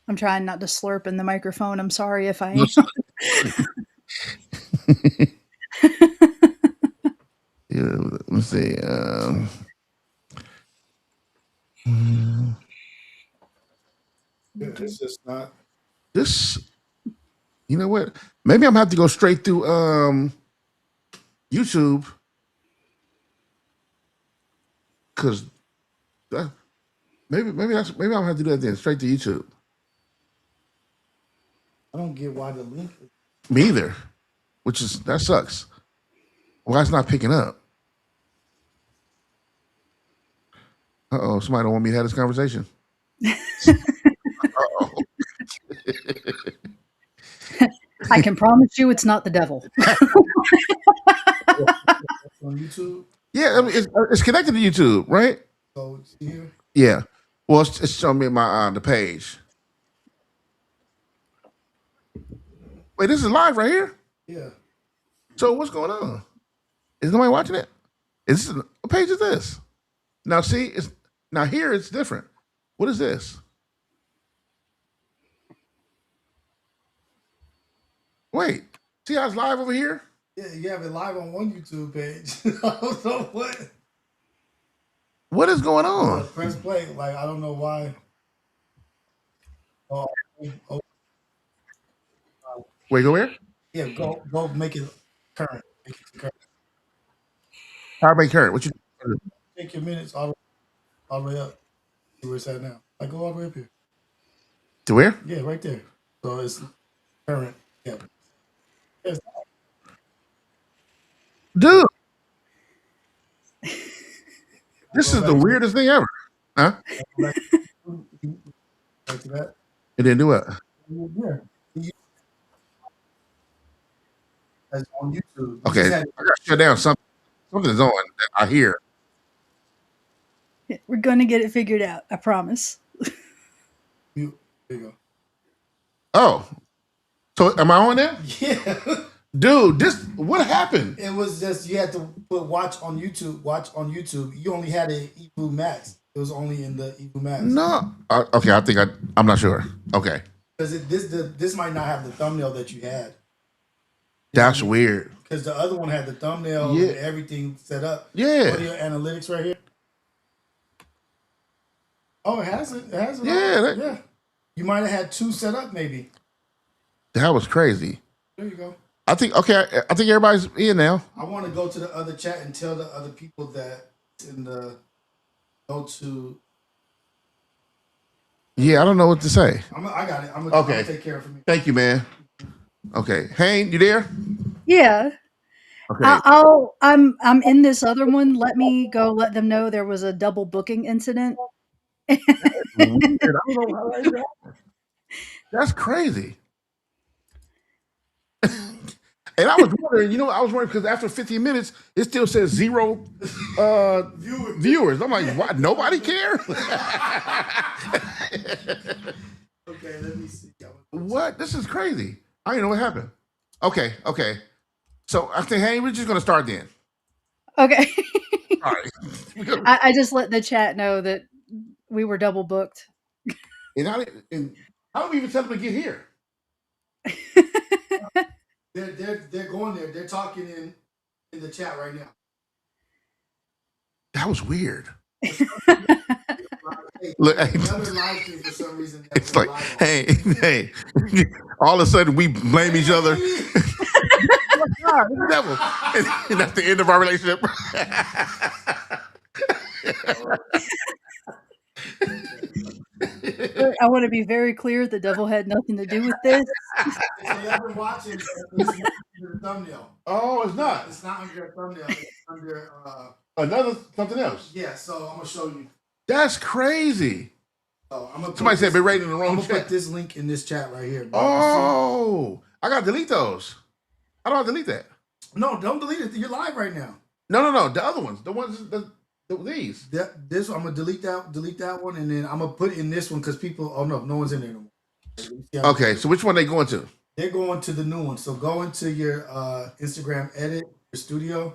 I'm trying not to slurp in the microphone. I'm sorry if I am. Let's- yeah, let's see. Yeah, it's just not. This, you know what? Maybe I'm gonna have to go straight through YouTube because maybe I'm gonna have to do that then, straight to YouTube. I don't get why the link. Me either, which is that sucks. Why it's not picking up? Uh-oh, somebody don't want me to have this conversation. Uh-oh. I can promise you it's not the devil. On YouTube. Yeah, I mean, it's connected to YouTube, right? So see here. Yeah. Well, it's showing me my the page. Wait, this is live right here. Yeah. So what's going on? Is nobody watching it? Is this, what page is this? Now see, it's now here it's different. What is this? Wait, see how it's live over here? Yeah, you have it live on one YouTube page. I don't know what. What is going on? Press play. Like I don't know why. Oh, oh, Wait, go where? yeah. Go make it current. Make it current. How make current? What you? Take your minutes all the way up. See where it's at now. Like go all the way up here. To where? Yeah, right there. So it's current. Yeah. Yes. Dude, this Go is back the to weirdest thing ever. Huh? go back to that. It didn't do it. Yeah. That's on YouTube. You Okay, just I had got to shut down. Something is on that I hear. We're going to get it figured out. I promise. mute. There you go. Oh, so am I on there? Yeah. Dude, this what happened? It was just you had to put watch on YouTube. Watch on YouTube. You only had an Evu Max. It was only in the Evu Max. No. Okay, I think I'm not sure. Okay, Because this might not have the thumbnail that you had. that's weird. Because the other one had the thumbnail Yeah. and everything set up. Yeah. Audio analytics right here. Oh, it has it. It has it. Yeah, Yeah. You might have had two set up maybe. That was crazy. There you go. I think I think everybody's in now. I want to go to the other chat and tell the other people that in the go to. Yeah, I don't know what to say. I got it. I'm Okay. gonna take care of it for me. Thank you, man. Okay, Hayne, you there? Yeah. Okay. I'm in this other one. Let me go let them know there was a double booking incident. Weird. I don't know how that happened. That's crazy. And I was wondering, I was wondering because after 15 minutes, it still says 0 viewers. I'm like, what? Nobody care? Okay, let me see. What? This is crazy. I don't know what happened. Okay. So I think, hey, we're just gonna start then. Okay. All right. I just let the chat know that we were double booked. And how do we even tell them to get here? They're going there. They're talking in the chat right now. That was weird. Hey, Look, another live stream for some reason. that it's we're like, live on. hey, all of a sudden we blame each other. Oh my God, the devil. And that's the end of our relationship. I want to be very clear the devil had nothing to do with this. If you ever watching, it's not under the thumbnail. Oh, it's not. It's not under a thumbnail. It's under. Another something else. Yeah. So I'm gonna show you. That's crazy. So I'm gonna. Somebody said be rated in the I'm wrong gonna chat. put this link in this chat right here. Oh, I gotta delete those. How do I delete that? No, don't delete it. You're live right now. No. The other ones, the ones, these. This I'm gonna delete that one, and then I'm gonna put in this one because people. Oh no one's in there no more. Okay, so which one they going to? They're going to the new one. So go into your Instagram edit, your studio.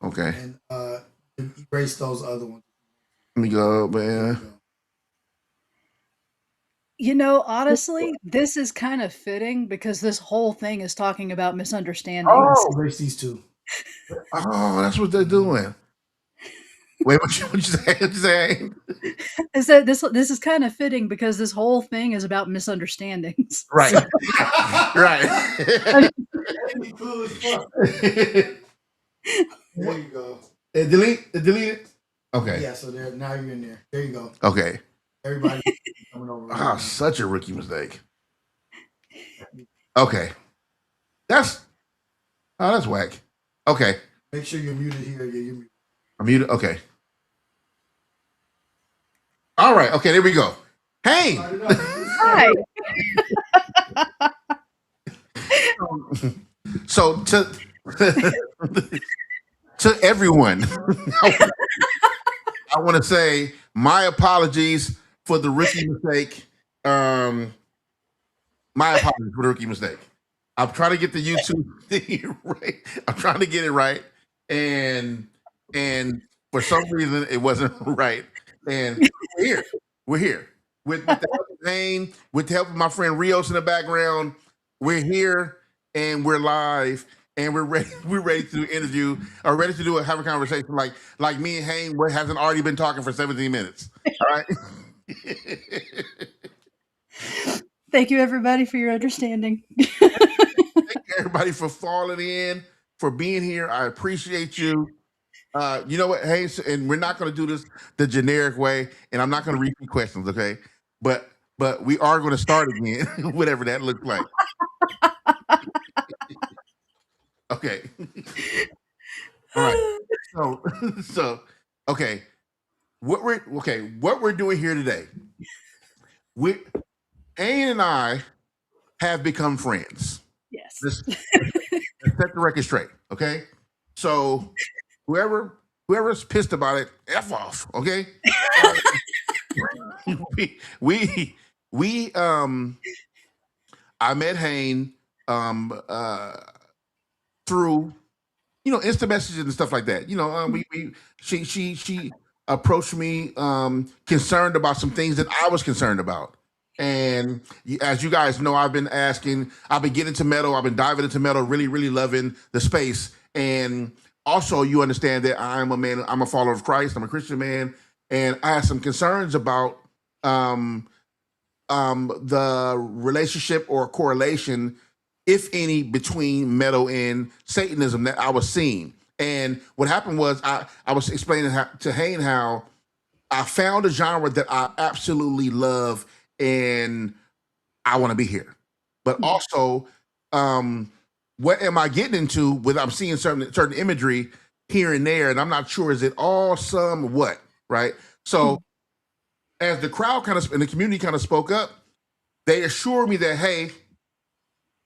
Okay. And erase those other ones. Let me go, man. You know, honestly, this is kind of fitting because this whole thing is talking about misunderstandings. Oh, Embrace these two. oh, that's what they're doing. Wait, what you say? What you saying? Is that this is kind of fitting because this whole thing is about misunderstandings. Right, So, right. Any clue is fuck. There you go. Delete it. Okay, Yeah, so there now you're in there. There you go. okay. Everybody coming over. Ah, such a rookie mistake. Okay, that's that's whack. Okay, Make sure you're muted here. Yeah, you're muted. I'm muted. Okay. All right. Okay, there we go. Hey. hi. So to everyone, I want to say my apologies for the rookie mistake. My apologies for the rookie mistake. I'm trying to get the YouTube thing right. I'm trying to get it right, and for some reason it wasn't right. And we're here. We're here with the help of Zane, with the help of my friend Rios in the background. We're here and we're live and we're ready. We're ready to interview or ready to have a conversation like me and Hayne hasn't already been talking for 17 minutes. All right. Thank you, everybody, for your understanding. Thank you, everybody, for falling in, for being here. I appreciate you. You know what, hey, and we're not going to do this the generic way, and I'm not going to repeat questions, okay? But we are going to start again, whatever that looks like. Okay. All right. So okay. What we're doing here today. Anne and I have become friends. Yes. Let's set the record straight, okay? So whoever's pissed about it, F off, okay? we I met Hayne through instant messages and stuff like that. She approached me concerned about some things that I was concerned about. And as you guys know, I've been getting into metal, I've been diving into metal, really, really loving the space. And also you understand that I'm a follower of Christ, I'm a Christian man, and I had some concerns about the relationship or correlation, if any, between metal and Satanism that I was seeing. And what happened was I was explaining to Hayne how I found a genre that I absolutely love and I want to be here. But also, what am I getting into with I'm seeing certain imagery here and there, and I'm not sure, is it all some what, right? So as the crowd and the community kind of spoke up, they assured me that, hey,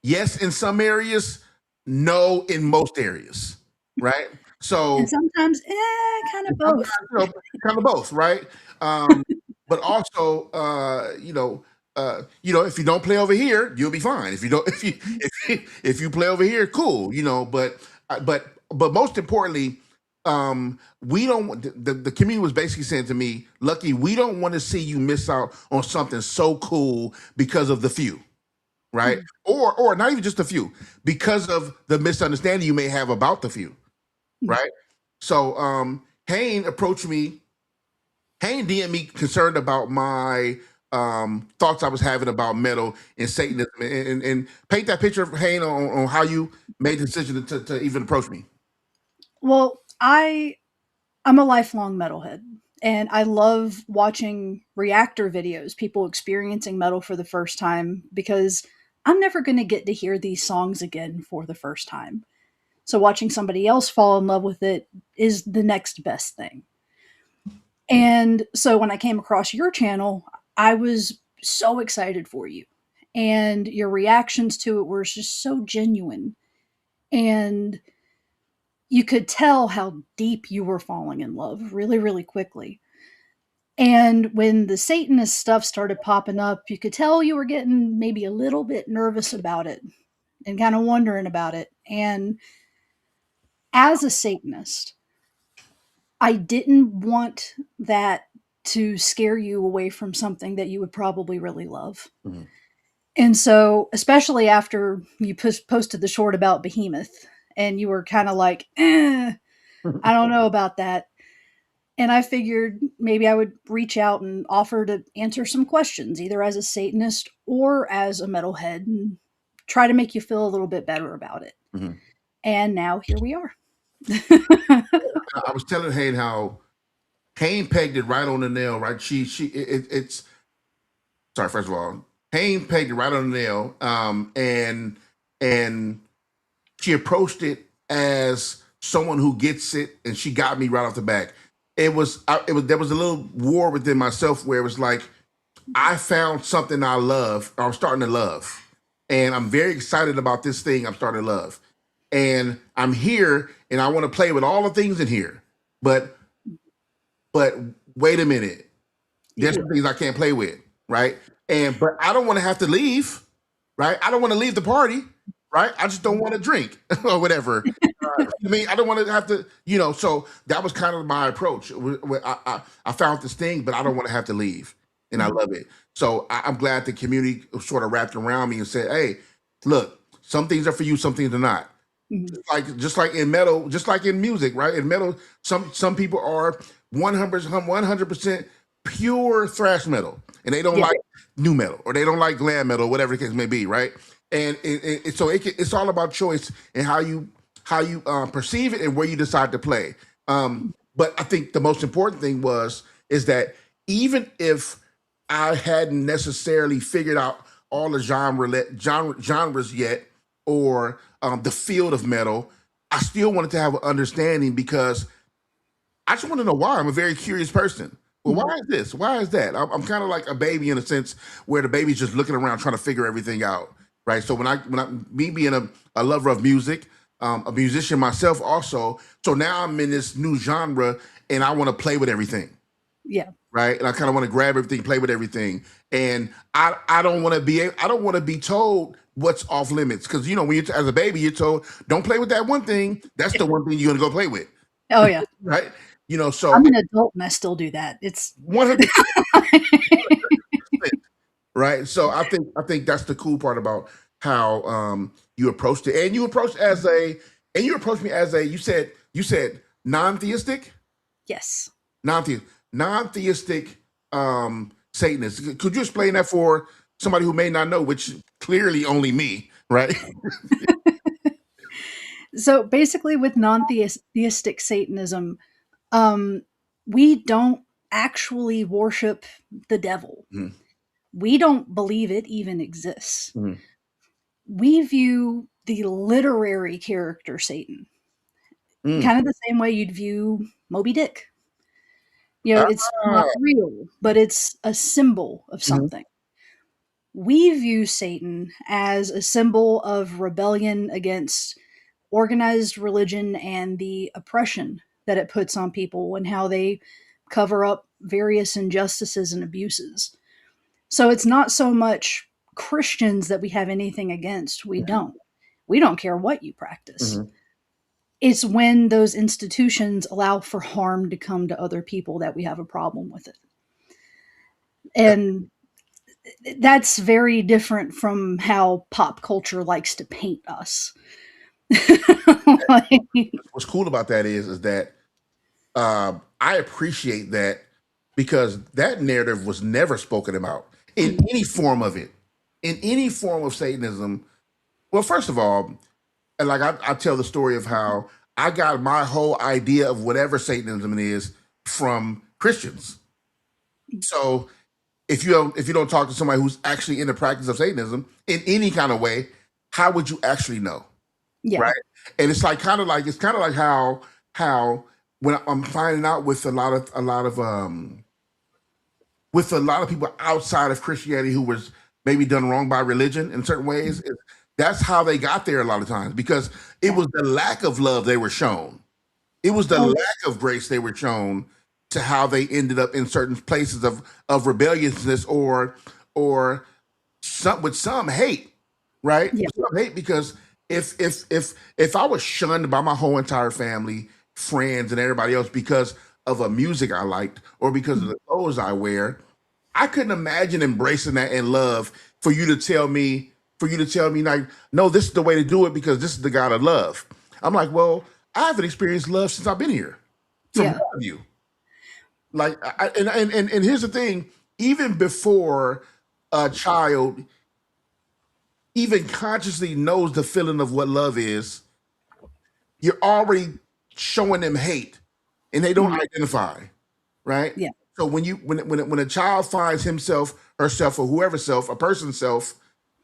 yes, in some areas, no, in most areas, right? So And sometimes, kind of both. kind of both, right? But also, if you don't play over here, you'll be fine. If you don't, if you play over here, cool, but most importantly, we don't. The community was basically saying to me, Lucky, we don't want to see you miss out on something so cool because of the few. Right. Or not even just a few, because of the misunderstanding you may have about the few. Right. So Hayne approached me. Hayne DM'd me concerned about my thoughts I was having about metal and Satanism, and paint that picture of Hayne on how you made the decision to even approach me. Well, I'm a lifelong metalhead, and I love watching reactor videos, people experiencing metal for the first time, because I'm never going to get to hear these songs again for the first time. So watching somebody else fall in love with it is the next best thing. And so when I came across your channel, I was so excited for you. And your reactions to it were just so genuine. And you could tell how deep you were falling in love really, really quickly. And when the Satanist stuff started popping up, you could tell you were getting maybe a little bit nervous about it and kind of wondering about it. And as a Satanist, I didn't want that to scare you away from something that you would probably really love. Mhm. And so, especially after you posted the short about Behemoth, and you were kind of like, I don't know about that. And I figured maybe I would reach out and offer to answer some questions, either as a Satanist or as a metalhead, and try to make you feel a little bit better about it. Mhm. And now here we are. I was telling Hayden how Hayden pegged it right on the nail, right? It's sorry. First of all, Hayden pegged it right on the nail, and she approached it as someone who gets it, and she got me right off the back. There was a little war within myself where it was like I found something I love, or I'm starting to love, and I'm very excited about this thing I'm starting to love, and I'm here, and I want to play with all the things in here, but but wait a minute, there's Yeah. some things I can't play with, right? But I don't want to have to leave, right? I don't want to leave the party, right? I just don't want to drink or whatever. I mean, I don't want to have to, So that was kind of my approach. I found this thing, but I don't want to have to leave, and I love it. So I'm glad the community sort of wrapped around me and said, "Hey, look, some things are for you, some things are not." Mhm. Just like in metal, just like in music, right? In metal, some people are 100% pure thrash metal, and they don't Yeah. like new metal, or they don't like glam metal, whatever the case may be, right? And so it's all about choice and how you perceive it and where you decide to play. But I think the most important thing is that even if I hadn't necessarily figured out all the genres yet, or the field of metal, I still wanted to have an understanding because I just want to know why. I'm a very curious person. Well, Mhm. why is this? Why is that? I'm kind of like a baby in a sense where the baby's just looking around trying to figure everything out, right? So me being a lover of music, a musician myself also, so now I'm in this new genre and I want to play with everything, Yeah. right? And I kind of want to grab everything, play with everything, and I don't want to be told what's off limits because when you as a baby you're told don't play with that one thing. That's the one thing you're gonna go play with, Oh, yeah. right? So I'm an adult and I still do that. It's 100%, right? So I think that's the cool part about how you approached it, and you approached me as a you said non-theistic, yes. non-the- non-theistic Satanist. Could you explain that for somebody who may not know, which clearly only me, right? So basically, with non-theistic Satanism, um, we don't actually worship the devil. Mhm, We don't believe it even exists. mhm, We view the literary character Satan mm. kind of the same way you'd view Moby Dick. It's Ah, not real, but it's a symbol of mhm, something. We view Satan as a symbol of rebellion against organized religion and the oppression that it puts on people and how they cover up various injustices and abuses. So it's not so much Christians that we have anything against. We don't. We don't care what you practice. mhm. It's when those institutions allow for harm to come to other people that we have a problem with it. And that's very different from how pop culture likes to paint us. Like, What's cool about that is that I appreciate that because that narrative was never spoken about in any form of it, in any form of Satanism. Well, first of all, and like I tell the story of how I got my whole idea of whatever Satanism is from Christians. So if you don't talk to somebody who's actually in the practice of Satanism in any kind of way, how would you actually know? yeah, Right? And it's kind of like how when I'm finding out with a lot of people outside of Christianity who was maybe done wrong by religion in certain ways, that's how they got there a lot of times because it yeah. was the lack of love they were shown. It was the Oh, lack of grace they were shown to how they ended up in certain places of rebelliousness or some hate, right? yeah, With some hate because if I was shunned by my whole entire family, friends, and everybody else because of a music I liked or because of the clothes I wear, I couldn't imagine embracing that in love for you to tell me, like, no, this is the way to do it because this is the God of love. I'm like, well, I haven't experienced love since I've been here from Yeah. one of you. Like, and here's the thing: even before a child even consciously knows the feeling of what love is, you're already showing them hate, and they don't Mhm. identify, right? Yeah. So when a child finds himself, herself, or whoever self, a person's self,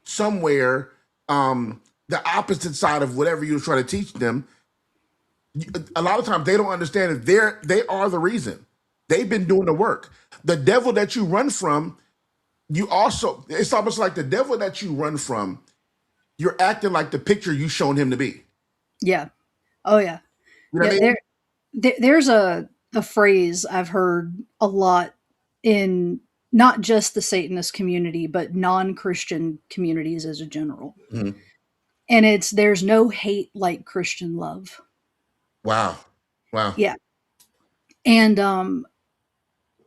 somewhere, the opposite side of whatever you're trying to teach them, a lot of times they don't understand that they are the reason. They've been doing the work. The devil that you run from, you also, it's almost like the devil that you run from, you're acting like the picture you shown him to be. Yeah. Oh yeah. You know what Yeah. I mean? There's a phrase I've heard a lot in not just the Satanist community, but non-Christian communities as a general. Mhm. And it's there's no hate like Christian love. Wow. Wow. Yeah. And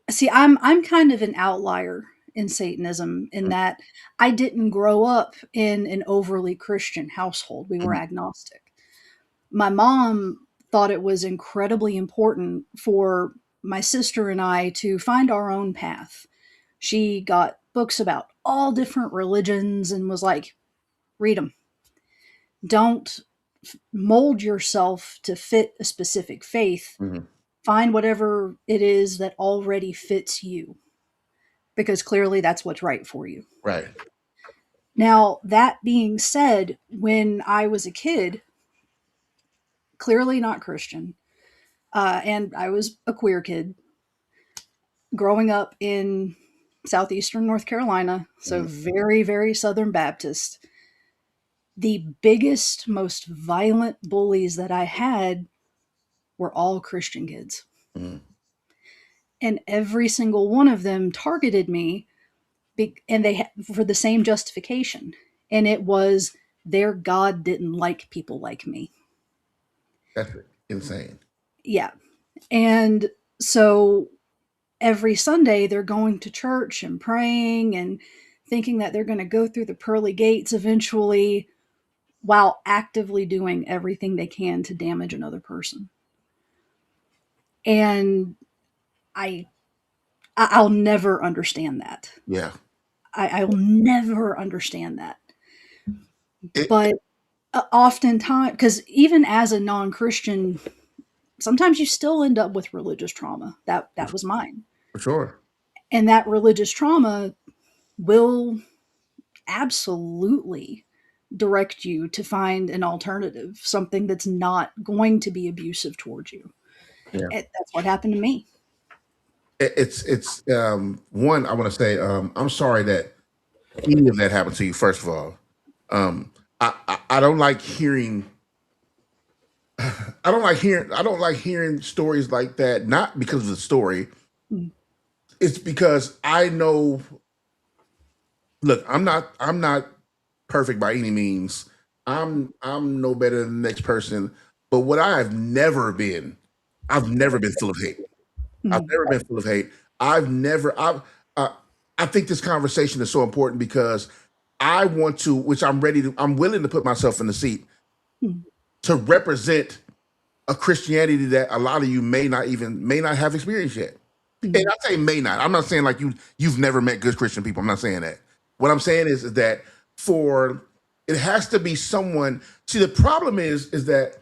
see, I'm kind of an outlier in Satanism in that I didn't grow up in an overly Christian household. We were Mhm. agnostic. My mom thought it was incredibly important for my sister and I to find our own path. She got books about all different religions and was like, read them. Don't mold yourself to fit a specific faith. Mhm. Find whatever it is that already fits you, because clearly that's what's right for you. Right. Now, that being said, when I was a kid, clearly not Christian, and I was a queer kid growing up in southeastern North Carolina, so Mhm. very, very Southern Baptist, the biggest, most violent bullies that I had were all Christian kids. Mhm. And every single one of them targeted me, and for the same justification. And it was their God didn't like people like me. That's insane. Yeah. And so every Sunday they're going to church and praying and thinking that they're going to go through the pearly gates eventually while actively doing everything they can to damage another person. And I I'll never understand that. Yeah. I'll never understand that. It, But oftentimes, because even as a non-Christian, sometimes you still end up with religious trauma. That was mine, for sure. and that religious trauma will absolutely direct you to find an alternative, something that's not going to be abusive towards you. Yeah. That's what happened to me. It's one, I want to say, I'm sorry that any of that happened to you, first of all. I don't like hearing I don't like hearing stories like that, not because of the story. Mm, It's because I know, look, I'm not perfect by any means. I'm no better than the next person. But what I've never been full of hate. I've mm, never been full of hate. Uh, I think this conversation is so important because I want to, I'm willing to put myself in the seat mm, to represent a Christianity that a lot of you may not have experienced yet. And mm. I say may not. I'm not saying like you've never met good Christian people. I'm not saying that. What I'm saying is that for it has to be someone. See, the problem is that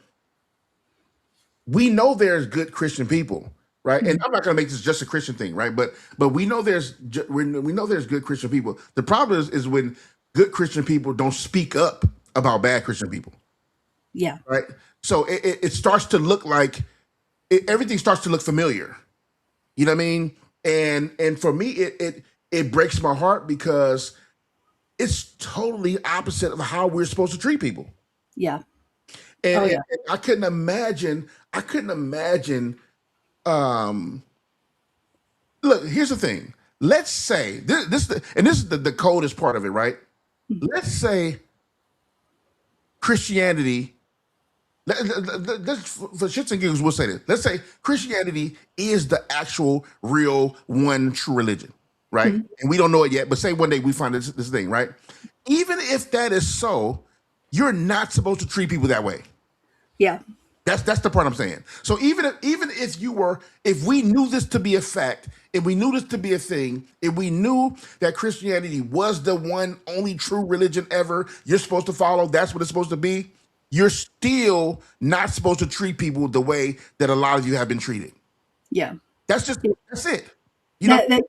we know there's good Christian people, right? And Mm. I'm not going to make this just a Christian thing, right? But we know there's good Christian people. The problem is when good Christian people don't speak up about bad Christian people, Yeah, right? So it starts to look like everything starts to look familiar. You know what I mean? And for me, it breaks my heart because it's totally opposite of how we're supposed to treat people. yeah, And, oh and, yeah. and I couldn't imagine. I couldn't imagine. Um, Look, here's the thing. Let's say this is the coldest part of it, right? Mm, Let's say Christianity. For shits and giggles, we'll say this. Let's say Christianity is the actual, real, one true religion, right? Mhm. And we don't know it yet, but say one day we find this thing, right? Even if that is so, you're not supposed to treat people that way. Yeah. That's the part I'm saying. So even if if we knew this to be a fact, if we knew this to be a thing, if we knew that Christianity was the one only true religion ever, you're supposed to follow, that's what it's supposed to be, you're still not supposed to treat people the way that a lot of you have been treated. Yeah. That's it. You know, That,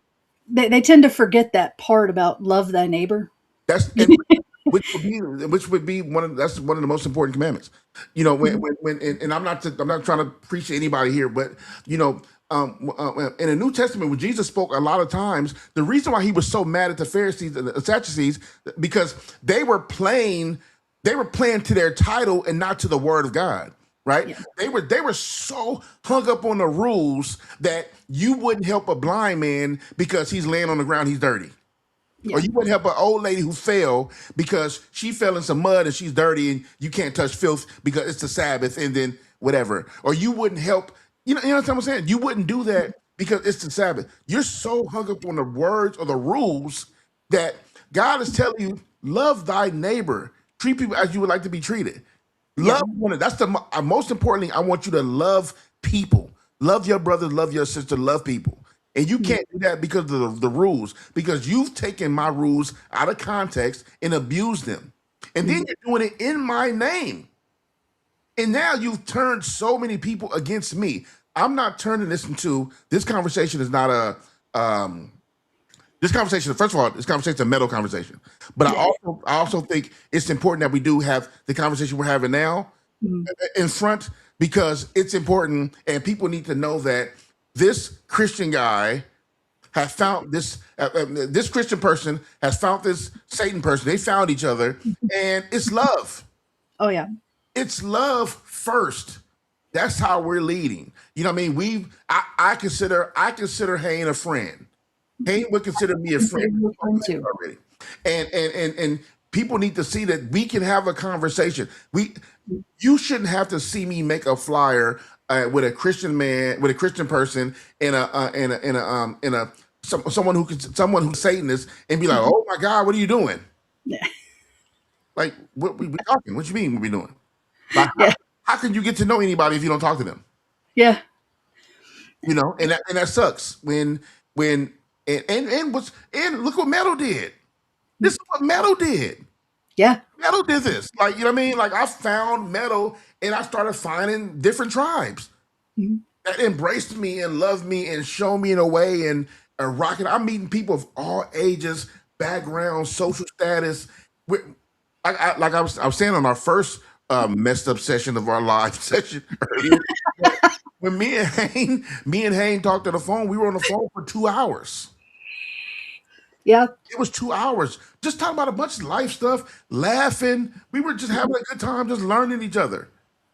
that they tend to forget that part about love thy neighbor. that's and which would be that's one of the most important commandments. You know, Mhm. and I'm not trying to preach to anybody here, but you know, in the New Testament, when Jesus spoke a lot of times, the reason why he was so mad at the Pharisees and the Sadducees because they were playing to their title and not to the Word of God. Right? Yeah. They were so hung up on the rules that you wouldn't help a blind man because he's laying on the ground, he's dirty. Or Yeah. you wouldn't help an old lady who fell because she fell in some mud and she's dirty and you can't touch filth because it's the Sabbath and then whatever. Or you wouldn't help, you know what I'm saying? You wouldn't do that because it's the Sabbath. You're so hung up on the words or the rules that God is telling you, love thy neighbor, treat people as you would like to be treated. Yeah. Love one. That's the most importantly. I want you to love people. Love your brother. Love your sister. Love people. And you Mhm. can't do that because of the rules. Because you've taken my rules out of context and abused them. And then Mhm. you're doing it in my name. And now you've turned so many people against me. I'm not turning this into this conversation is not a this conversation, first of all, this conversation is a metal conversation. But Yeah. I also think it's important that we do have the conversation we're having now Mhm. in front because it's important and people need to know that this Christian guy has found this Christian person has found this Satan person. They found each other and it's love. Oh yeah. It's love first. That's how we're leading. You know what I mean? I consider Hayne a friend. Hayne would consider me a Consider friend. you a friend too. Already. And people need to see that we can have a conversation. You shouldn't have to see me make a flyer with a Christian man, with a Christian person, someone who's Satanist, and be like, Mhm. oh my God, what are you doing? Yeah. Like, what we talking? What you mean we doing? Like, Yeah. how can you get to know anybody if you don't talk to them? Yeah. You know, and that sucks when and look what Metal did. This is what Metal did. Yeah. Metal did this. Like, you know what I mean? Like I found Metal and I started finding different tribes Mhm. that embraced me and loved me and showed me in a way and rocking. I'm meeting people of all ages, backgrounds, social status. Like I was saying on our first messed up session of our live session earlier. When me and Hayne talked on the phone, we were on the phone for 2 hours. Yeah. It was 2 hours just talking about a bunch of life stuff, laughing. We were just having a good time, just learning each other.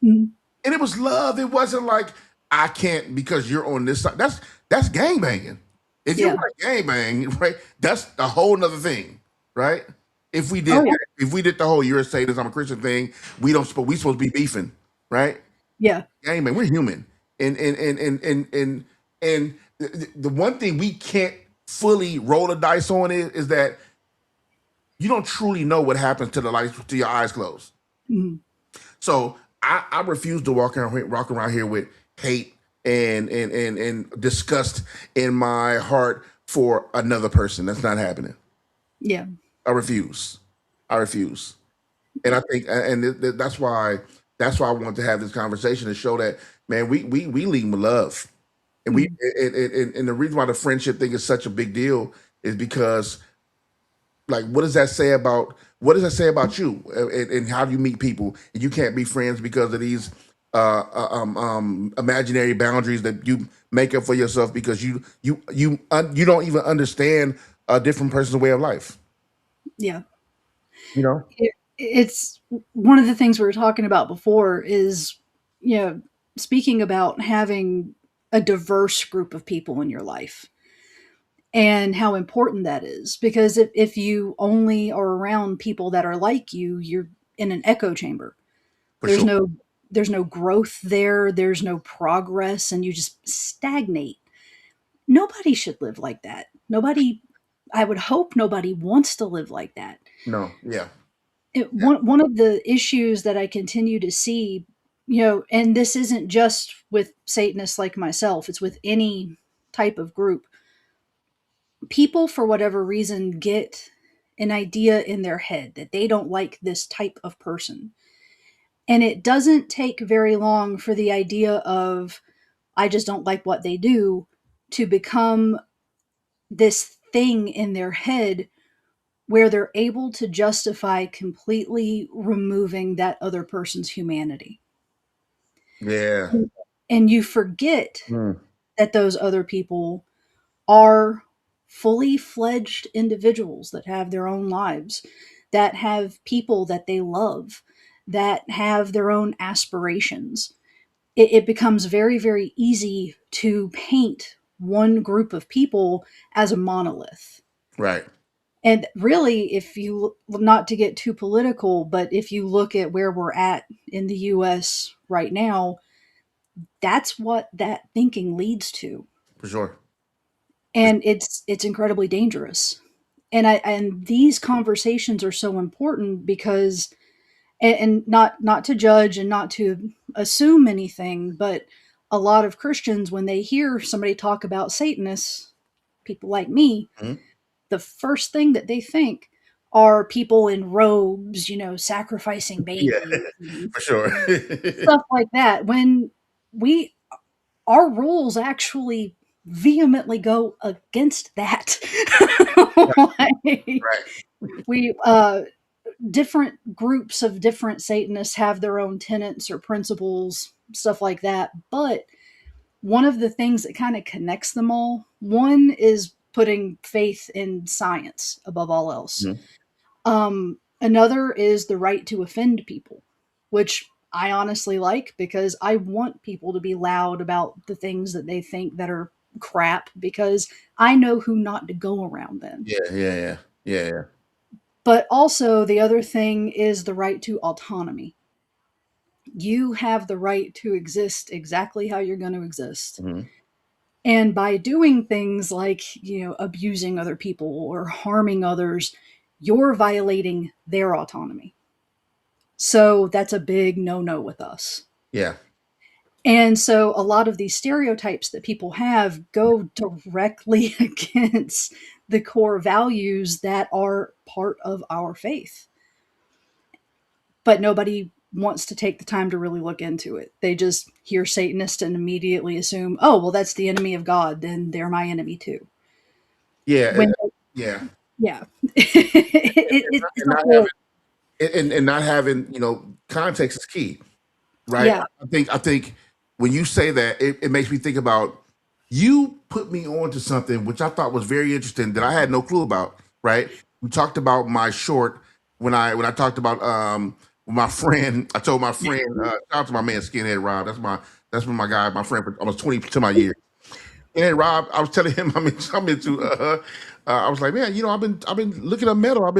Mhm. And it was love. It wasn't like I can't because you're on this side. That's gang banging. If you Yeah. want to gang bang, right, that's a whole nother thing, right? If we Oh did yeah. that, if we did the whole you're a Satanist, I'm a Christian thing, we supposed to be beefing, right? Yeah. Gang bang, we're human, and the one thing we can't fully roll the dice on is that you don't truly know what happens to the lights to your eyes closed. Mhm. So I refuse to walk around here with hate and disgust in my heart for another person. That's not happening. Yeah. I refuse. I refuse. And I think that's why I want to have this conversation and show that man, we lead with love. And we Mhm. and the reason why the friendship thing is such a big deal is because like what does that say about you and how do you meet people and you can't be friends because of these imaginary boundaries that you make up for yourself because you don't even understand a different person's way of life, Yeah. you know. It's one of the things we were talking about before is, you know, speaking about having a diverse group of people in your life and how important that is. Because if you only are around people that are like you, you're in an echo chamber. For There's sure. no there's no growth there, there's no progress, and you just stagnate. Nobody should live like that. Nobody, I would hope nobody wants to live like that. No, yeah, One of the issues that I continue to see, and this isn't just with Satanists like myself, it's with any type of group. People, for whatever reason, get an idea in their head that they don't like this type of person. And it doesn't take very long for the idea of, I just don't like what they do, to become this thing in their head where they're able to justify completely removing that other person's humanity. yeah. And you forget Mm. that those other people are fully fledged individuals that have their own lives, that have people that they love, that have their own aspirations. It becomes very, very easy to paint one group of people as a monolith. Right. And really, if you, not to get too political, but if you look at where we're at in the US right now, that's what that thinking leads to. For sure. And it's incredibly dangerous. And these conversations are so important because, and not to judge and not to assume anything, but a lot of Christians, when they hear somebody talk about Satanists, people like me, Mhm. the first thing that they think are people in robes, sacrificing Yeah, babies and for sure. stuff like that. When we, our rules actually vehemently go against that. Like, Right. we different groups of different Satanists have their own tenets or principles, stuff like that. But one of the things that kind of connects them all, one is putting faith in science above all else. Mhm. Another is the right to offend people, which I honestly like because I want people to be loud about the things that they think that are crap because I know who not to go around then. Yeah, yeah, yeah, yeah, yeah. But also, the other thing is the right to autonomy. You have the right to exist exactly how you're going to exist. Mhm. And by doing things like, abusing other people or harming others, you're violating their autonomy. So that's a big no no with us. Yeah, And so a lot of these stereotypes that people have go directly against the core values that are part of our faith. But nobody wants to take the time to really look into it. They just hear Satanist and immediately assume, oh, well, that's the enemy of God, then they're my enemy too. yeah, When, yeah. yeah, it's And a not whole, and not having context is key, right? yeah, I think when you say that, it makes me think about you put me on to something which I thought was very interesting that I had no clue about. Right? We talked about my short when I talked about my friend. I told my friend, shout out to my man Skinhead Rob. That's my guy, my friend for almost 20 to my years. And Rob, I was telling him I'm into I was like, man, I've been looking up metal.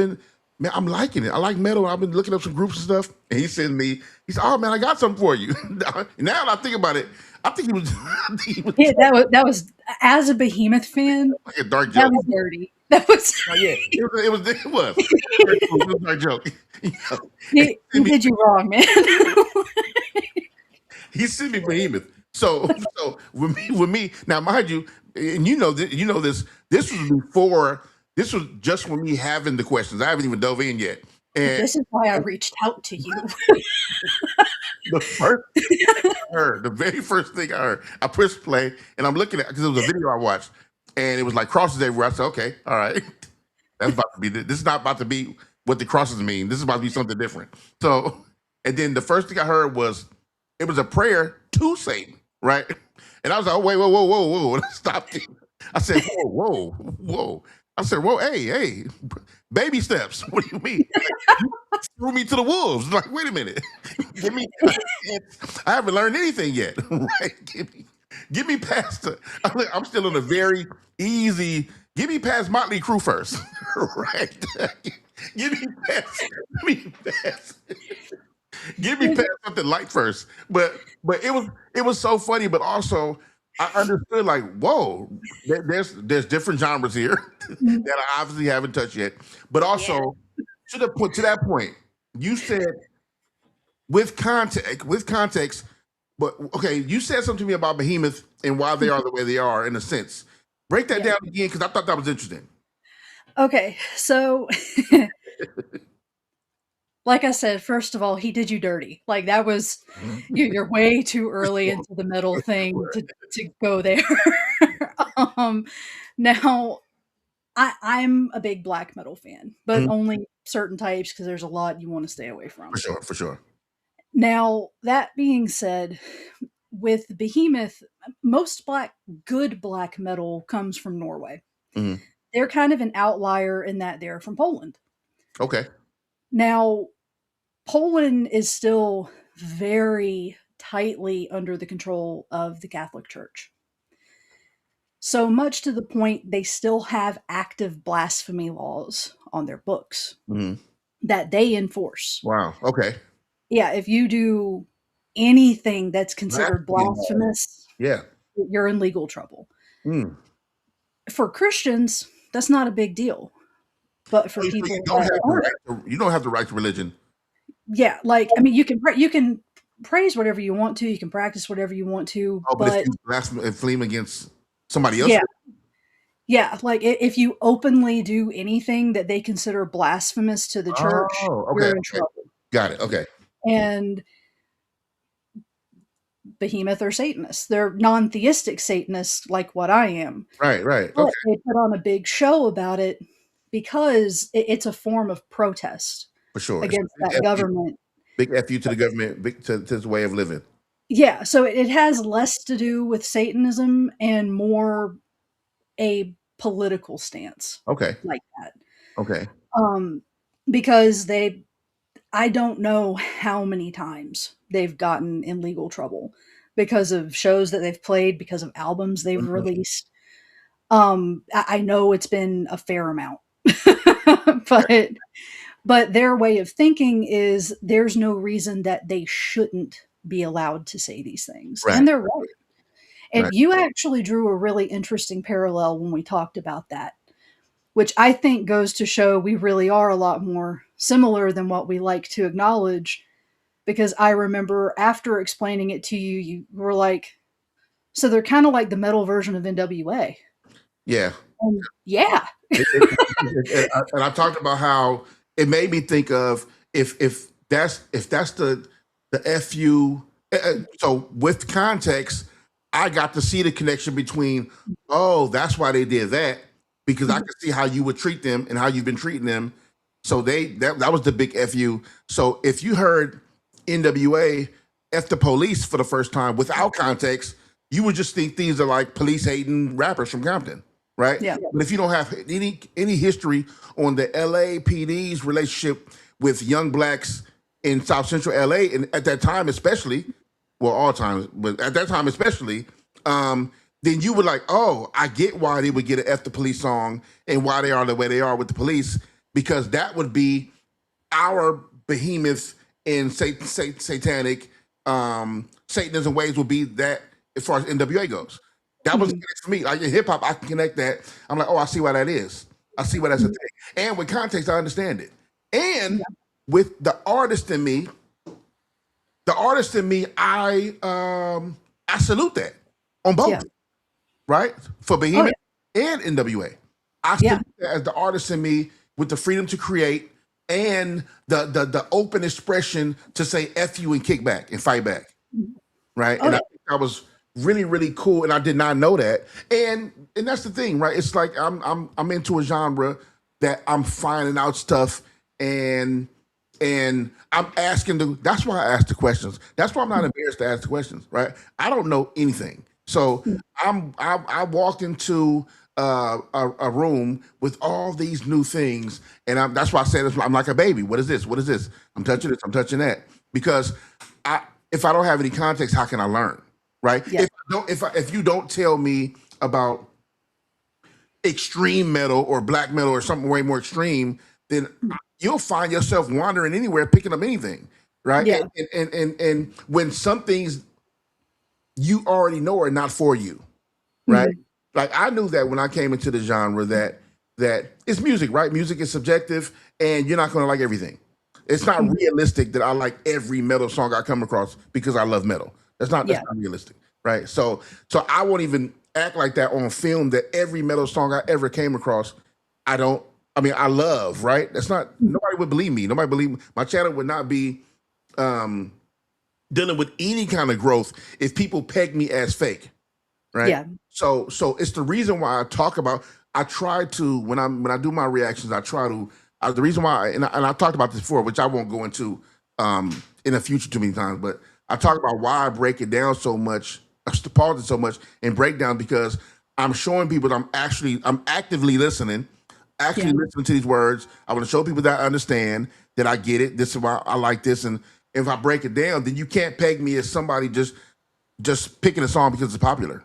Man, I'm liking it. I like metal. I've been looking up some groups and stuff. And he said to me, he said, oh man, I got something for you. Now that I think about it, I think he was, I think he was yeah, that was as a Behemoth fan, like a dark that joke. was dirty. That was Oh, yeah, it was. It was a dark joke. You know, he he sent me did you wrong, man. he sent me Behemoth. So with me now, mind you, and this. This was before. This was just when me having the questions. I haven't even dove in yet. And This is why I reached out to you. the first I heard, the very first thing I heard, I pressed play and I'm looking at because it was a video I watched and it was like crosses everywhere. I said, okay, all right, that's about to be. This is not about to be what the crosses mean. This is about to be something different. So, and then the first thing I heard was it was a prayer to Satan, right? And I was like, oh wait, whoa, whoa, whoa, whoa, and I stopped it. I said, whoa, whoa, whoa. I said, whoa, hey, baby steps. What do you mean? You threw me to the wolves. Like, wait a minute. Give me. I haven't learned anything yet. Right? Give me past. I'm still on a very easy. Give me past Motley Crue first. Right? Give me past. Give me past. Get me past something light first. But it was so funny, but also I understood like, whoa, there's different genres here that I obviously haven't touched yet. But Yeah. also to that point, you said with context, but okay, you said something to me about Behemoth and why they are the way they are in a sense. Break that Yeah. down again because I thought that was interesting. Okay, so like I said, first of all, he did you dirty. Like that was you're way too For early sure. into the metal thing For to go there. um, now I'm a big black metal fan, but sure. only certain types because there's a lot you want to stay away For from. sure. For sure. Now that being said, with Behemoth, most good black metal comes from Norway. Mhm. They're kind of an outlier in that they're from Poland. Okay. Now, Poland is still very tightly under the control of the Catholic Church. So much to the point they still have active blasphemy laws on their books Mhm. that they enforce. Wow. Okay. Yeah, if you do anything that's considered Blasphemy laws. blasphemous, Yeah. you're in legal trouble. Mm. For Christians, that's not a big deal. But for So you people don't that have the aren't, right to, you don't have the right to religion. yeah, like I mean, you can praise whatever you want to, you can practice whatever you want to, Oh, but if but you blaspheme against somebody else, yeah, yeah, like if you openly do anything that they consider blasphemous to the church, oh, okay, you're in okay, trouble. got it. Okay, And Behemoth are Satanists. They're non-theistic Satanists, like what I am, right, right, but okay, they put on a big show about it because it's a form of protest for sure. It's a against that government. big F you to the government, big to its way of living. Yeah, so it has less to do with Satanism and more a political stance Okay, like that. okay, Um, because I don't know how many times they've gotten in legal trouble because of shows that they've played, because of albums they've mhm, released. I know it's been a fair amount, okay, but their way of thinking is there's no reason that they shouldn't be allowed to say these things, right, and they're right. right. And you actually drew a really interesting parallel when we talked about that, which I think goes to show we really are a lot more similar than what we like to acknowledge. Because I remember after explaining it to you, you were like, so they're kind of like the metal version of NWA. Yeah, And yeah. and I talked about how it made me think of if that's the fu. So with context, I got to see the connection between, oh, that's why they did that, because I could see how you would treat them and how you've been treating them. So that was the big fu. So if you heard NWA f the police for the first time without context, you would just think these are like police hating rappers from Compton, right? Yeah. But if you don't have any history on the LAPD's relationship with young blacks in South Central LA, and at that time especially, well, all times, but at that time especially, then you would like, oh, I get why they would get an F the police song and why they are the way they are with the police, because that would be our behemoth in satanic Satanism ways will be that as far as NWA goes. That was Mhm. for me. Like in hip hop, I can connect that. I'm like, oh, I see why that is. I see why that's a Mhm. thing. And with context, I understand it. And Yeah. with the artist in me, I salute that on Yeah. both, right? For Oh, Behemoth yeah. and NWA. I Yeah. salute that as the artist in me with the freedom to create and the open expression to say F you and kick back and fight back. Mhm. Right. Oh, And I yeah. think that was really, really cool. And I did not know that. And that's the thing, right? It's like I'm into a genre that I'm finding out stuff and I'm asking that's why I ask the questions. That's why I'm not embarrassed to ask the questions, right? I don't know anything. So Mhm. I walked into a room with all these new things, and that's why I said I'm like a baby. What is this? What is this? I'm touching this. I'm touching that because I if I don't have any context, how can I learn? Right? Yeah. If you don't tell me about extreme metal or black metal or something way more extreme, then you'll find yourself wandering anywhere, picking up anything. right? Yeah. And when some things you already know are not for you, right? Mhm. Like I knew that when I came into the genre that it's music, right? Music is subjective, and you're not going to like everything. It's not Mhm. realistic that I like every metal song I come across because I love metal. That's Yeah. not realistic, right? So I won't even act like that on film that every metal song I ever came across, I don't. I mean, I love, right? That's not Mhm. nobody would believe me. Nobody believe me. My channel would not be um, dealing with any kind of growth if people peg me as fake, right? Yeah. So it's the reason why I talk about. I try to when I do my reactions. I try to. The reason why, and I talked about this before, which I won't go into in the future too many times, but I talk about why I break it down so much, pause it so much, and break down because I'm showing people that I'm actively listening, actually Yeah. listening to these words. I want to show people that I understand that I get it. This is why I like this, and if I break it down, then you can't peg me as somebody just picking a song because it's popular.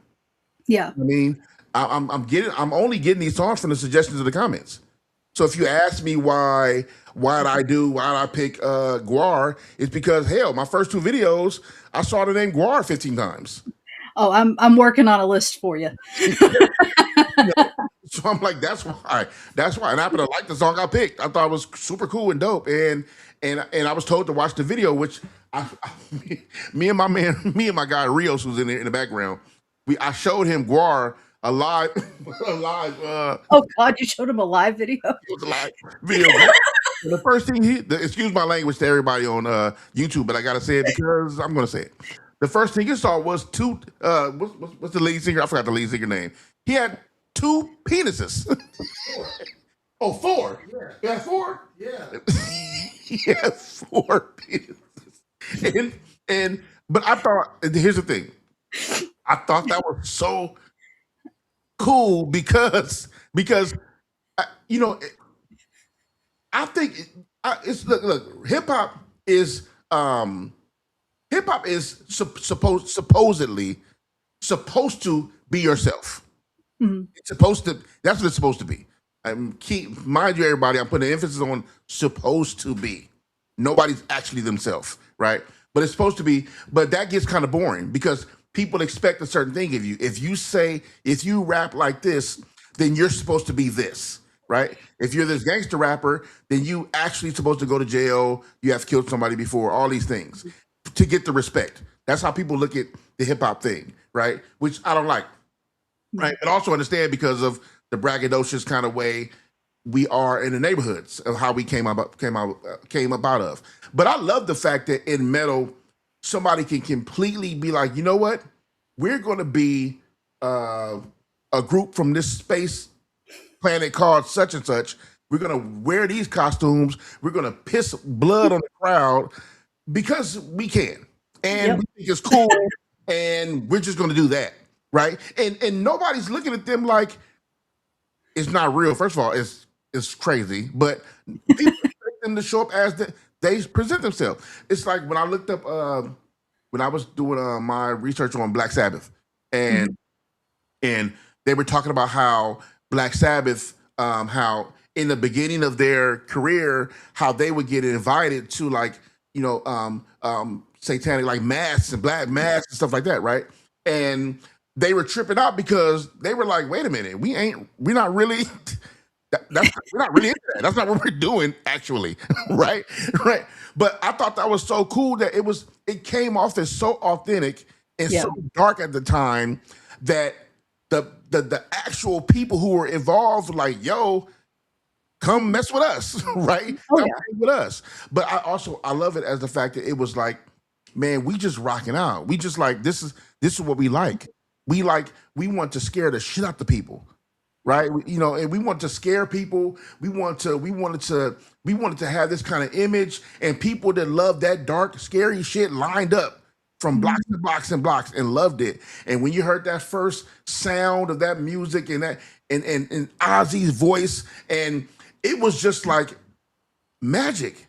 Yeah. I mean, I'm only getting these songs from the suggestions of the comments. So if you ask me why did I pick Guar, it's because hell, my first two videos, I saw the name Guar 15 times. Oh, I'm working on a list for you. You know, so I'm like, that's why. That's why. And I happen to like the song I picked. I thought it was super cool and dope. And I was told to watch the video, which me and my man, me and my guy Rios, who's in there in the background, I showed him Guar a live, a live, Oh god, you showed him a live video? it was a live video. The first thing excuse my language to everybody on YouTube, but I gotta say it because I'm gonna say it. The first thing he saw was two. What's the lead singer? I forgot the lead singer name. He had two penises. Oh, four. Yeah. He had four. Yeah. He had four penises. And but I thought here's the thing. I thought that was so cool because you know I think it's look is um hip hop is supposedly supposed to be yourself. Mhm. It's supposed to. That's what it's supposed to be. Keep mind you, everybody. I'm putting emphasis on supposed to be. Nobody's actually themselves, right? But it's supposed to be. But that gets kind of boring because people expect a certain thing of you. If you rap like this, then you're supposed to be this, right? If you're this gangster rapper, then you actually supposed to go to jail. You have killed somebody before. All these things to get the respect. That's how people look at the hip hop thing, right? Which I don't like, right? Mhm. But also understand because of the braggadocious kind of way we are in the neighborhoods of how we came up out of. But I love the fact that in metal, somebody can completely be like, you know what, we're going to be uh, a group from this space planet called such and such. We're going to wear these costumes. We're going to piss blood on the crowd because we can, and Yep. we think it's cool, and we're just going to do that, right? And nobody's looking at them like it's not real. First of all, it's crazy, but people expect them to show up as they present themselves. It's like when I looked up when I was doing my research on Black Sabbath, and Mhm. and they were talking about how Black Sabbath, how in the beginning of their career, how they would get invited to like satanic like mass and black mass and stuff like that, right? And they were tripping out because they were like, "Wait a minute, we're not really." We're not really into that. That's not what we're doing, actually, right? Right. But I thought that was so cool that it came off as so authentic and so Yeah. dark at the time that the actual people who were involved were like, yo, come mess with us, right? Oh, Come yeah. hang with us. But I love it as the fact that it was like, man, we just rocking out. We just like this is what we like. We want to scare the shit out the people, right? And we want to scare people. We wanted to have this kind of image, and people that love that dark, scary shit lined up from blocks Mhm. and blocks and blocks and loved it. And when you heard that first sound of that music and that and Ozzy's voice, and it was just like magic. It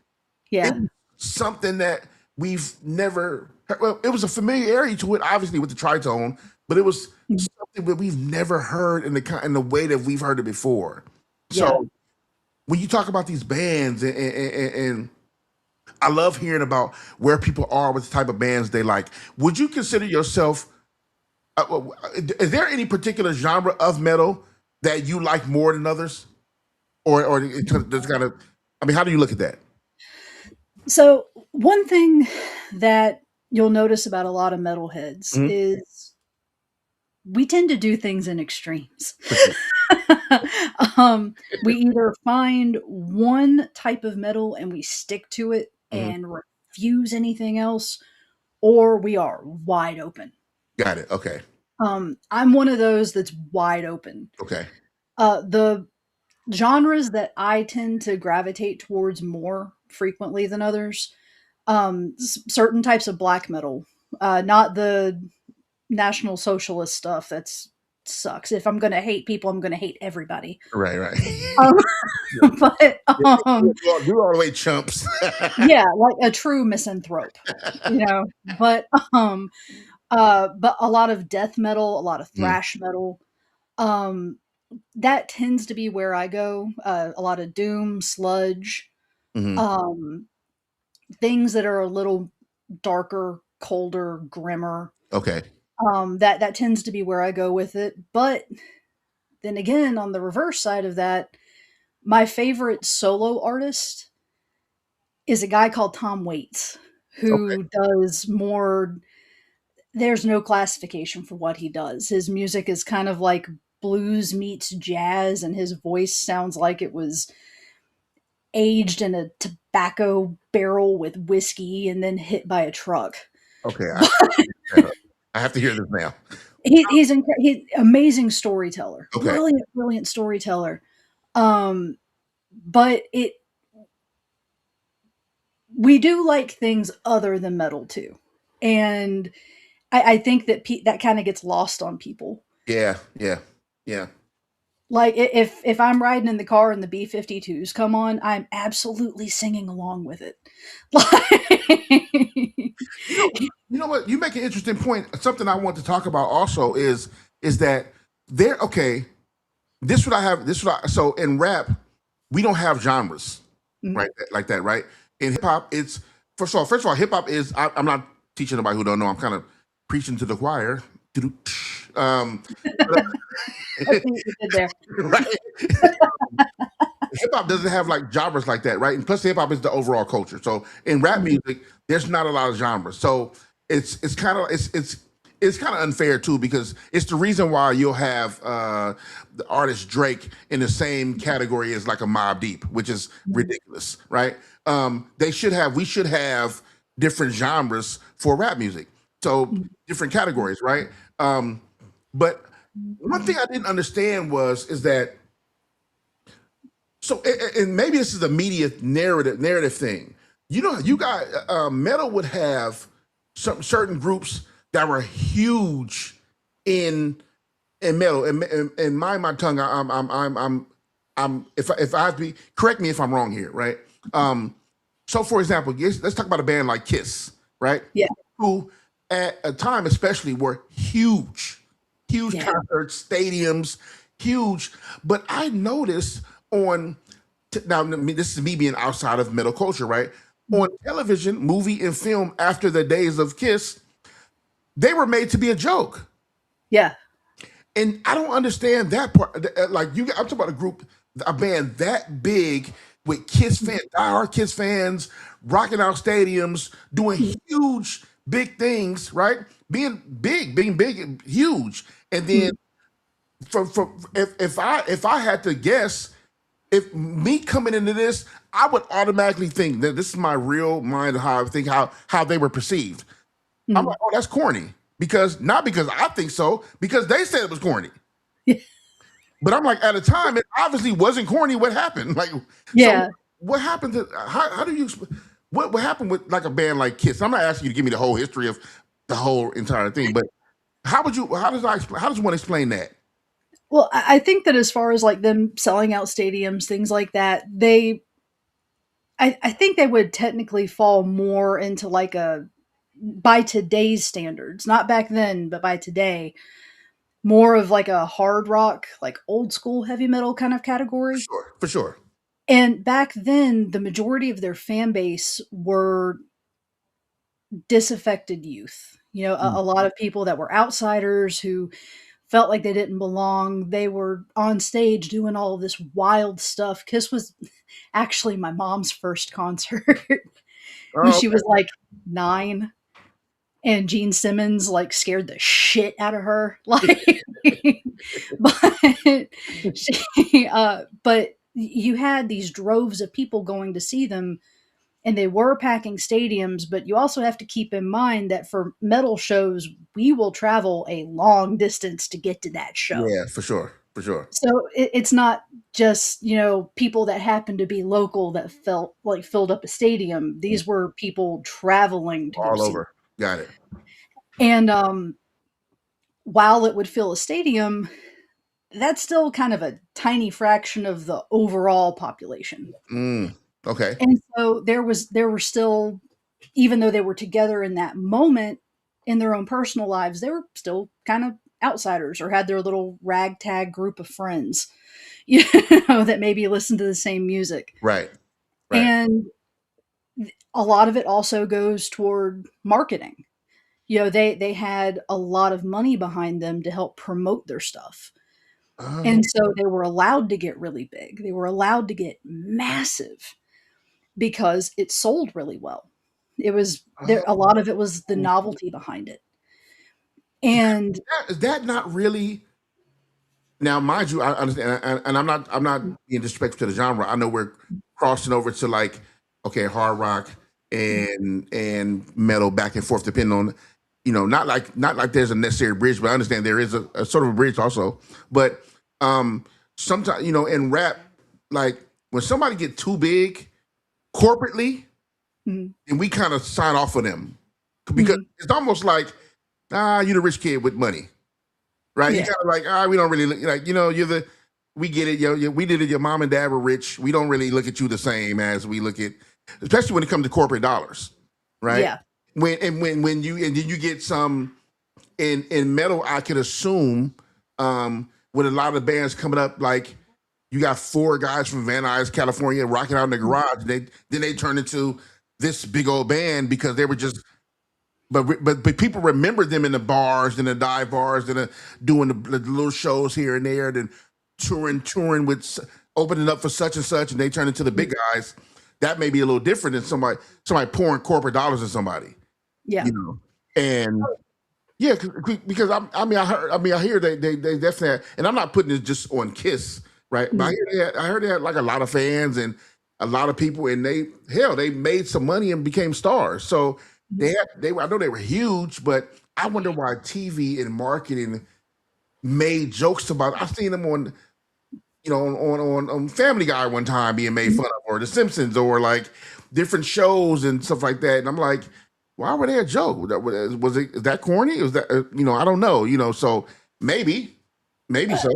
Yeah. was something that we've never. Well, it was a familiarity to it, obviously with the tritone, but it was Mhm. something that we've never heard in the way that we've heard it before. Yeah. So when you talk about these bands and I love hearing about where people are with the type of bands they like. Would you consider yourself? Is there any particular genre of metal that you like more than others, or does kind of? I mean, how do you look at that? So, one thing that you'll notice about a lot of metalheads Mhm. is we tend to do things in extremes. For sure. We either find one type of metal and we stick to it Mhm. and refuse anything else, or we are wide open. Got it. Okay. I'm one of those that's wide open. Okay. The genres that I tend to gravitate towards more frequently than others, certain types of black metal, not the National Socialist stuff. That's sucks. If I'm going to hate people, I'm going to hate everybody. Right. Right. Um, but Yeah, do all the way chumps. yeah, like a true misanthrope, you know. But a lot of death metal, a lot of Mm, thrash metal. Um, that tends to be where I go. A lot of doom, sludge, mhm. um, things that are a little darker, colder, grimmer. Okay. That tends to be where I go with it. But then again, on the reverse side of that, my favorite solo artist is a guy called Tom Waits, Okay. who does more. There's no classification for what he does. His music is kind of like blues meets jazz, and his voice sounds like it was aged in a tobacco barrel with whiskey and then hit by a truck. Okay. But I have to hear this now. he's amazing storyteller, Okay. brilliant storyteller. Um, but it we do like things other than metal too, and I think that that kind of gets lost on people. Yeah. Yeah. Yeah. Like if I'm riding in the car and the B-52s come on, I'm absolutely singing along with it. Like, You know. You know what? You make an interesting point. Something I want to talk about also is that there. Okay. This what I have. This what I. So in rap, we don't have genres, mm, right? Like that, right? In hip hop, it's first of all, hip hop is. I'm not teaching anybody who don't know. I'm kind of preaching to the choir. Um, I see what you did there. right? Hip hop doesn't have like genres like that, right? And plus, hip hop is the overall culture. So in rap Mhm, music, there's not a lot of genres. So it's kind of it's kind of unfair too because it's the reason why you'll have the artist Drake in the same category as like a Mobb Deep, which is mhm, ridiculous, right? We should have different genres for rap music, so mhm, different categories, right? Um, but one thing I didn't understand is that so, and maybe this is a media narrative thing. You know, you got metal would have some certain groups that were huge in metal. And mind my tongue, if I have to be correct me if I'm wrong here, right? So, for example, let's talk about a band like Kiss, right? yeah, Who at a time especially were huge yeah, concerts, stadiums, huge. But I noticed on now this is me being outside of metal culture, right? On mhm, television, movie, and film after the days of Kiss, they were made to be a joke, yeah, and I don't understand that part. Like I'm talking about a band that big with Kiss mhm, fans, diehard Kiss fans, rocking out stadiums, doing mhm, huge, big things, right? Being big, and huge, and then mhm, from if I had to guess, if me coming into this, I would automatically think that this is my real mind of how I think how they were perceived. I'm like, mhm. oh, that's corny because not because I think so, because they said it was corny. But I'm like, at a time, it obviously wasn't corny. What happened? Like, so Yeah. what happened to how do you what happened with like a band like Kiss? I'm not asking you to give me the whole history of the whole entire thing, but how does one explain that? Well, I think that as far as like them selling out stadiums, things like that, I think they would technically fall more into like a by today's standards, not back then, but by today, more of like a hard rock, like old school heavy metal kind of For category. sure, for sure. And back then, the majority of their fan base were disaffected youth. You know, Mm. a lot of people that were outsiders who felt like they didn't belong. They were on stage doing all of this wild stuff. Kiss was actually my mom's first concert when Oh, she was like 9, and Gene Simmons like scared the shit out of her. Like, but but you had these droves of people going to see them, and they were packing stadiums. But you also have to keep in mind that for metal shows, we will travel a long distance to get to that show. yeah, for sure, for sure. So it's not just, you know, people that happen to be local that felt like filled up a stadium. These were people traveling to go All see. over. Got it. And while it would fill a stadium, that's still kind of a tiny fraction of the overall population. Mm. Okay. And so there were still, even though they were together in that moment in their own personal lives, they were still kind of outsiders or had their little ragtag group of friends, you know, that maybe listened to the same music. Right. Right. And a lot of it also goes toward marketing. You know, they had a lot of money behind them to help promote their stuff. Oh. And so they were allowed to get really big. They were allowed to get massive because it sold really well. It was there, a lot of it was the Oh. novelty behind it. And Is that not really now? Mind you, I understand, and I'm not being disrespectful to the genre. I know we're crossing over to like okay, hard rock and metal back and forth, depending on not like there's a necessary bridge, but I understand there is a sort of a bridge also. But sometimes in rap, like when somebody get too big corporately, mhm, and we kind of sign off on them because mhm, it's almost like you the rich kid with money, right? You yeah, kind of like we don't really like you're the we get it, we did it. Your mom and dad were rich. We don't really look at you the same as we look at, especially when it comes to corporate dollars, right? yeah, When you and then you get some in metal, I could assume with a lot of the bands coming up, like you got 4 guys from Van Nuys, California, rocking out in the mhm, garage. Then they turned into this big old band because they were just. But people remember them in the bars and the dive bars and doing the little shows here and there, then touring with opening up for such and such, and they turn into the big mhm, guys. That may be a little different than somebody pouring corporate dollars at somebody, yeah, you know. And yeah, because I hear they definitely, and I'm not putting this just on Kiss, right? But mhm, I heard they had like a lot of fans and a lot of people, and they made some money and became stars. So mhm, I know they were huge, but I wonder why TV and marketing made jokes about. I've seen them on on Family Guy one time being made mhm. fun of, or The Simpsons, or like different shows and stuff like that. And I'm like, why were they a joke? Was it is that corny? Was that I don't know. So maybe so.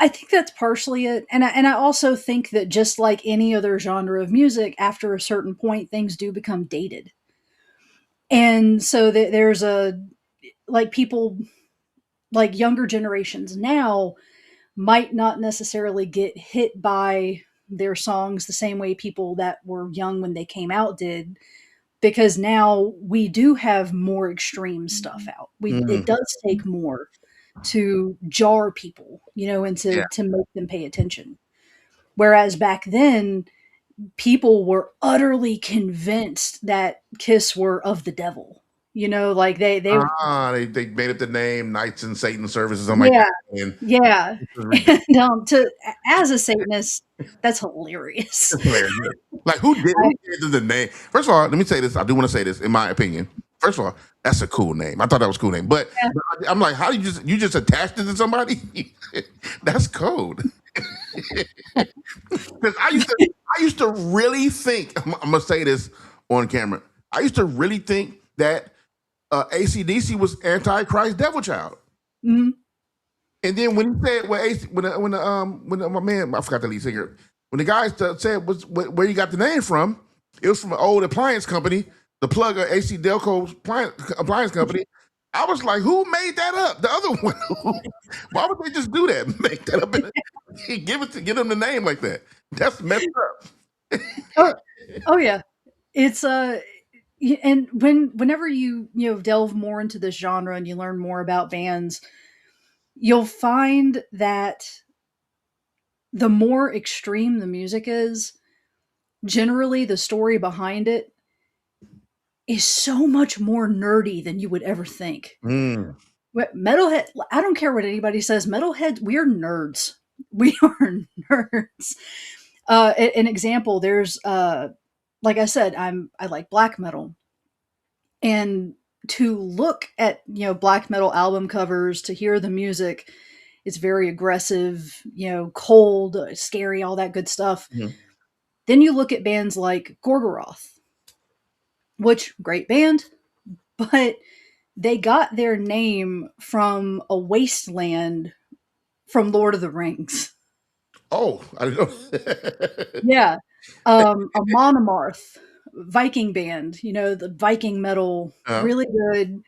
I think that's partially it, and I also think that just like any other genre of music, after a certain point, things do become dated, and so there's a like people like younger generations now might not necessarily get hit by their songs the same way people that were young when they came out did, because now we do have more extreme stuff out. We It Mm, does take more to jar people, you know, and yeah. to make them pay attention. Whereas back then, people were utterly convinced that Kiss were of the devil. You know, like they They made up the name Knights in Satan Service or something like yeah, that, and yeah. it was ridiculous. And to as a Satanist, that's hilarious. It's hilarious. Like who gave them the name? First of all, let me say this. I do want to say this, in my opinion. First of all, that's a cool name. I thought that was a cool name, but I'm like, how do you just attached it to somebody? That's code. Because I used to really think. I'm gonna say this on camera. I used to really think that ACDC was Antichrist Devil Child. Mhm. And then when he said when my man, I forgot the lead singer, when the guy said where you got the name from, it was from an old appliance company, the plug of AC Delco appliance company. I was like, who made that up? The other one. Why would they just do that? Make that up? give them the name like that. That's messed up. Oh, oh yeah. It's and whenever you delve more into this genre and you learn more about bands, you'll find that the more extreme the music is, generally the story behind it is so much more nerdy than you would ever think. Mm. Metalhead, I don't care what anybody says, metalheads, we're nerds. We are nerds. An example, there's like I said, I like black metal. And to look at, black metal album covers, to hear the music, it's very aggressive, cold, scary, all that good stuff. Mhm. Then you look at bands like Gorgoroth, which great band, but they got their name from a wasteland from Lord of the Rings. Oh, I didn't know. Yeah. A Monomarth Viking band, the Viking metal, uh, really good,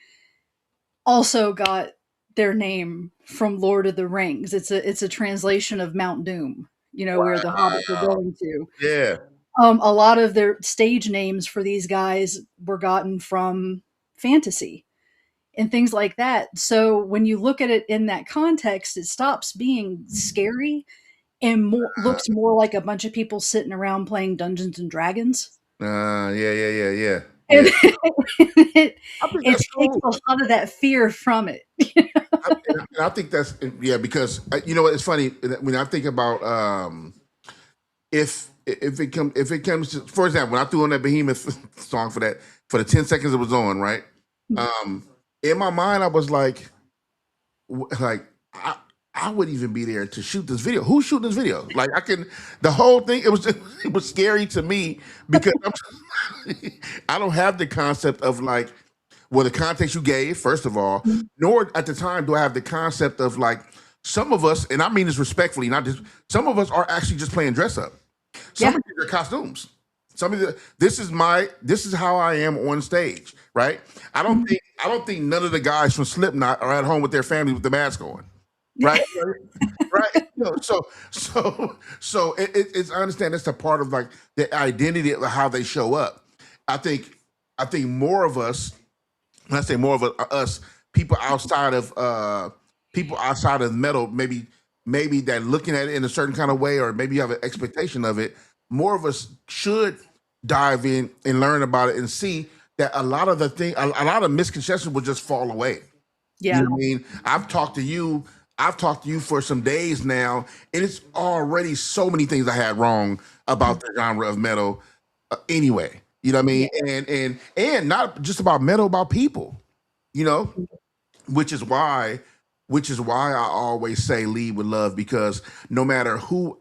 also got their name from Lord of the Rings. It's a translation of Mount Doom, where the hobbits are wow. going to. Yeah. A lot of their stage names for these guys were gotten from fantasy and things like that. So when you look at it in that context, it stops being scary and Uh, looks more like a bunch of people sitting around playing Dungeons and Dragons. yeah, yeah, yeah, yeah, And yeah. it, I think it that's takes cool. a lot of that fear from it. I think that's yeah because you know what, it's funny when I think about if it comes to, for example, when I threw on that Behemoth song for the 10 seconds it was on, right? Um, in my mind I was like I wouldn't even be there to shoot this video. Who's shooting this video? Like the whole thing. It was it was scary to me because I don't have the concept of like, well, the context you gave, first of all, nor at the time do I have the concept of like some of us, and I mean this respectfully, not just some of us are actually just playing dress up. Some Yeah. of these are costumes. Some of the this is how I am on stage, right? I don't think none of the guys from Slipknot are at home with their family with the mask on, right? Right. It's I understand that's a part of like the identity of how they show up. I think I think more of us, when I say more of us, people outside of metal, maybe that looking at it in a certain kind of way, or maybe you have an expectation of it. More of us should dive in and learn about it and see that a lot of misconceptions will just fall away. You Yeah. know what I mean? I've talked to you for some days now, and it's already so many things I had wrong about the genre of metal. Anyway, you know what I Yeah. mean? And not just about metal, about people. You know, which is why I always say lead with love, because no matter who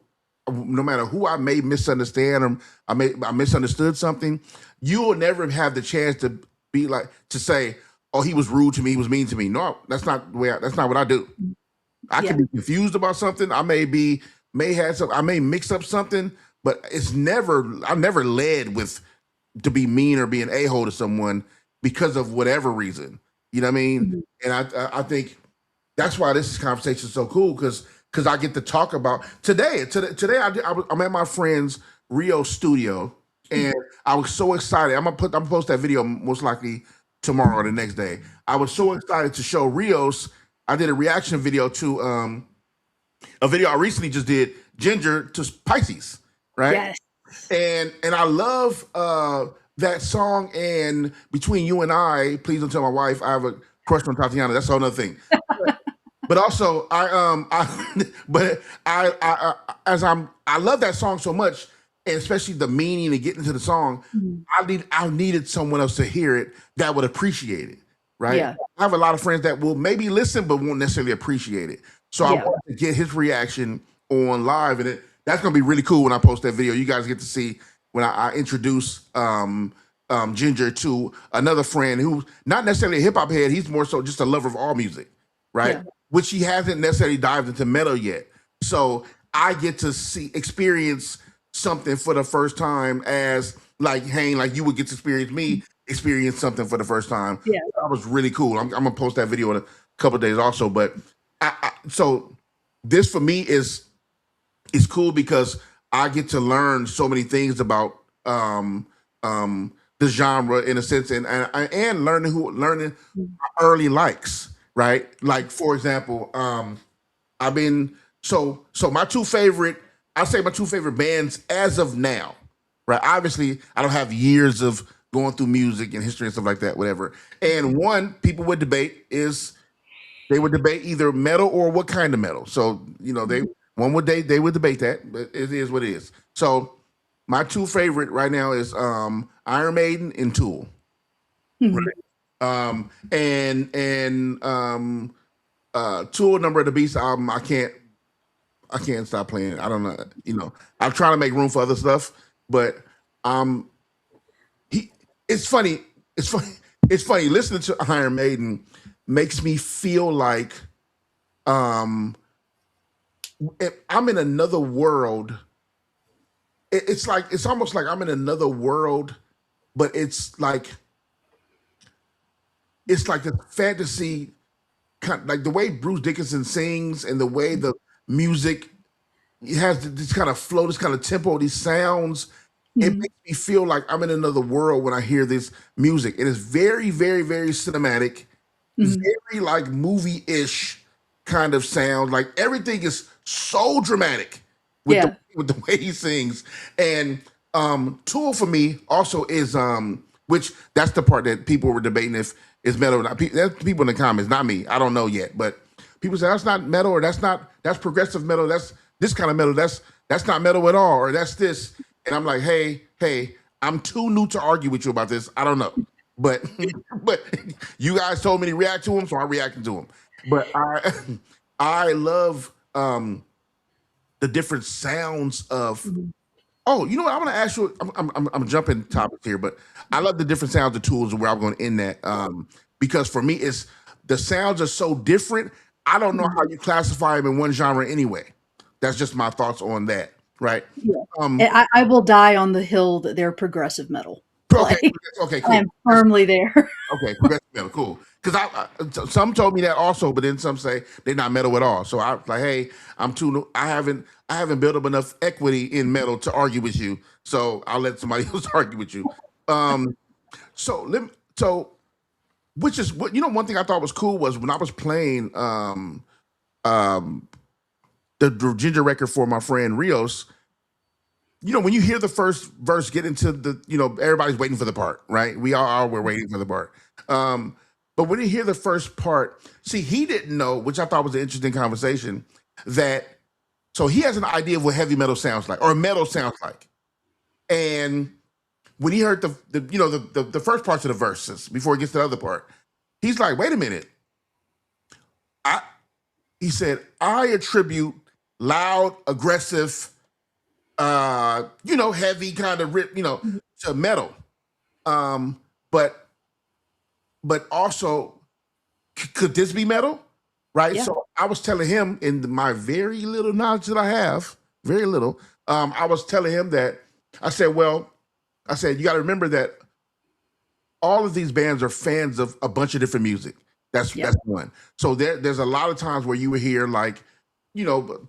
I may misunderstand, or I misunderstood something, you will never have the chance to be like to say, oh, he was rude to me, he was mean to me. No, that's not what I do. I can Yeah. be confused about something. I may mix up something, but I never led with to be mean or be an a-hole to someone because of whatever reason. You know what I mean? Mhm. And I think that's why this conversation is so cool, because I get to talk about today I'm at my friend's Rio studio, and I was so excited. I'm gonna post that video most likely tomorrow or the next day. I was so excited to show Rios. I did a reaction video to a video I recently just did, Ginger to Pisces, right? Yes. And I love that song. And Between You and I, Please Don't Tell My Wife, I have a crush on Tatiana. That's a whole other thing. But also I but I love that song so much, and especially the meaning and getting into the song. Mhm. I needed someone else to hear it that would appreciate it, right? Yeah. I have a lot of friends that will maybe listen but won't necessarily appreciate it. So I Yeah. wanted to get his reaction on live, and that's gonna be really cool when I post that video. You guys get to see when I introduce Ginger to another friend who's not necessarily a hip hop head. He's more so just a lover of all music, right? Yeah. Which he hasn't necessarily dived into metal yet. So I get to experience something for the first time, as like Hane, like you would get to experience something for the first time. Yeah. That was really cool. I'm gonna post that video in a couple of days also. But so this for me is it's cool because I get to learn so many things about the genre in a sense, and learning early likes, right? Like for example, I've been so my two favorite, I say my two favorite bands as of now, right? Obviously, I don't have years of going through music and history and stuff like that, whatever. And one people would debate is they would debate either metal or what kind of metal. So they one would they would debate that, but it is what it is. So my two favorite right now is Iron Maiden and Tool. Mhm. And Tool Number of the Beast album, I can't stop playing it. I don't know. I'm trying to make room for other stuff, but um he it's funny. It's funny. It's funny. Listening to Iron Maiden makes me feel like if I'm in another world. It's almost like I'm in another world, but it's like the fantasy like the way Bruce Dickinson sings and the way the music it has this kind of flow, this kind of tempo, these sounds. It Mhm. makes me feel like I'm in another world when I hear this music. It is very, very, very cinematic, Mhm. very like movie-ish kind of sound. Like everything is so dramatic with the Yeah. with the way he sings. And Tool for me also is which that's the part that people were debating if is metal or not. That's people in the comments, not me. I don't know yet, but people say that's not metal or that's progressive metal. That's this kind of metal. That's not metal at all, or that's this. And I'm like, hey, I'm too new to argue with you about this. I don't know. But but you guys told me to react to him, so I'm reacting to him. But I I love the different sounds of. Mhm. Oh, you know what? I'm gonna ask you. I'm jumping topics here, but I love the different sounds of tools and where I'm going to end that. Because for me, it's the sounds are so different. I don't know Mhm. how you classify them in one genre anyway. That's just my thoughts on that. Right. Yeah. Um. And I will die on the hill that they're progressive metal. Okay. Like, Okay. I Cool. am firmly there. Okay, progressive metal, cool. Because some told me that also, but then some say they're not metal at all. So I was like, hey, I'm too. I haven't built up enough equity in metal to argue with you. So I'll let somebody else argue with you. Um, so let me, so which is what one thing I thought was cool was when I was playing um the ginger record for my friend Rios. When you hear the first verse get into everybody's waiting for the part, right? We all are, we're waiting for the part. Um, but when you hear the first part, see, he didn't know, which I thought was an interesting conversation, that so he has an idea of what heavy metal sounds like or metal sounds like. And when he heard the first parts of the verses before he gets to the other part, he's like, wait a minute. I he said, I attribute loud, aggressive, heavy kind of rip, to metal. Um, but also, could this be metal? Right. Yeah. So I was telling him in my very little knowledge that I have, very little. I was telling him that I said you got to remember that all of these bands are fans of a bunch of different music. That's Yeah. that's one. So there's a lot of times where you would hear like,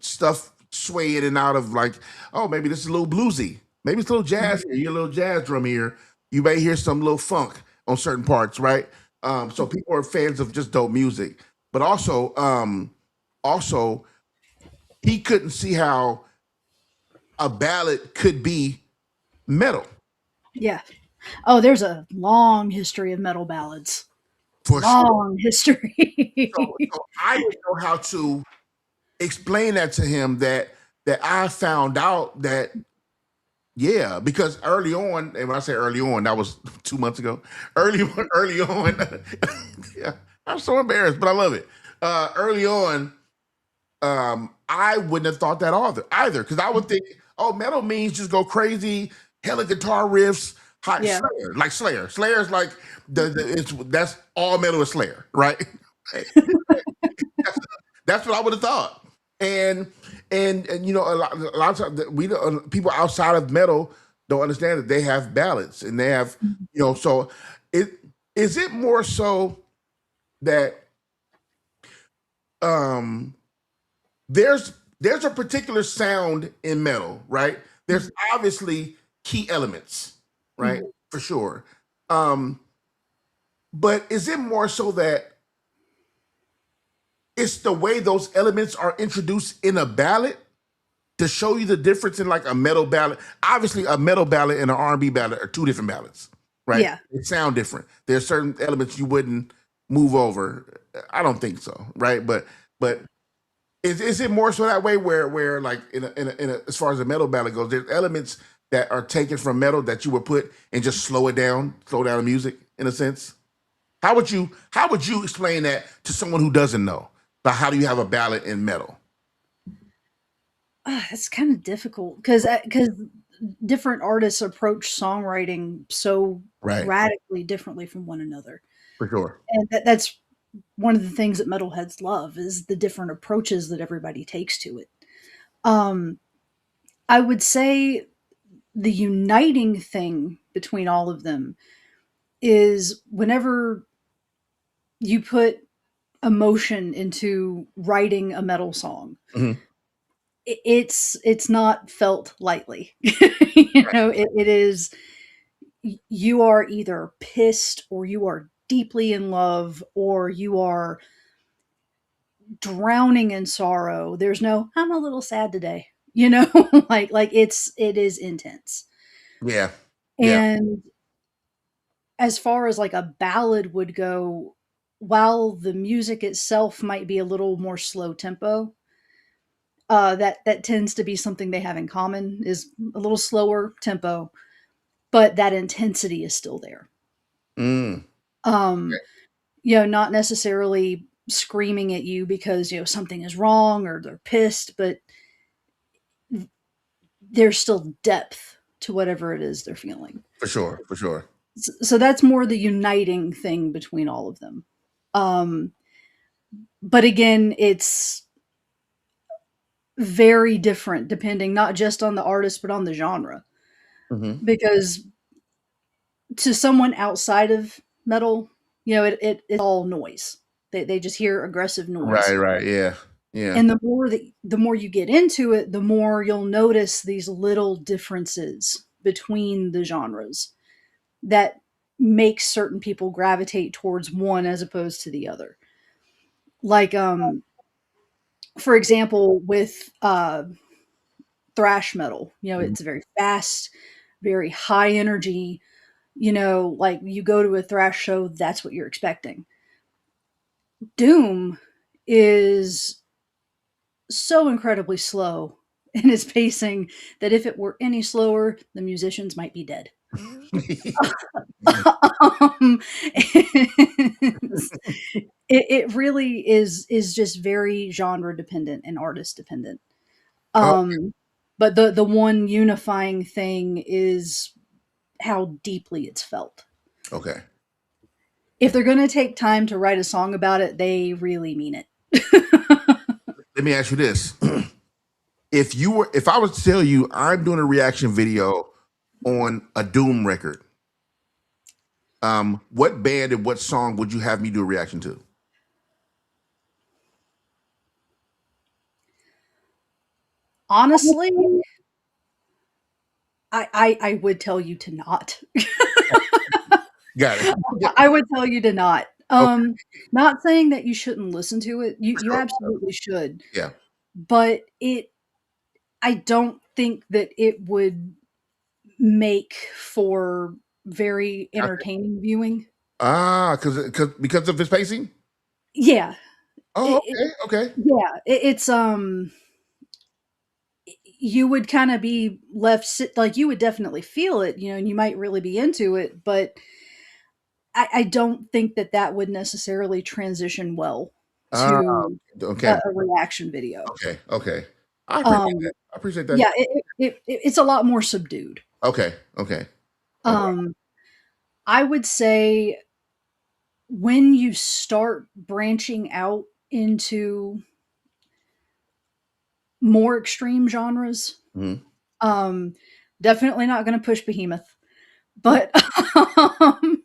stuff sway in and out of like, oh, maybe this is a little bluesy. Maybe it's a little Mhm. jazz here. You hear a little jazz drum here. You may hear some little funk on certain parts, right? So people are fans of just dope music. But also he couldn't see how a ballad could be metal Yeah. Oh, there's a long history of metal ballads. for sure. Long So, history. so I didn't know how to explain that to him that I found out that yeah, because early on, and when I say early on, that was 2 months ago. Early on, yeah, I'm so embarrassed, but I love it. Early on, I wouldn't have thought that either, because I would think, oh, metal means just go crazy, hella guitar riffs, hot Yeah. Slayer, like Slayer. Slayer's like that's all metal is Slayer, right? That's, that's what I would have thought. And a lot of times we don't, people outside of metal don't understand that they have ballads and they have so it is it more so that um there's there's a particular sound in metal, right? There's obviously key elements, right? Mhm. For sure. Um, but is it more so that it's the way those elements are introduced in a ballad to show you the difference in like a metal ballad? Obviously, a metal ballad and an R&B ballad are two different ballads, right? Yeah. They sound different. There's certain elements you wouldn't move over. I don't think so, right? But is it more so that way where like as far as the metal ballad goes, there's elements that are taken from metal that you would put and just slow down the music in a sense? How would you explain that to someone who doesn't know? Like how do you have a ballad in metal? It's kind of difficult because different artists approach songwriting so Right, radically differently from one another, for sure. and that's one of the things that metalheads love is the different approaches that everybody takes to it. Um, I would say the uniting thing between all of them is whenever you put emotion into writing a metal song, Mhm. it's not felt lightly. It is, you are either pissed or you are deeply in love or you are drowning in sorrow. There's no I'm a little sad today. like it is intense. Yeah, yeah. And as far as like a ballad would go, while the music itself might be a little more slow tempo, that tends to be something they have in common is a little slower tempo, but that intensity is still there. Mm. Um, not necessarily screaming at you because something is wrong or they're pissed, but there's still depth to whatever it is they're feeling. For sure, for sure. So that's more the uniting thing between all of them. Um, but again, it's very different depending not just on the artist but on the genre, Hmm. because to someone outside of metal, it's all noise. They just hear aggressive Right, noise. right. Yeah, yeah. And the more you get into it, the more you'll notice these little differences between the genres that make certain people gravitate towards one as opposed to the other. Like for example, with thrash metal, Mhm. it's very fast, very high energy, like you go to a thrash show, that's what you're expecting. Doom is so incredibly slow in its pacing that if it were any slower, the musicians might be dead. It's- it really is just very genre dependent and artist dependent. Oh, Um, but the one unifying thing is how deeply it's felt. okay. If they're going to take time to write a song about it, they really mean it. Let me ask you this: if I was to tell you I'm doing a reaction video on a Doom record, what band and what song would you have me do a reaction to? Honestly, I would tell you to not. Got it. Yeah. I would tell you to not. Okay. Not saying that you shouldn't listen to it. You For you sure. absolutely should. Yeah. But I don't think that it would make for very Gotcha. entertaining viewing. Because of his pacing. Yeah. Oh, It okay, okay. yeah, it's, you would kinda be left like, you would definitely feel it, and you might really be into it, but I don't think that that would necessarily transition well Ah, to okay, a reaction video. okay, okay. I appreciate that. Um, I appreciate that. yeah, it's a lot more subdued. Okay, okay, okay. Um, I would say when you start branching out into more extreme genres, Mhm. um, definitely not gonna push Behemoth, but, um,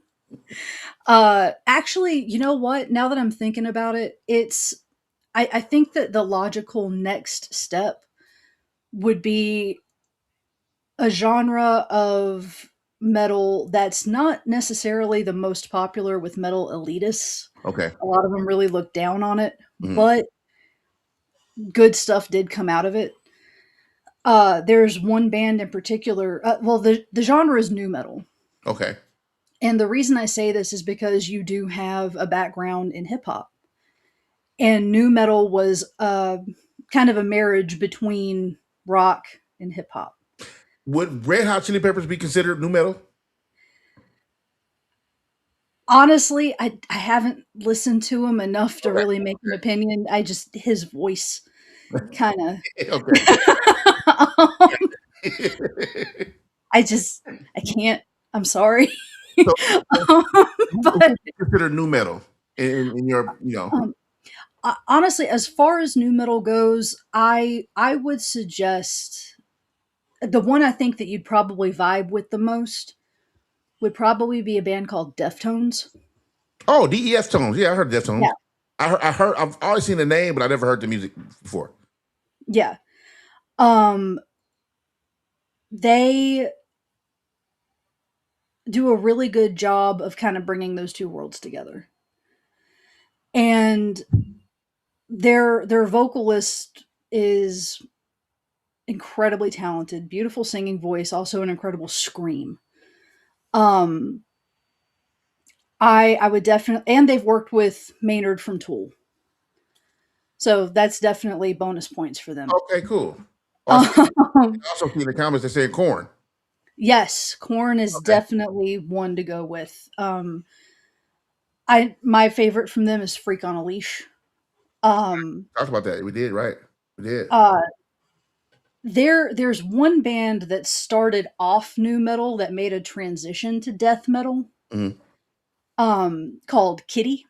actually, you know what? Now that I'm thinking about it, I think that the logical next step would be a genre of metal that's not necessarily the most popular with metal elitists. Okay. A lot of them really look down on it, Hmm. but good stuff did come out of it. There's one band in particular. Well, the genre is new metal, Okay. and the reason I say this is because you do have a background in hip hop, and new metal was kind of a marriage between rock and hip hop. Would Red Hot Chili Peppers be considered new metal? Honestly, I haven't listened to him enough to Okay. really make an opinion. I just his voice kind of. Okay. I just I can't. I'm sorry, So, um, who but would you consider new metal in your, um, honestly, as far as new metal goes, I would suggest the one I think that you'd probably vibe with the most would probably be a band called Deftones. Oh, DEF Tones. Yeah, I heard Deftones. Yeah, I've always seen the name, but I never heard the music before. yeah. Um, they do a really good job of kind of bringing those two worlds together. And their vocalist is incredibly talented, beautiful singing voice, also an incredible scream. Um, I would definitely, and they've worked with Maynard from Tool, so that's definitely bonus points for them. Okay, cool. Also, Um, also see in the comments they said corn. yes, Corn is Okay. definitely one to go with. I my favorite from them is Freak on a Leash. Um, Talked about that. We did, right? We did. uh, there's one band that started off new metal that made a transition to death metal, Hmm. called Kittie,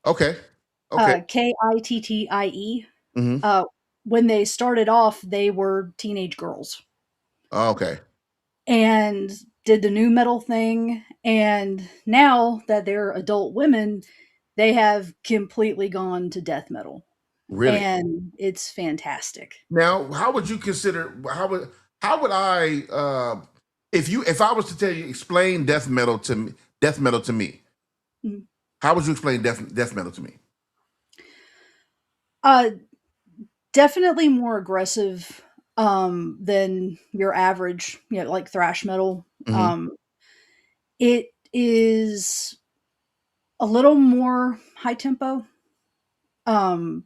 Okay. Okay. Kittie. Hmm. Uh, when they started off, they were teenage girls Okay. and did the new metal thing. And now that they're adult women, they have completely gone to death metal, Really? and it's fantastic. Now, how would you consider? How would I? If I was to tell you explain death metal to me, Mm. how would you explain death metal to me? Uh, Definitely more aggressive than your average, like thrash metal. Hmm. It is a little more high tempo. Um,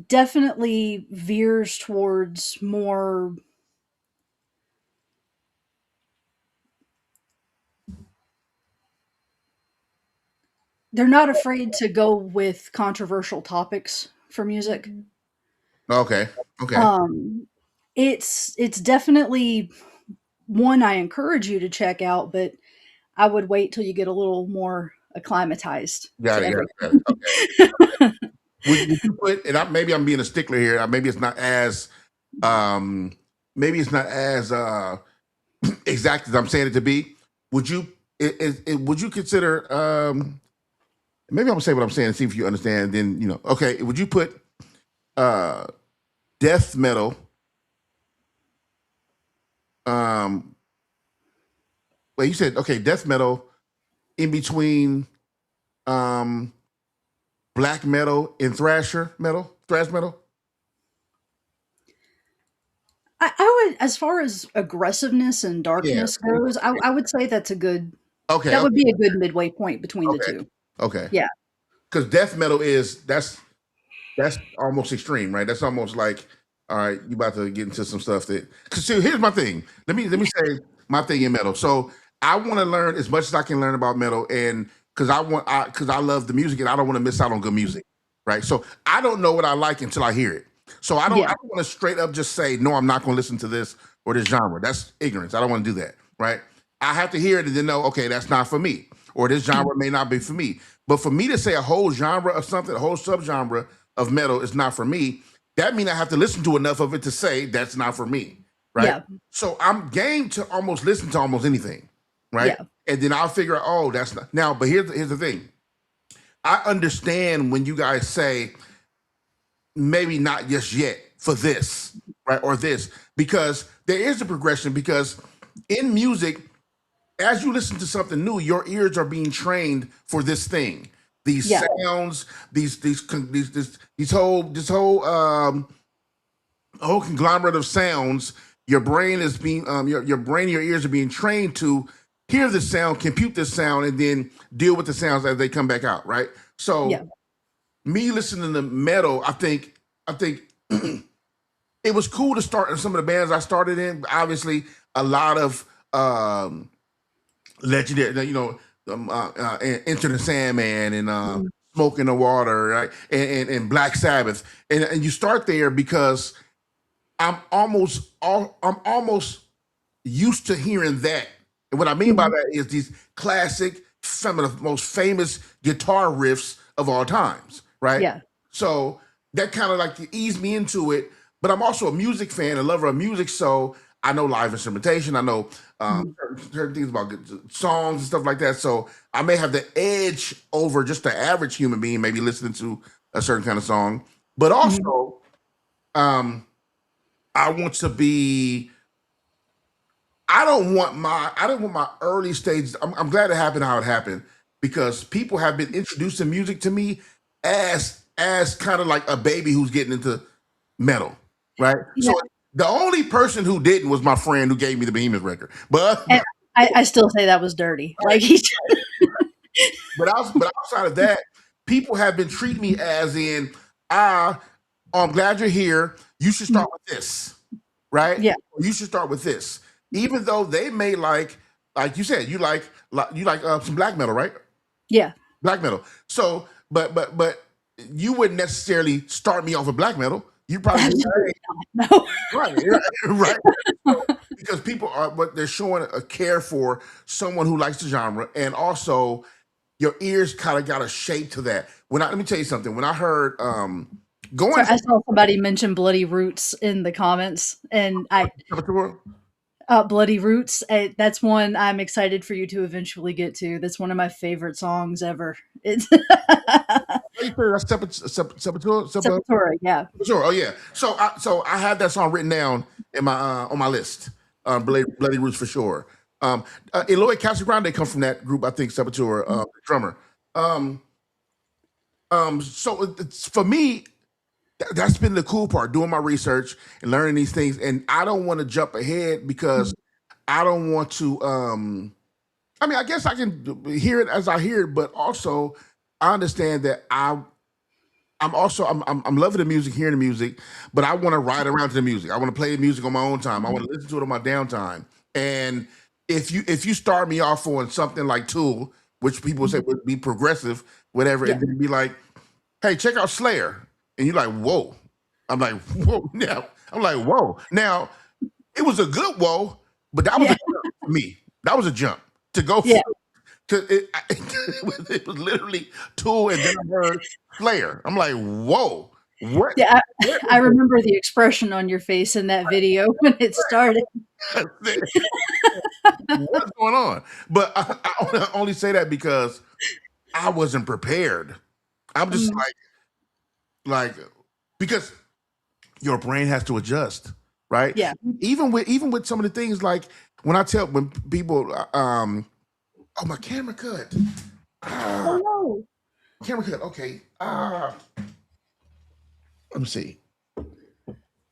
Definitely veers towards more. They're not afraid to go with controversial topics for music. Okay. Okay. Um, it's definitely one I encourage you to check out, but I would wait till you get a little more acclimatized Got to it. Got it. Got it. everything. Would you put? And maybe I'm being a stickler here. Maybe it's not as um, maybe it's not as exact as I'm saying it to be. Would you? Would you consider? Maybe I'm gonna say what I'm saying and see if you understand. Then okay. Would you put uh, death metal? Um, well, you said okay, death metal in between um, black metal and thrash metal. I would, as far as aggressiveness and Yeah. darkness goes, I would say Okay. that would Okay. be a good midway point between the Okay. two. Okay. Yeah, Because death metal is that's almost extreme, right? That's almost like, all right, you about to get into some stuff that. Because see, here's my thing. Let me say my thing in metal. So I want to learn as much as I can learn about metal, and because I love the music, and I don't want to miss out on good music, right? So I don't know what I like until I hear it. So I yeah, don't want to straight up just say no. I'm not going to listen to this or this genre. That's ignorance. I don't want to do that, right? I have to hear it and then know, okay, that's not for me, or this genre may not be for me. But for me to say a whole genre of something, a whole subgenre of metal is not for me, that means I have to listen to enough of it to say that's not for me, right? yeah, So I'm game to almost listen to almost anything, right? yeah. And then I'll figure out, oh, that's not now. But here's the thing. I understand when you guys say maybe not just yet for this, right? Or this, because there is a progression. Because in music, as you listen to something new, your ears are being trained for this thing. These Yeah. sounds, this whole conglomerate of sounds. Your brain is being your brain, your ears are being trained to hear the sound, compute the sound, and then deal with the sounds as they come back out. Right. Yeah. So me listening to metal, I think it was cool to start in some of the bands I started in. Obviously, a lot of legendary, Enter the Sandman and Mhm. Smoke in the Water, right? And Black Sabbath, and you start there because I'm almost used to hearing that. And what I mean by Mhm. that is these classic, some of the most famous guitar riffs of all times, right? Yeah. So that kind of like eased me into it. But I'm also a music fan, a lover of music, so I know live instrumentation. I know Mhm. certain things about songs and stuff like that. So I may have the edge over just the average human being, maybe listening to a certain kind of song. But Mhm. also, um, I want to be I don't want my early stages. I'm glad it happened how it happened because people have been introducing music to me as kind of like a baby who's getting into metal, right? Yeah. So the only person who didn't was my friend who gave me the Behemoth record. But And I still say that was dirty. right, Like he but outside of that, people have been treating me as in ah, I'm glad you're here. You should Mhm. start with this, right? Yeah. You should start with this, even though they may like you said, you like some black metal, right? Yeah. Black metal. So, but you wouldn't necessarily start me off with black metal. You probably be Absolutely like, not. No. hey, right, right. So, because people are, but they're showing a care for someone who likes the genre, and also your ears kind of got a shape to that. Let me tell you something. When I heard going Sorry, to I saw somebody mention Bloody Roots in the comments, and Bloody Roots. That's one I'm excited for you to eventually get to. That's one of my favorite songs ever. It's Sepultura. Sepultura. Yeah. Sure. Oh yeah. So I had that song written down in my on my list. Bloody Roots for sure. Eloy Casagrande come from that group. I think Sepultura, the drummer. Um, so it's, for me, that's been the cool part, doing my research and learning these things. And I don't want to jump ahead because I don't want to. I mean, I guess I can hear it as I hear it, but also I understand that I'm loving the music, hearing the music, but I want to ride around to the music. I want to play the music on my own time. I want to listen to it on my downtime. And if you start me off on something like Tool, which people say would be progressive, whatever, Yeah. and then be like, "Hey, check out Slayer," and you're like, "Whoa," I'm like, "Whoa!" Now I'm like, "Whoa!" Now it was a good whoa, but that was a Yeah. jump for me. That was a jump to go Yeah. from it was literally Tool, and then I heard Slayer. I'm like, whoa, what? Yeah. What I is remember the expression on your face in that video when it started. this? What's going on? But I only say that because I wasn't prepared. I'm just Mm, like because your brain has to adjust, right? yeah. Even with some of the things like when people oh, my camera cut. Oh Ah, no. camera cut. Okay. Let me see.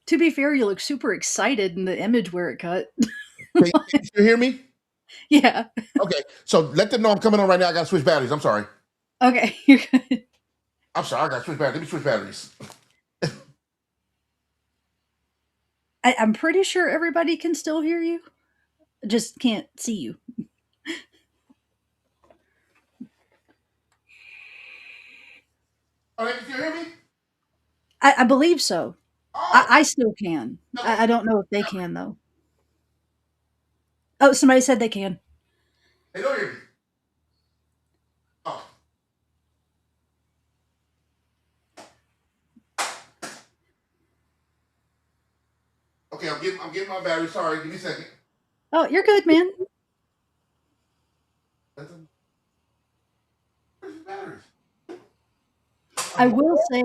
To be fair, you look super excited in the image where it cut. Can you still hear me? Yeah. Okay, so let them know I'm coming on right now. I got to switch batteries. I'm sorry. Okay. You're good. I'm sorry. I got to switch batteries. Let me switch batteries. I'm pretty sure everybody can still hear you. Just can't see you. Oh, they can still hear me? I believe so. Oh, I still can. no, I don't know if they can though. Oh, somebody said they can. they don't hear me. Oh, okay. I'm getting my battery. Sorry. Give me a second. Oh, you're good, man. Where's the batteries? I will say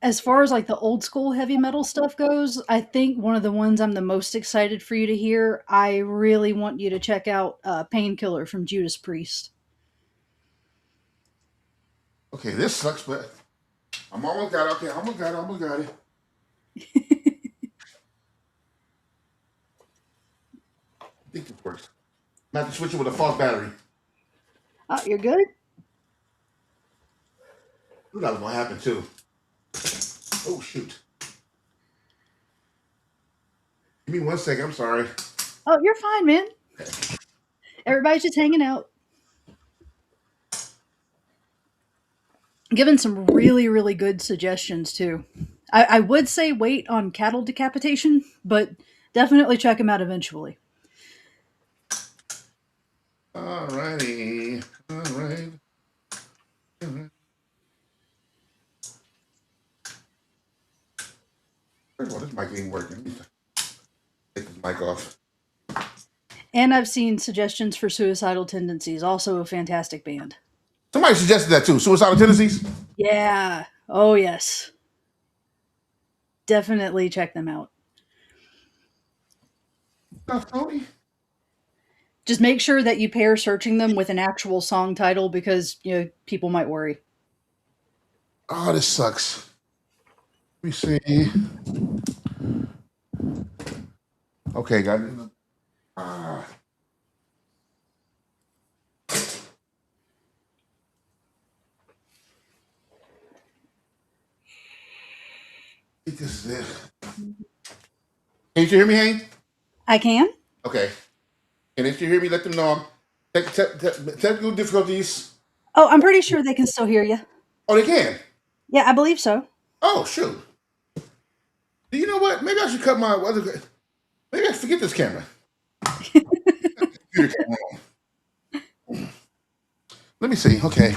as far as like the old school heavy metal stuff goes, I think one of the ones I'm the most excited for you to hear, I really want you to check out Painkiller from Judas Priest. Okay, this sucks, but I'm almost got it. Okay, almost got it. Almost got it. I think this works. I'm have to switch it with a false battery. Oh, you're good? Knew that was gonna happen too. Oh shoot! Give me 1 second. I'm sorry. Oh, you're fine, man. Everybody's just hanging out. Given some really, really good suggestions too. I would say wait on cattle decapitation, but definitely check them out eventually. Alrighty. All right. All right. First of all, this mic ain't working. Let me take this mic off. And I've seen suggestions for Suicidal Tendencies, also a fantastic band. Somebody suggested that too. Suicidal tendencies. Yeah. Oh, yes. Definitely check them out. Tony. Just make sure that you pair searching them with an actual song title because, people might worry. Oh, this sucks. Let me see. Okay, got it. Ah. I think this is it. Can you hear me, Hank? I can? Okay. And if you hear me, let them know. Technical difficulties. Oh, I'm pretty sure they can still hear you. Oh, they can. Yeah, I believe so. Oh, shoot. You know what? Maybe I should cut my other. Maybe I should forget this camera. Computer camera on. Let me see. Okay.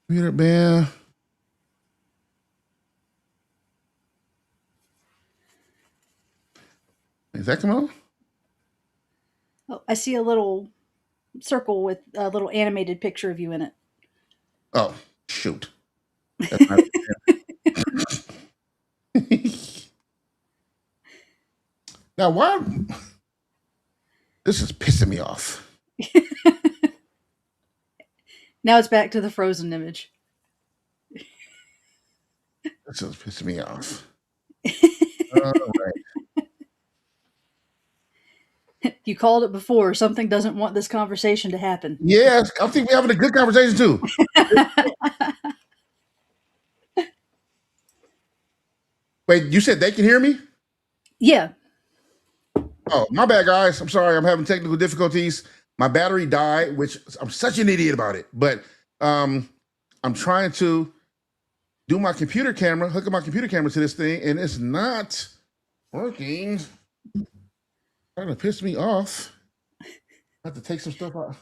Computer band. Is that coming on? Oh, I see a little circle with a little animated picture of you in it. Oh, shoot. That's not Now, why? This is pissing me off. Now it's back to the frozen image. This is pissing me off. All right. You called it before. Something doesn't want this conversation to happen. Yes, I think we're having a good conversation too. Wait, you said they can hear me? Yeah. Oh, my bad, guys. I'm sorry. I'm having technical difficulties. My battery died, which I'm such an idiot about it. But I'm trying to do my computer camera, hook up my computer camera to this thing, and it's not working. Trying to piss me off. I have to take some stuff out.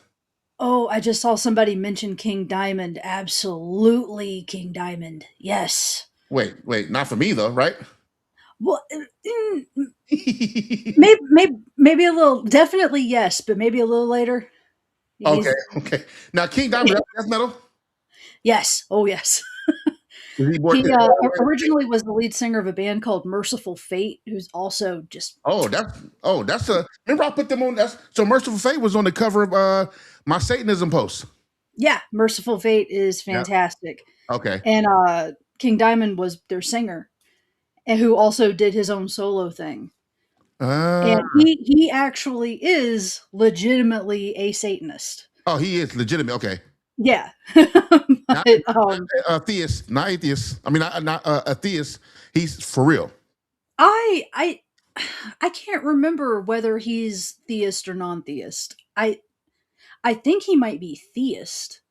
Oh, I just saw somebody mention King Diamond. Absolutely, King Diamond. Yes. Wait, not for me though, right? Well, maybe a little. Definitely yes, but maybe a little later. Okay, He's okay. Now King Diamond, that's metal. yes. Oh yes. Is he He working? originally was the lead singer of a band called Merciful Fate, who's also just That's a. Remember, I put them on. That's so Merciful Fate was on the cover of my Satanism post. yeah. Merciful Fate is Yeah. fantastic, Okay. and King Diamond was their singer, and who also did his own solo thing. Uh, And he actually is legitimately a Satanist. oh, he is legitimate. Okay. Yeah. Not But, a theist, not atheist. I mean, not a theist. He's for real. I I I can't remember whether he's theist or non-theist. I think he might be theist.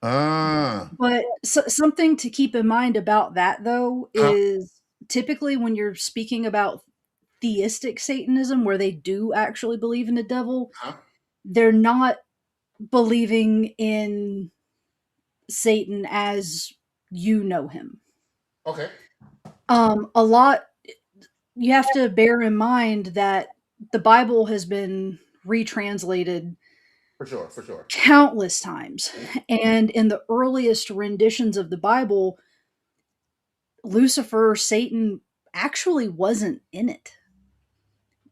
Ah. But something to keep in mind about that though Huh? is typically when you're speaking about theistic Satanism where they do actually believe in the devil, Huh? they're not believing in Satan as you know him. Okay. A lot you have to bear in mind that the Bible has been retranslated For sure, for sure. countless times. And in the earliest renditions of the Bible, Lucifer, Satan, actually wasn't in it.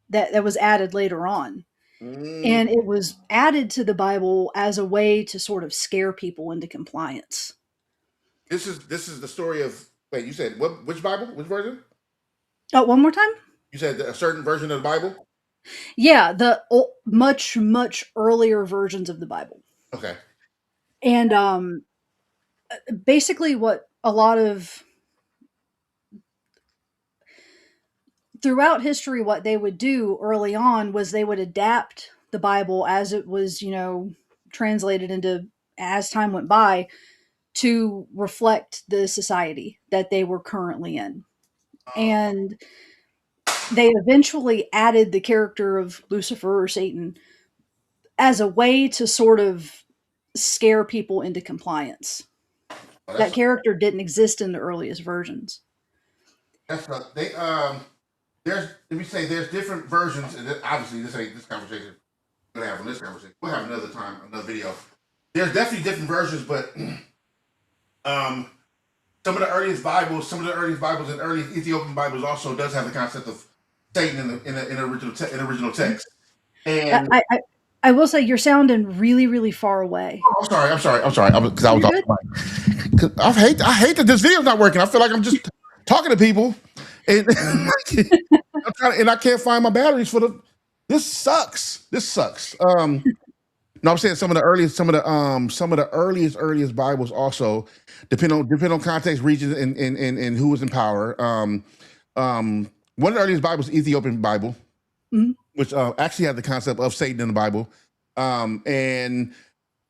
That was added later on. Mm. And it was added to the Bible as a way to sort of scare people into compliance. This is the story of. Wait, you said what? Which Bible? Which version? Oh, one more time? You said a certain version of the Bible. Yeah, the much, much earlier versions of the Bible. Okay. And basically, what a lot of throughout history, what they would do early on was they would adapt the Bible as it was, translated into as time went by to reflect the society that they were currently in. And they eventually added the character of Lucifer or Satan as a way to sort of scare people into compliance. Oh, That character didn't exist in the earliest versions. they there's let me say there's different versions, and obviously this ain't this conversation we're gonna have on this conversation. We'll have another time, another video. There's definitely different versions, but um, some of the earliest Bibles, and early Ethiopian Bibles also does have the concept of Satan in the original text. And I will say you're sounding really, really far away. oh, I'm sorry, because I was You're off. good. Cause I hate that this video's not working. I feel like I'm just talking to people, and and I can't find my batteries for the. This sucks. This sucks. No, I'm saying some of the earliest Bibles also depend on context, region, and who was in power. One of the earliest Bibles, Ethiopian Bible, Mhm. which actually had the concept of Satan in the Bible, and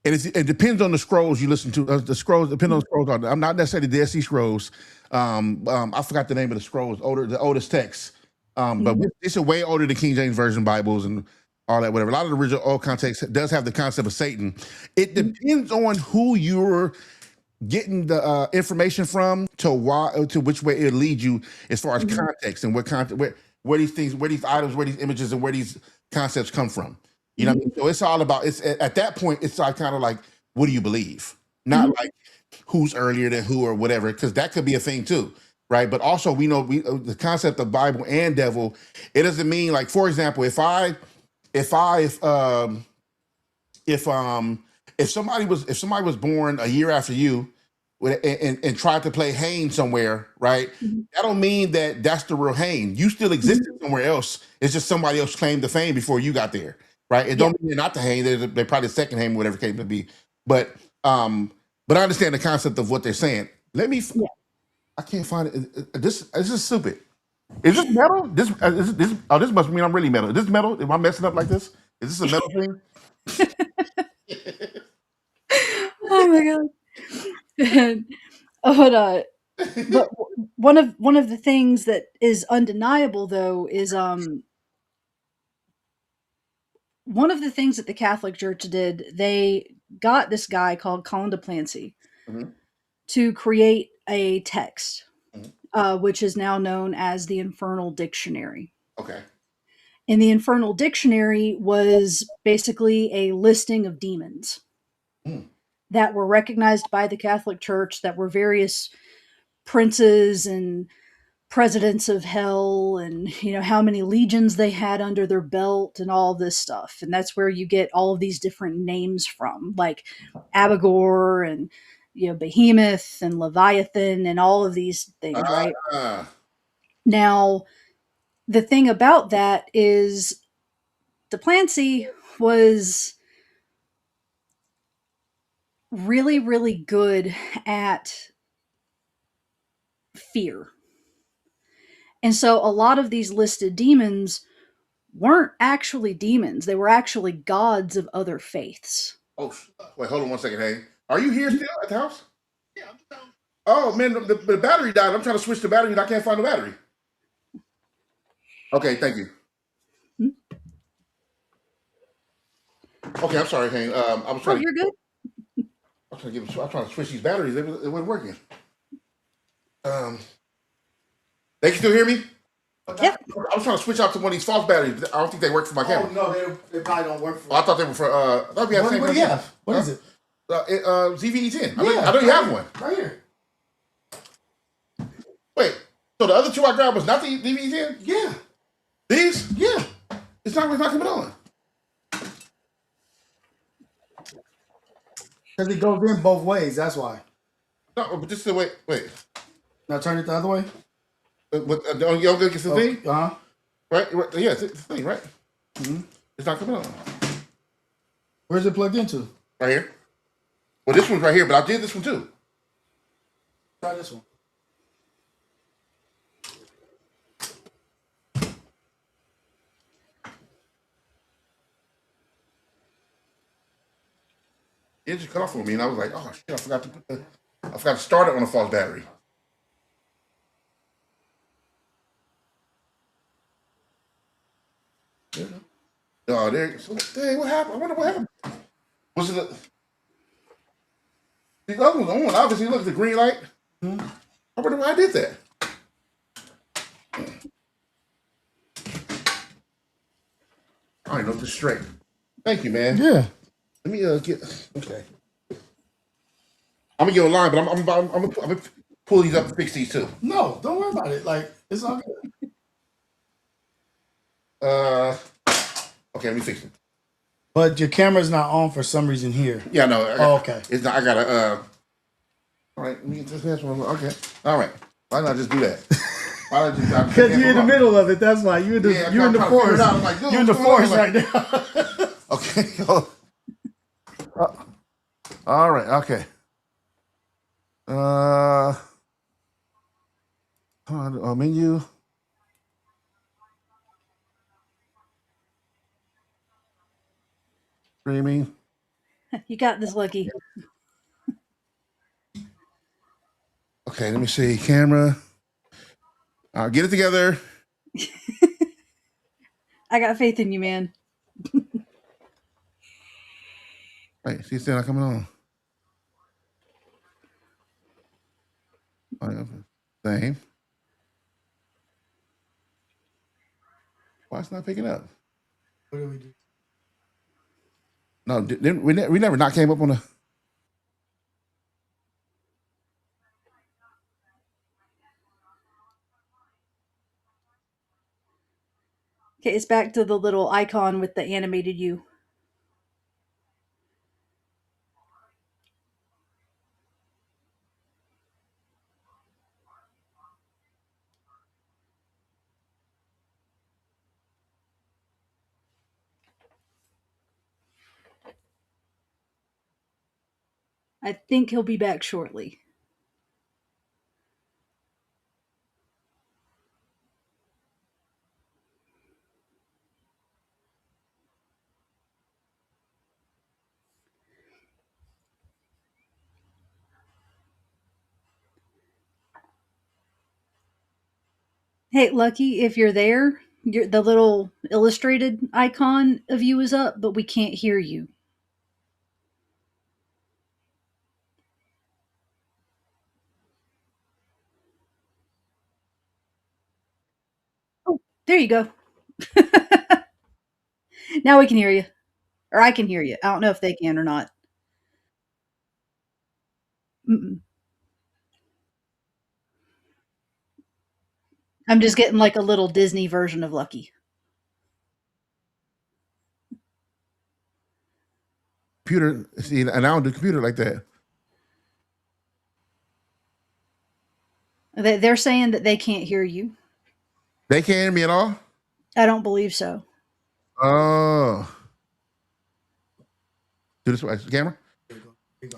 it depends on the scrolls you listen to. The scrolls depend on the scrolls. I'm not necessarily the Dead Sea Scrolls. I forgot the name of the scrolls. The oldest text. But Mhm. it's a way older than King James Version Bibles and all that. Whatever. A lot of the original old context does have the concept of Satan. It Mhm. depends on who you're getting the information from to why to which way it leads you as far as Mhm. context and what content where these things, where these items, where these images, and where these concepts come from. You know what I Mhm. mean? So it's all about it's at that point, it's like kind of like, what do you believe? Not Mhm. like who's earlier than who or whatever, because that could be a thing too. Right. But also we know the concept of Bible and devil, it doesn't mean like, for example, if I if if somebody was born a year after you and tried to play Hayne somewhere, right? Mhm. That don't mean that that's the real Hayne. You still existed Mhm. somewhere else. It's just somebody else claimed the fame before you got there, right? It Yeah. don't mean they're not the Hayne. They're probably the second Hayne, whatever case may be. But um, but I understand the concept of what they're saying. Yeah. I can't find it. This is stupid. Is this metal? This must mean I'm really metal. Is this metal? Am I messing up like this? Is this a metal thing? Oh my god. but but one of the things that is undeniable though is one of the things that the Catholic Church did, they got this guy called Colin de Plancy Mhm, to create a text, mhm. which is now known as the Infernal Dictionary. Okay. And the Infernal Dictionary was basically a listing of demons Mm. that were recognized by the Catholic Church, that were various princes and presidents of hell, and how many legions they had under their belt and all this stuff. And that's where you get all of these different names from, like Abagor and Behemoth and Leviathan and all of these things, right? Ah, Now, the thing about that is Duplancy was really, really good at fear. And so a lot of these listed demons weren't actually demons. They were actually gods of other faiths. oh, wait, hold on one second. Hey, are you here still at the house? Oh man, the battery died. I'm trying to switch the battery and I can't find the battery. Okay, thank you. Okay, I'm sorry, Hank. Oh, you're good. I'm trying to switch these batteries. It wasn't working. Um, they can still hear me. Yeah. I was trying to switch out to one of these false batteries. But I don't think they work for my camera. Oh no, they probably don't work for. Oh, I thought they were for. I thought we had the same What do you company. have? What is it? ZVE10. Yeah, I know you have one. right here. Wait, so the other two I grabbed was not the ZVE10? Yeah, These? yeah. It's not coming on. Because it goes in both ways. That's why. No, but this is the way. Wait. Now turn it the other way. The yoga gets the thing? Uh-huh. Right? Yeah, it's the thing, right? Mm-hmm. It's not coming on. Where's it plugged into? Right here. Well, this one's right here, but I did this one too. Try this one. It just cut off on me, and I was like, "Oh shit! I forgot to start it on a false battery." Oh, there. So, dang, what happened? I wonder what happened. Was it the other one's on? Obviously, look at the green light. Mm-hmm. I wonder why I did that. All right, no, this straight. Thank you, man. Yeah. Let me get. Okay. I'm gonna get online, but I'm gonna pull these up and fix these too. No, don't worry about it. Like it's all good. Okay, let me fix it. But your camera's not on for some reason here. Yeah, no. Okay. It's not. I gotta. All right, let me get this next one. Okay. All right. Why not just do that? Why not just? Because you're in the middle of it. That's why you're in the forest. Like, you're in the forest right now. Okay. All right. Okay. Menu. Streaming. You got this, Lucky. Okay, let me see. Camera. Get it together. I got faith in you, man. Wait, she's still not coming on. Same. Why it's not picking up? What do we do? No, we never not came up on a. Okay, it's back to the little icon with the animated you. I think he'll be back shortly. Hey, Lucky, if you're there, the little illustrated icon of you is up, but we can't hear you. Oh, there you go. Now we can hear you. Or I can hear you. I don't know if they can or not. Mm-mm. I'm just getting like a little Disney version of Lucky. Computer. See, and I don't do computer like that. They're saying that they can't hear you. They can't hear me at all. I don't believe so. Oh. Do this way. Camera.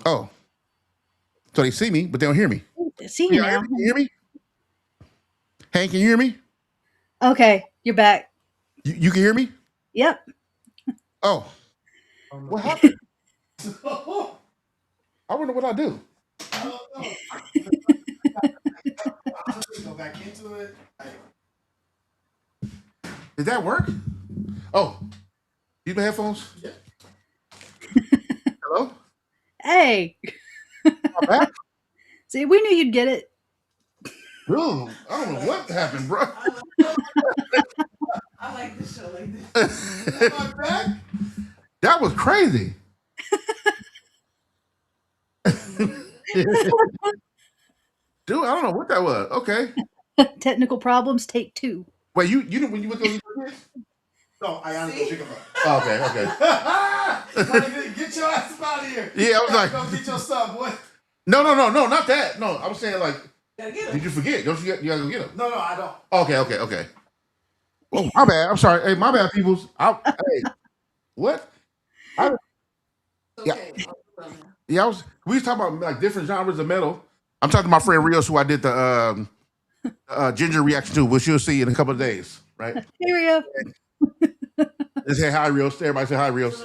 Oh. So they see me, but they don't hear me. See you now. Can you hear me? Hank, can you hear me? Okay, you're back. You can hear me? Yep. Oh. What happened? I wonder what I do. I don't know. I'll have to go back into it. Did that work? Oh. Use my headphones? Yeah. Hello? Hey. I'm back? See, we knew you'd get it. Dude, I don't know what happened, bro. My back? That was crazy. Dude, I don't know what that was. Okay. Technical problems, take two. Wait, you when you went to go get No, I honestly pick him up. oh, okay, okay. Get your ass out of here. Yeah, I was like, Go get your stuff, boy. no, not that. No, I was saying like, did you forget? Don't you gotta go get him? No, I don't. Okay. Oh, my bad. I'm sorry. Hey, my bad, peoples. Hey, what? I, yeah, yeah. We was talking about like different genres of metal. I'm talking to my friend Rios, who I did the ginger reaction to, which you'll see in a couple of days, right? Area. Let's say hi, Rios. Everybody say hi, Rios.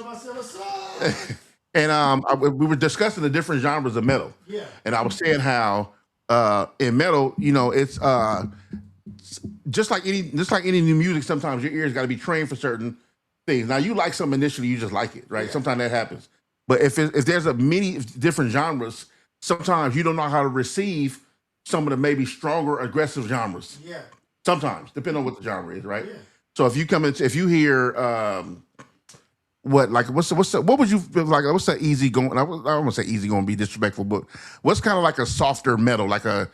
And we were discussing the different genres of metal. Yeah. And I was saying how in metal, you know, it's just like any new music. Sometimes your ears got to be trained for certain things. Now you like something initially, you just like it, right? Yeah. Sometimes that happens. But if there's a many different genres, sometimes you don't know how to receive some of the maybe stronger, aggressive genres. Yeah. Sometimes, depending on what the genre is, right? Yeah. So if you hear what would you feel like? What's that easy going? I don't want to say easy going to be disrespectful, but what's kind of like a softer metal, like a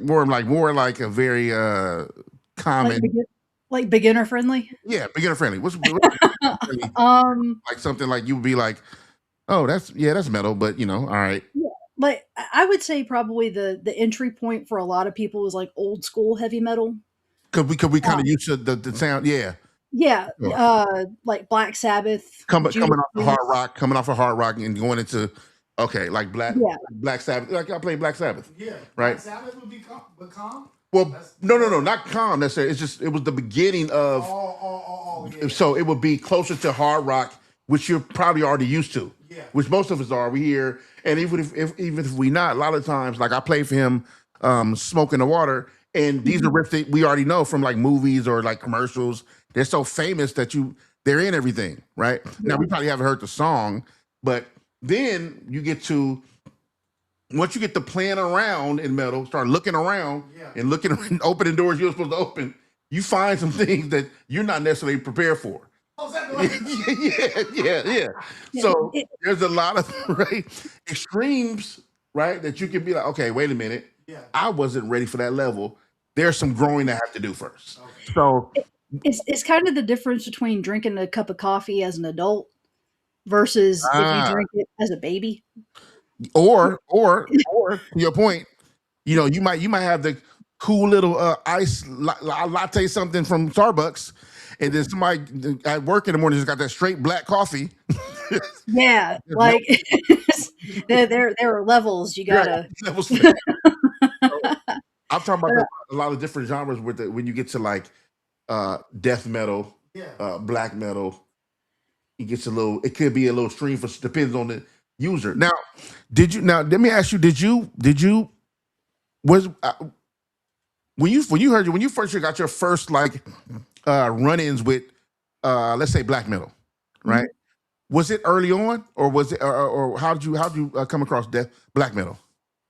more like a very common, like beginner friendly. Yeah, beginner friendly. What's like something like you would be like, oh, that's metal, but you know, all right. Yeah, like I would say probably the entry point for a lot of people is like old school heavy metal. Could we kind of used to the sound, yeah. Yeah, Sure. like Black Sabbath, coming off of hard rock, and going into like Black Sabbath. Like I played Black Sabbath. Yeah, right. Black Sabbath would be calm. Well, no, not calm necessarily. It's just it was the beginning of. Yeah. So it would be closer to hard rock, which you're probably already used to. Yeah. Which most of us are. We hear, and even if we not, a lot of times, like I play for him, "Smoke in the Water," and these are riffs that we already know from like movies or like commercials. They're so famous that they're in everything, right? Yeah. Now we probably haven't heard the song, but then you get to once you get to playing around in metal, start looking around and looking and opening doors you're supposed to open, you find some things that you're not necessarily prepared for. Oh, yeah. So there's a lot of extremes, right? That you can be like, okay, wait a minute. Yeah. I wasn't ready for that level. There's some growing I have to do first. Okay. So it's kind of the difference between drinking a cup of coffee as an adult versus if you drink it as a baby. Or to your point, you know, you might have the cool little ice latte something from Starbucks, and then somebody at work in the morning just got that straight black coffee. Yeah, like there are levels you gotta. Levels. I'm talking about a lot of different genres when you get to like death metal, black metal. It could be a little extreme depends on the user. Now, let me ask you, did you was when you first got your first like run-ins with let's say black metal, right? Mm-hmm. Was it early on, or was it or how did you come across black metal?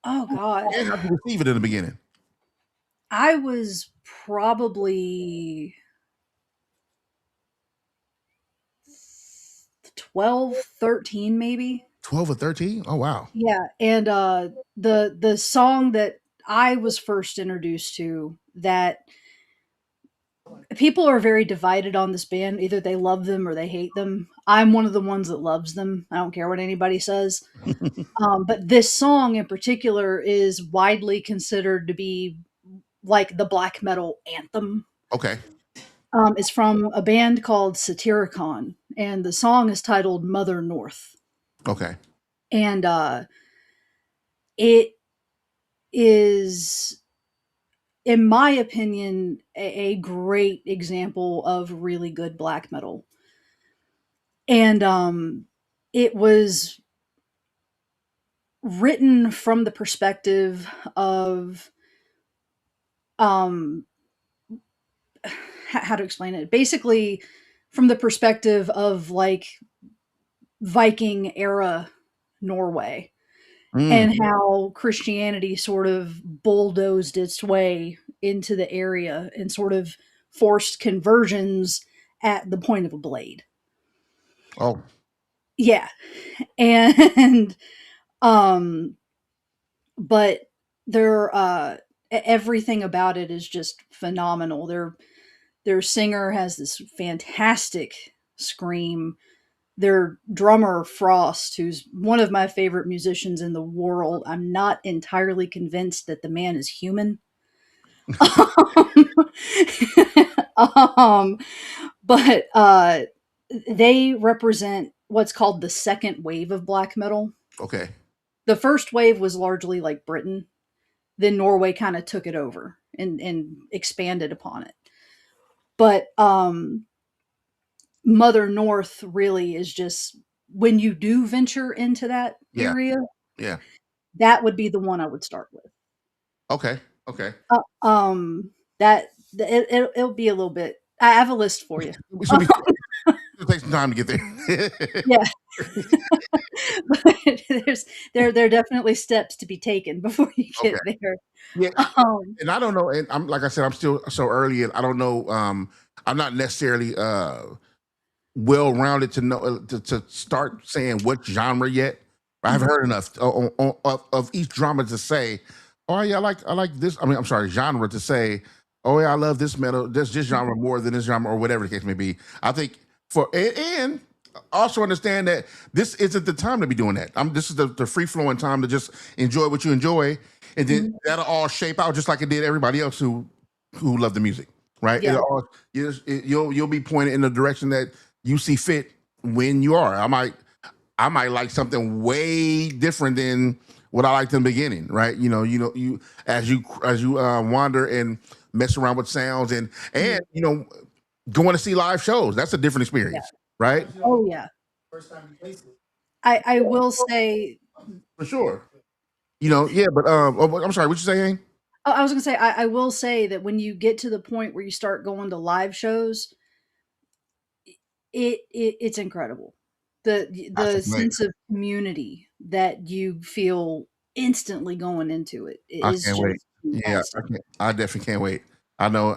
Oh God. And how did you receive it in the beginning? I was probably 12, 13 maybe. 12 or 13? Oh wow. Yeah, and the song that I was first introduced to that people are very divided on this band. Either they love them or they hate them. I'm one of the ones that loves them. I don't care what anybody says. But this song in particular is widely considered to be like the black metal anthem. Okay. It's from a band called Satyricon, and the song is titled Mother North. Okay. And it is, in my opinion, a great example of really good black metal. And it was written from the perspective of how to explain it. Basically, from the perspective of like Viking era Norway. And how Christianity sort of bulldozed its way into the area and sort of forced conversions at the point of a blade. Oh, Yeah. And um but they're everything about it is just phenomenal. Their singer has this fantastic scream. Their drummer Frost, who's one of my favorite musicians in the world, I'm not entirely convinced that the man is human. um, but they represent what's called the second wave of black metal. okay. The first wave was largely like Britain. Then Norway kind of took it over and expanded upon it. But Mother North really is just, when you do venture into that Yeah. area, Yeah. that would be the one I would start with. Okay. Okay. That it'll be a little bit. I have a list for you. So it'll take some time to get there. Yeah, there's there are definitely steps to be taken before you Okay. get there. Yeah. Um, And I don't know. And I'm like I said, I'm still so early, and I don't know. I'm not necessarily well rounded to know to start saying what genre yet. I haven't heard enough of each drama to say, oh yeah, I like this. I mean, I'm sorry, genre to say, oh yeah, I love this metal, this genre more than this genre or whatever the case may be. I think and also understand that this isn't the time to be doing that. This is the free flowing time to just enjoy what you enjoy, and then that'll all shape out just like it did everybody else who loved the music, right? yeah, You'll be pointed in the direction that you see fit when you are. I might like something way different than what I liked in the beginning, right? You as you wander and mess around with sounds and going to see live shows. That's a different yeah. experience, right? Oh yeah. First time you taste it. I will say. For sure. Yeah, but I'm sorry, what you saying? Oh, I was gonna say I will say that when you get to the point where you start going to live shows, it's incredible. I The can't wait. sense of community that you feel instantly going into it I is can't wait. just Yeah, fantastic. I definitely can't wait. I know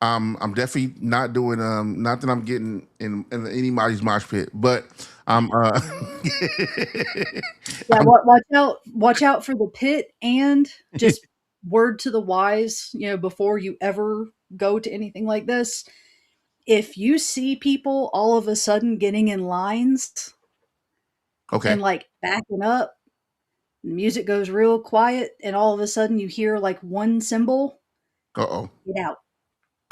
I'm definitely not doing not that I'm getting in anybody's mosh pit, but I'm Yeah, I'm watch out for the pit, and just word to the wise, before you ever go to anything like this, if you see people all of a sudden getting in lines okay. and like backing up, the music goes real quiet, and all of a sudden you hear like one symbol, Uh-oh. get out.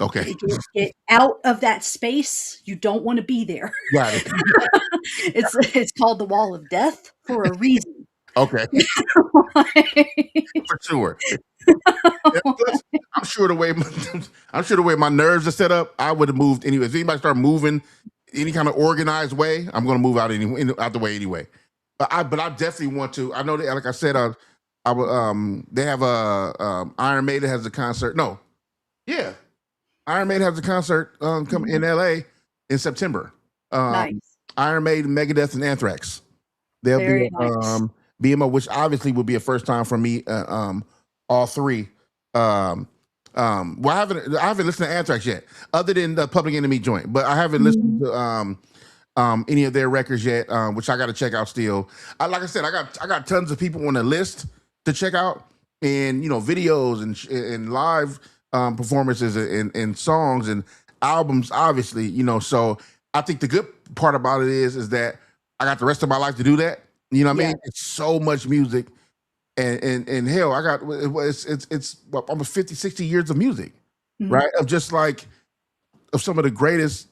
Okay. Get out of that space. You don't want to be there. Got it. It's called the wall of death for a reason. Okay. For sure. And plus, I'm sure the way I'm sure the way my nerves are set up, I would have moved anyway. If anybody start moving any kind of organized way, I'm going to move out anyway, out the way anyway. But I definitely want to. I know that, like I said, they have a Iron Maiden has a concert. No, yeah, Iron Maiden has a concert come in LA in September. Um, Nice. Iron Maiden, Megadeth, and Anthrax. They'll be Very nice. BMO, which obviously would be a first time for me. All three. Um, well, I haven't listened to Anthrax yet, other than the Public Enemy joint, but I haven't listened Mhm. to any of their records yet, which I got to check out still. Like I said, I got tons of people on the list to check out, and videos and live performances and songs and albums, obviously. So I think the good part about it is that I got the rest of my life to do that. You know what I Yeah. mean? It's so much music, and hell, I got it's almost 50, 60 years of music, Mhm. right? Of just like of some of the greatest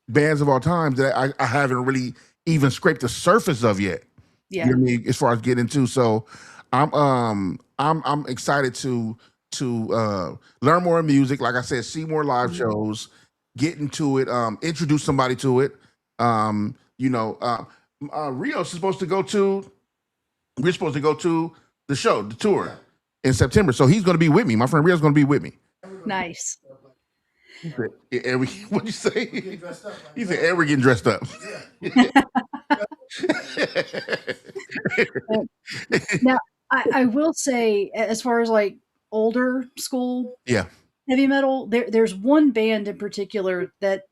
bands of all time that I haven't really even scraped the surface of yet. You Yeah. know what I mean? As far as getting into, so I'm excited to learn more music. Like I said, see more live Mhm. shows, get into it, introduce somebody to it. Rio's supposed to go to. We're supposed to go to the show, the tour in September. So he's going to be with me. My friend Rio's going to be with me. Nice. He said, what'd you say? Getting dressed up. He said, and we're getting dressed up. Now, I will say, as far as like older school, Yeah. heavy metal, there's one band in particular that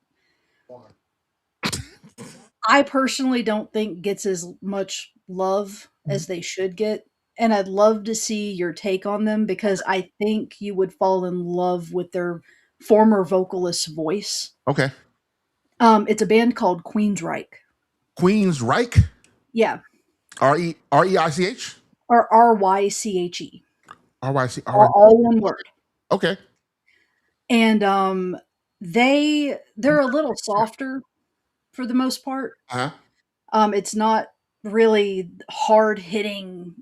I personally don't think gets as much love as they should get, and I'd love to see your take on them because I think you would fall in love with their former vocalist's voice. Okay. It's a band called Queensryche. Queensryche. Yeah, Reich. or Ryche. RYC. All one word. Okay. And they're a little softer for the most part. Uh-huh. It's not really hard hitting,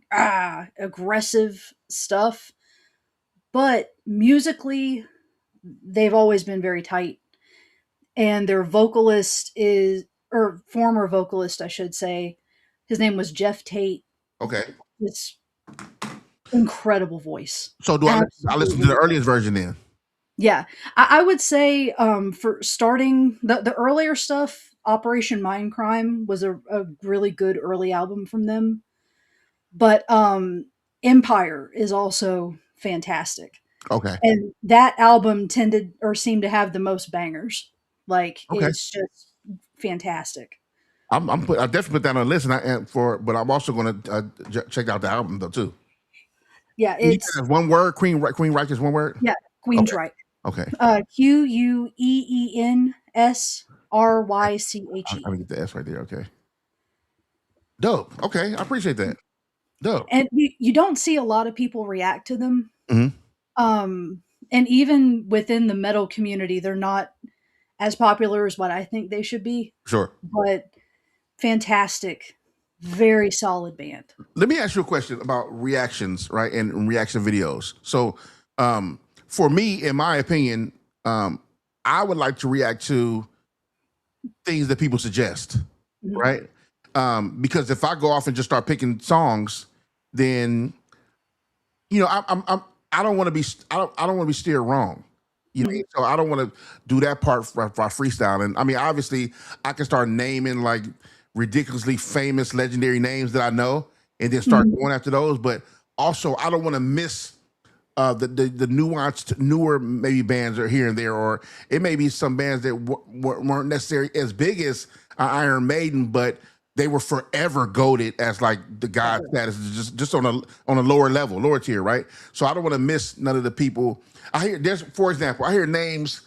aggressive stuff, but musically, they've always been very tight. And their vocalist is, or former vocalist, I should say, his name was Jeff Tate. Okay. This incredible voice. So do I listen to the Absolutely. earliest version then? Yeah, I would say for starting the earlier stuff, Operation Mindcrime was a really good early album from them. But Empire is also fantastic, Okay. and that album tended or seemed to have the most bangers. Like Okay. it's just fantastic. I definitely put that on the list, but I'm also going to check out the album though too. Yeah, You said it's that's one word. Queensryche is one word. yeah, Okay. Queensryche. Okay. Queensryche. I'm gonna get the S right there. Okay. Dope. Okay, I appreciate that. Dope. And you don't see a lot of people react to them. Mhm. And even within the metal community, they're not as popular as what I think they should be. Sure. But fantastic, very solid band. Let me ask you a question about reactions, right? And reaction videos. So, for me, in my opinion, I would like to react to things that people suggest, Mhm. right? Because if I go off and just start picking songs, then I don't want to be I don't want to be steered wrong. Mhm. So I don't want to do that part for freestyle. And I mean, obviously, I can start naming like ridiculously famous, legendary names that I know, and then start Mhm. going after those. But also, I don't want to miss the nuanced, newer maybe bands are here and there, or it may be some bands that weren't necessarily as big as Iron Maiden, but they were forever goated as like the god status, just on a lower level, lower tier, right? So I don't want to miss none of the people. For example, I hear names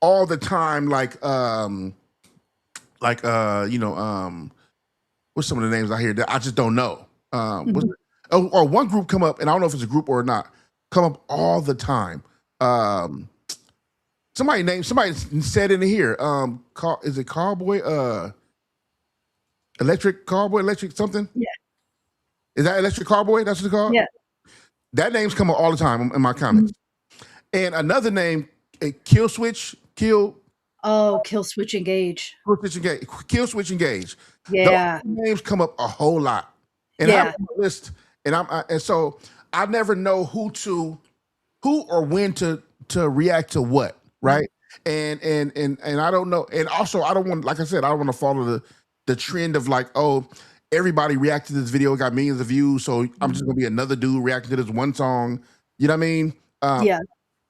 all the time, what's some of the names I hear that I just don't know? Mhm. Or one group come up, and I don't know if it's a group or not, come up all the time. Somebody said in here, is it Cowboy? Electric something? Yeah, Is that Electric Cowboy? That's what it's called? yeah. That name's come up all the time in my comments. Mhm. And another name, Kill Switch, Oh, Kill Switch Engage. Kill Switch Engage. Those Yeah, names come up a whole lot. And I have yeah. a list, and so I never know who or when to react to what, Mhm. right? And I don't know. And also I don't want, like I said, I don't want to follow the trend of like, oh, everybody reacted to this video, it got millions of views, so I'm just gonna be another dude reacting to this one song. You know what I mean? Yeah,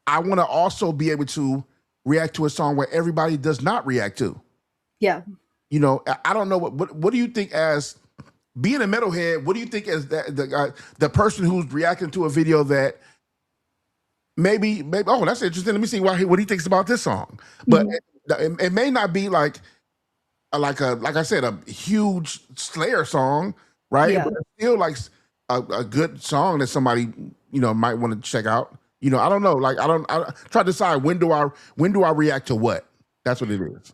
I want to also be able to react to a song where everybody does not react to. yeah. I don't know what do you think as being a metalhead? What do you think as the person who's reacting to a video that maybe oh, that's interesting. Let me see what he thinks about this song. But Mhm. it may not be like I said, a huge Slayer song, right? Yeah. But it's still like a good song that somebody might want to check out. I don't know. Like I try to decide when do I react to what. That's what it is.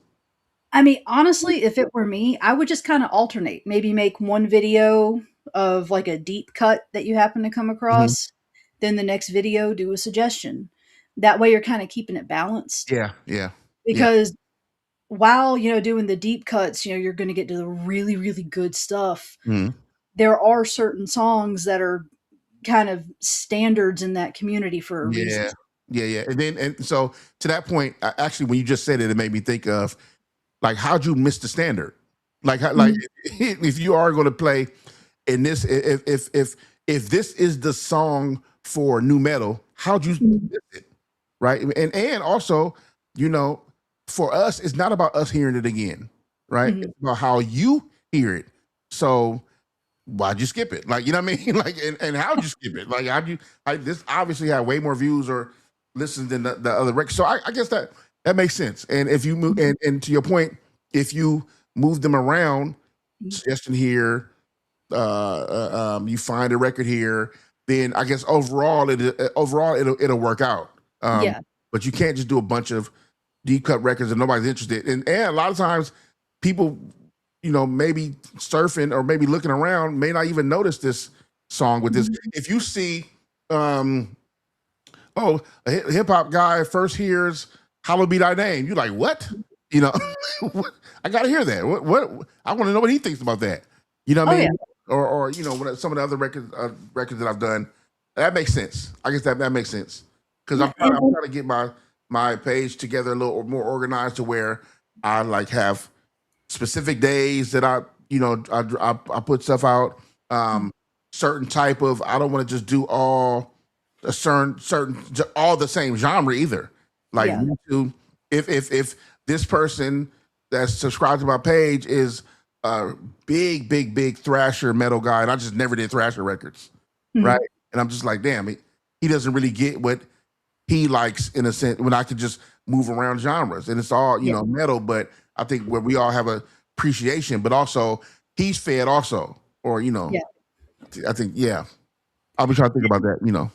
I mean, honestly, if it were me, I would just kind of alternate. Maybe make one video of like a deep cut that you happen to come Mhm. across, then the next video do a suggestion. That way you're kind of keeping it balanced Yeah, yeah, yeah. because while, doing the deep cuts, you're going to get to the really really good stuff. Mhm. There are certain songs that are kind of standards in that community for a reason. Yeah, yeah, yeah. And so to that point, actually, when you just said it, it made me think of like how'd you miss the standard? Like Mhm. if you are going to play in this, if this is the song for new metal, how'd you Mhm. miss it? right? And also, you know, for us, it's not about us hearing it again, right? Mhm. It's about how you hear it. So why'd you skip it? Like, you know what I mean? Like, and how'd you skip it? Like, how'd you? This obviously had way more views or listens than the other records. So I guess that makes sense. And if you move, Mhm. and to your point, if you move them around, Mhm. suggestion here, you find a record here, then I guess overall it'll work out. Yeah. But you can't just do a bunch of deep cut records and nobody's interested. And a lot of times people, maybe surfing or maybe looking around may not even notice this song with this. Mhm. If you see, um, oh, a hip hop guy first hears "Hallowed Be Thy Name," you're like, what? You know, I got to hear that. What? I want to know what he thinks about that. You know what Oh, I yeah. mean? Or some of the other records that I've done, that makes sense. I guess that makes sense because Yeah, I'm trying to get my page together a little more organized to where I like have specific days that I put stuff out. Mhm. Certain type of, I don't want to just do all a certain all the same genre either. Like Yeah. me too. If this person that's subscribed to my page is a big thrasher metal guy, and I just never did thrasher records, right? Mhm. And I'm just like, damn, he doesn't really get what he likes in a sense when I could just move around genres and it's all Yeah. metal, but I think where we all have a appreciation, but also he's fed also, or Yeah. I think I'll be trying to think about that.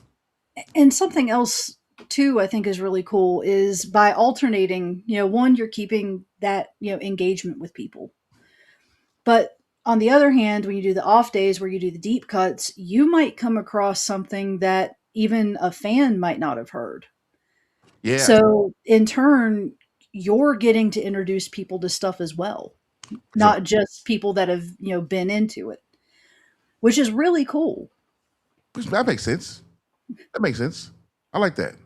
And something else too, I think is really cool is by alternating, one, you're keeping that, engagement with people. But on the other hand, when you do the off days where you do the deep cuts, you might come across something that even a fan might not have heard. Yeah, So in turn, you're getting to introduce people to stuff as well, for sure. not just people that have, been into it, which is really cool. That makes sense. That makes sense. I like that.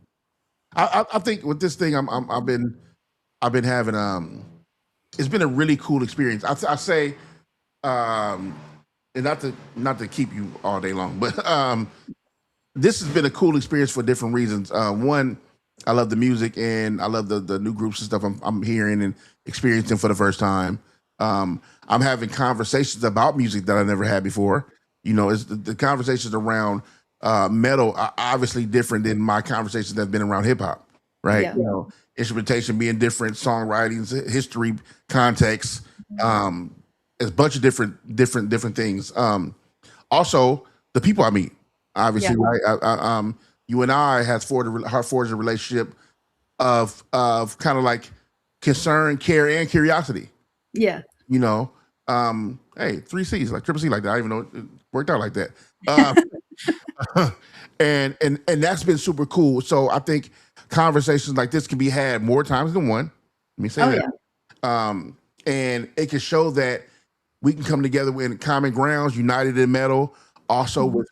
I think with this thing I've been having it's been a really cool experience. I say um and not to keep you all day long, but this has been a cool experience for different reasons. One, I love the music and I love the new groups and stuff I'm hearing and experiencing for the first time. I'm having conversations about music that I never had before. It's the conversations around metal are obviously different than my conversations that have been around hip hop, right? Yeah. Instrumentation being different, songwriting, history, context, um, it's a bunch of different things. Also, the people I meet, Yeah. obviously, right? You and I have forged a relationship of kind of like concern, care, and curiosity. Yeah. You know, hey, three C's, like triple C, like that. I didn't even know it worked out like that. Um, and that's been super cool. So I think conversations like this can be had more times than one. Let me say Oh, that. yeah. And it can show that we can come together in common grounds, united in metal, also Mhm. with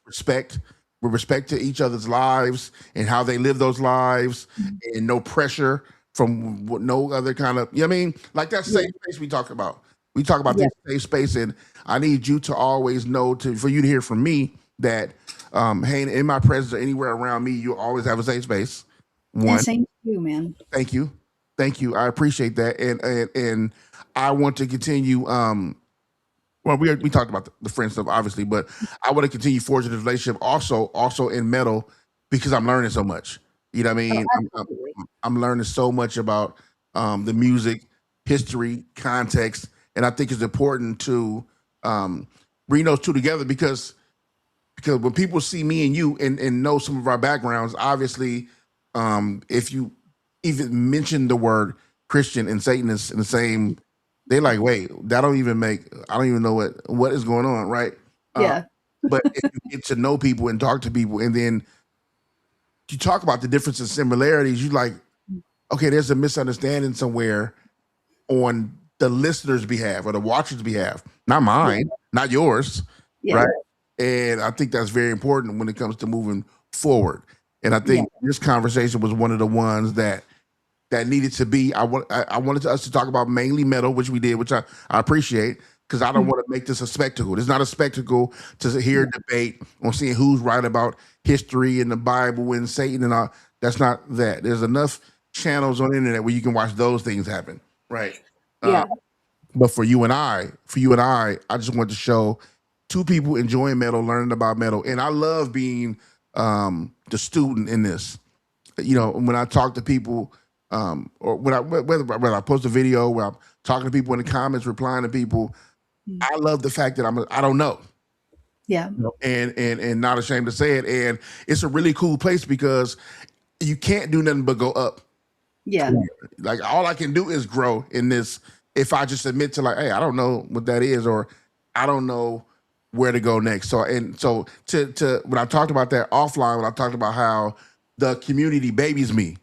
respect to each other's lives and how they live those lives, Mhm. and no pressure from no other kind of, what I mean? Like that Yeah. safe space we talk about. We talk about Yeah. this safe space, and I need you to always know for you to hear from me that, hey, in my presence or anywhere around me, you always have a safe space. And One, same to you, man. thank you, thank you. I appreciate that, and I want to continue. Well, we talked about the friend stuff, obviously, but I want to continue forging this relationship also in metal because I'm learning so much. You know what I Oh, mean? absolutely. I'm learning so much about the music, history, context, and I think it's important to um, bring those two together because when people see me and you and know some of our backgrounds, obviously, if you even mention the word Christian and Satanist in the same, they're like, wait, that don't even make. I don't even know what is going on, right? Uh, Yeah. but if you get to know people and talk to people, and then you talk about the differences and similarities, you like, okay, there's a misunderstanding somewhere on the listener's behalf or the watcher's behalf, not Yeah. mine, not yours, Yeah. right? And I think that's very important when it comes to moving forward. And I Yeah. think this conversation was one of the ones that needed to be. I wanted us to talk about mainly metal, which we did, which I appreciate because I don't Mhm. want to make this a spectacle. It's not a spectacle to hear Yeah. debate on seeing who's right about history and the Bible and Satan and all. That's not that. There's enough channels on the internet where you can watch those things happen, right? Uh, Yeah. but for you and I just want to show two people enjoying metal, learning about metal, and I love being the student in this. When I talk to people, or whether I post a video, where I'm talking to people in the comments, replying to people, Mm. I love the fact that I don't know, Yeah. and not ashamed to say it. And it's a really cool place because you can't do nothing but go up. Yeah. Like all I can do is grow in this. If I just admit to like, hey, I don't know what that is, or I don't know where to go next. So to when I talked about that offline, when I talked about how the community babies me,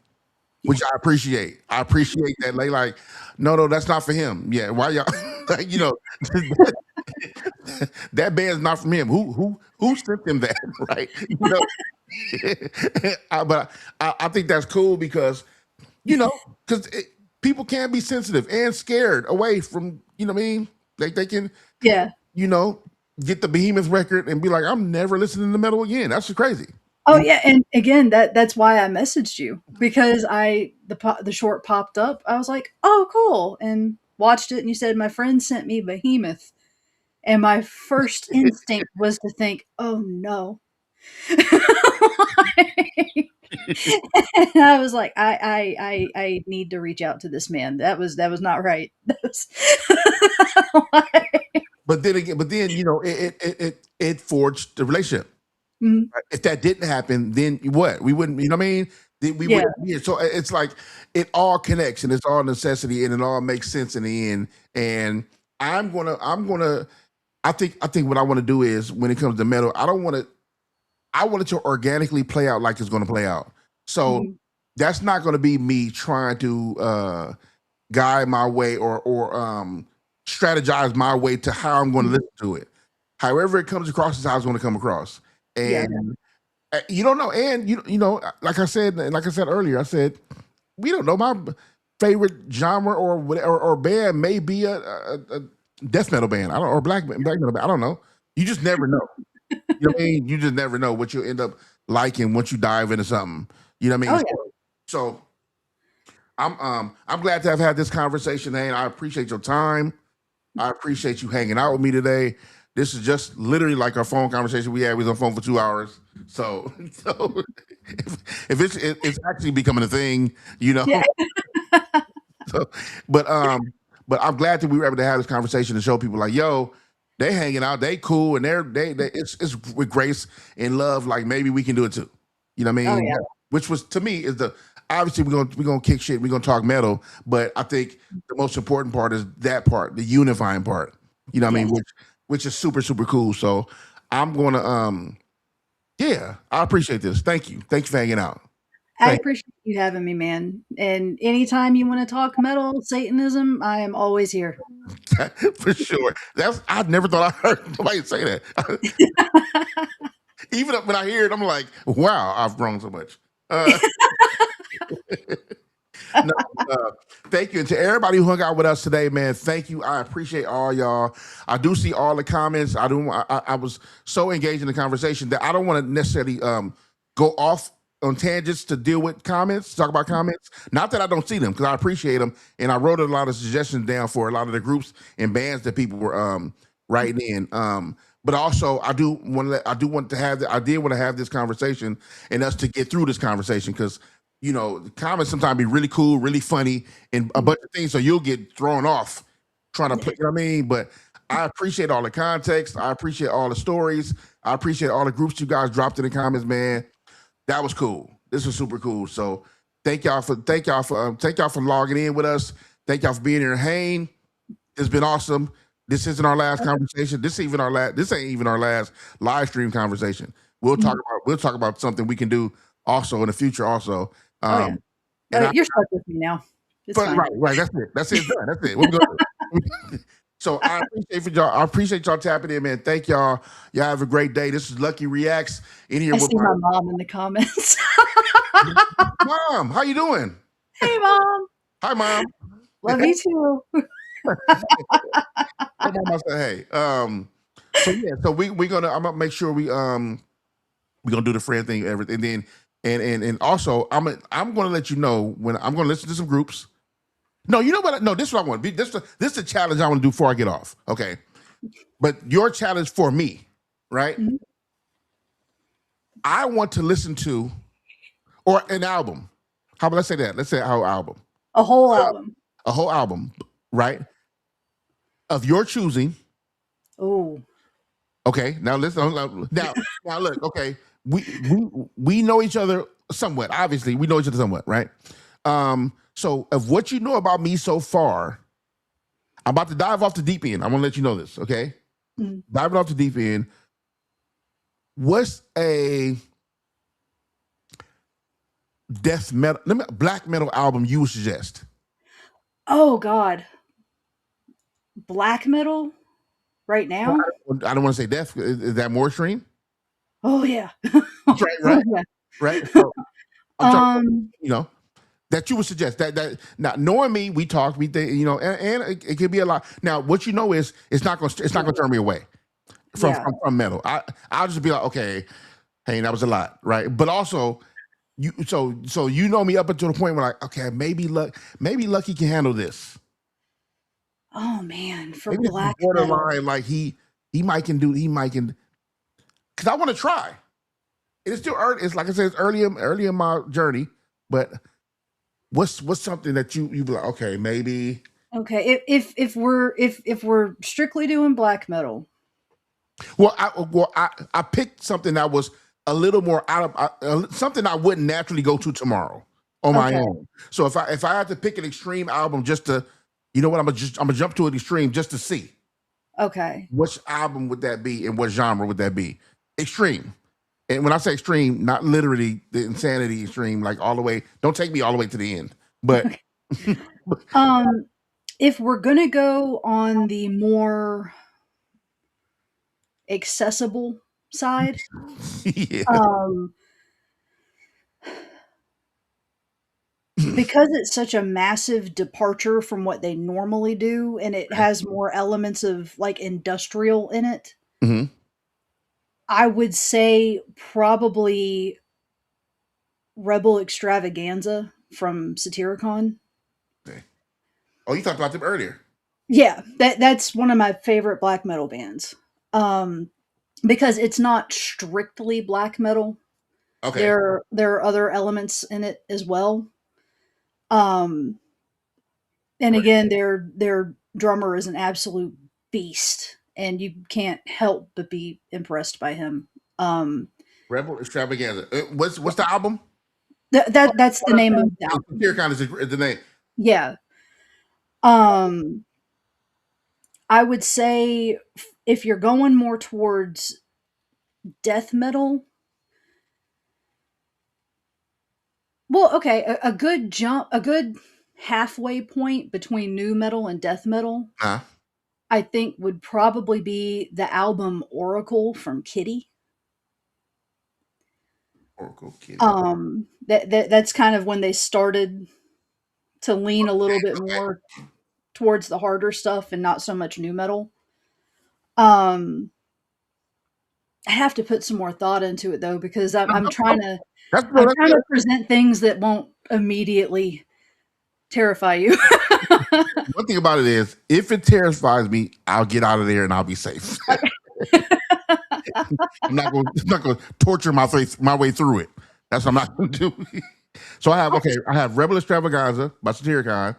Yeah. which I appreciate. I appreciate that. Like, no, that's not for him. Yeah, why y'all? Like, that band's not from him. Who sent him that? Right? But I think that's cool because because people can be sensitive and scared away from what I mean. Like they can Yeah. you know get the Behemoth record and be like, I'm never listening to metal again. That's just crazy. Oh yeah, and again, that's why I messaged you because the short popped up. I was like, "Oh, cool," and watched it. And you said my friend sent me Behemoth, and my first instinct was to think, "Oh no." And I was like, I need to reach out to this man. That was not right. That was But then again, it forged the relationship. Mm, If that didn't happen, then what? We wouldn't, you know what I mean? Then we yeah, wouldn't be here. So it's like it all connects and it's all necessity and it all makes sense in the end. And I'm gonna I think what I want to do is when it comes to metal, I want it to organically play out like it's gonna play out. So mhm, that's not gonna be me trying to guide my way or strategize my way to how I'm gonna mhm, listen to it. However it comes across is how it's gonna come across. yeah. And you don't know, and like I said earlier, I said we don't know my favorite genre or whatever or band may be a death metal band. I don't or black metal band. I don't know. You just never know. You know what I mean? You just never know what you'll end up liking once you dive into something. You know what I mean? Oh yeah. So I'm glad to have had this conversation, and I appreciate your time. I appreciate you hanging out with me today. This is just literally like our phone conversation we had. We was on the phone for 2 hours. So if it's actually becoming a thing, you know. Yeah. So, but I'm glad that we were able to have this conversation and show people like, yo, they hanging out, they cool, and they it's with grace and love. Like maybe we can do it too. You know what I Oh mean? yeah. Which was to me is the obviously we're gonna kick shit, we're gonna talk metal, but I think the most important part is that part, the unifying part. You know what I mean? Yes. Which is super super cool. So I'm gonna yeah, I appreciate this. Thank you. Thanks for hanging out. I Thank appreciate you having me, man. And anytime you want to talk metal, Satanism, I am always here. for sure. That's I never thought I heard nobody say that. Even when I hear it, I'm like, wow, I've grown so much. Uh, no, uh, thank you. And to everybody who hung out with us today, man, thank you. I appreciate all y'all. I do see all the comments. I was so engaged in the conversation that I don't want to necessarily go off on tangents to deal with comments, talk about comments. Not that I don't see them, because I appreciate them. And I wrote a lot of suggestions down for a lot of the groups and bands that people were writing in. But also I did want to have this conversation and us to get through this conversation because the comments sometimes be really cool, really funny, and a bunch of things. So you'll get thrown off trying to play. You know what I mean? But I appreciate all the context. I appreciate all the stories. I appreciate all the groups you guys dropped in the comments, man. That was cool. This was super cool. So thank y'all for logging in with us. Thank y'all for being here. Hayne, it's been awesome. This isn't our last conversation. This ain't even our last live stream conversation. Mhm. We'll talk about something we can do also in the future also. Oh yeah. Um, and I You're stuck with me now. It's but fine. right, that's it. That's it. It's done. That's it. We're good. So I appreciate y'all tapping in, man. Thank y'all. Y'all have a great day. This is Lucky Reacts in here I with see my my mom in the comments. mom. How you doing? Hey, mom. Hi, mom. Love you too. Tell mom I said hey. So yeah, so I'm gonna make sure we gonna do the friend thing, everything, and then And also I'm going to let you know when I'm going to listen to some groups. No, you know what? No, this is what I want. This is the challenge I want to do before I get off. Okay, but your challenge for me, right? Mhm. I want to listen to or an album. How about let's say that? Let's say a whole album, A whole album. a whole album, right? Of your choosing. Oh, Okay, now listen. Now look. Okay, we know each other somewhat. Obviously, we know each other somewhat, right? So of what you know about me so far, I'm about to dive off the deep end. I'm gonna let you know this, okay? mm. Diving off the deep end. What's a death metal, black metal album you would suggest? Oh God, black metal right Well, now. I don't want to say death. Is that more extreme? Oh yeah. Right, Oh right, yeah. right. So I'm trying, Um. you know, that you would suggest that now knowing me, we talked, we think, and it could be a lot. Now, what you know is it's not gonna turn me away Yeah. from metal. I'll just be like, okay, hey, that was a lot, right? But also, so you know me up until the point where like, okay, maybe Lucky can handle this. Oh man, for Maybe it's black metal. borderline, like he might can because I want to try. It's still early. It's like I said, it's early in my journey. But what's something that you be like, okay, maybe. Okay, if we're strictly doing black metal. Well, I picked something that was a little more out of something I wouldn't naturally go to tomorrow on my Okay. own. So if I had to pick an extreme album just to, I'm gonna jump to an extreme just to see Okay. which album would that be and what genre would that be? Extreme. And when I say extreme, not literally the insanity extreme, like all the way. Don't take me all the way to the end, but Um, if we're gonna go on the more accessible side, yeah. um, because it's such a massive departure from what they normally do, and it has more elements of like industrial in it, Hmm. I would say probably Rebel Extravaganza from Satyricon. Okay. Oh, you talked about them earlier. Yeah, that's one of my favorite black metal bands. Um, because it's not strictly black metal. Okay. There are other elements in it as well. Um, and Right. again, their drummer is an absolute beast, and you can't help but be impressed by him. Um, Rebel Extravaganza. What's the album? that's the name of the album. Here kind is the name. Yeah. Um, I would say if you're going more towards death metal, well, okay, a good jump, a good halfway point between new metal and death metal, Huh? I think would probably be the album Oracle from Kitty. Oracle Kitty. That's kind of when they started to lean a little bit Okay. more towards the harder stuff and not so much new metal. Um, I have to put some more thought into it though because That's I'm that's trying good. to present things that won't immediately terrify you. One thing about it is, if it terrifies me, I'll get out of there and I'll be safe. I'm not going to torture my way through it. That's what I'm not going to do. So I have Rebel Extravaganza by Satyricon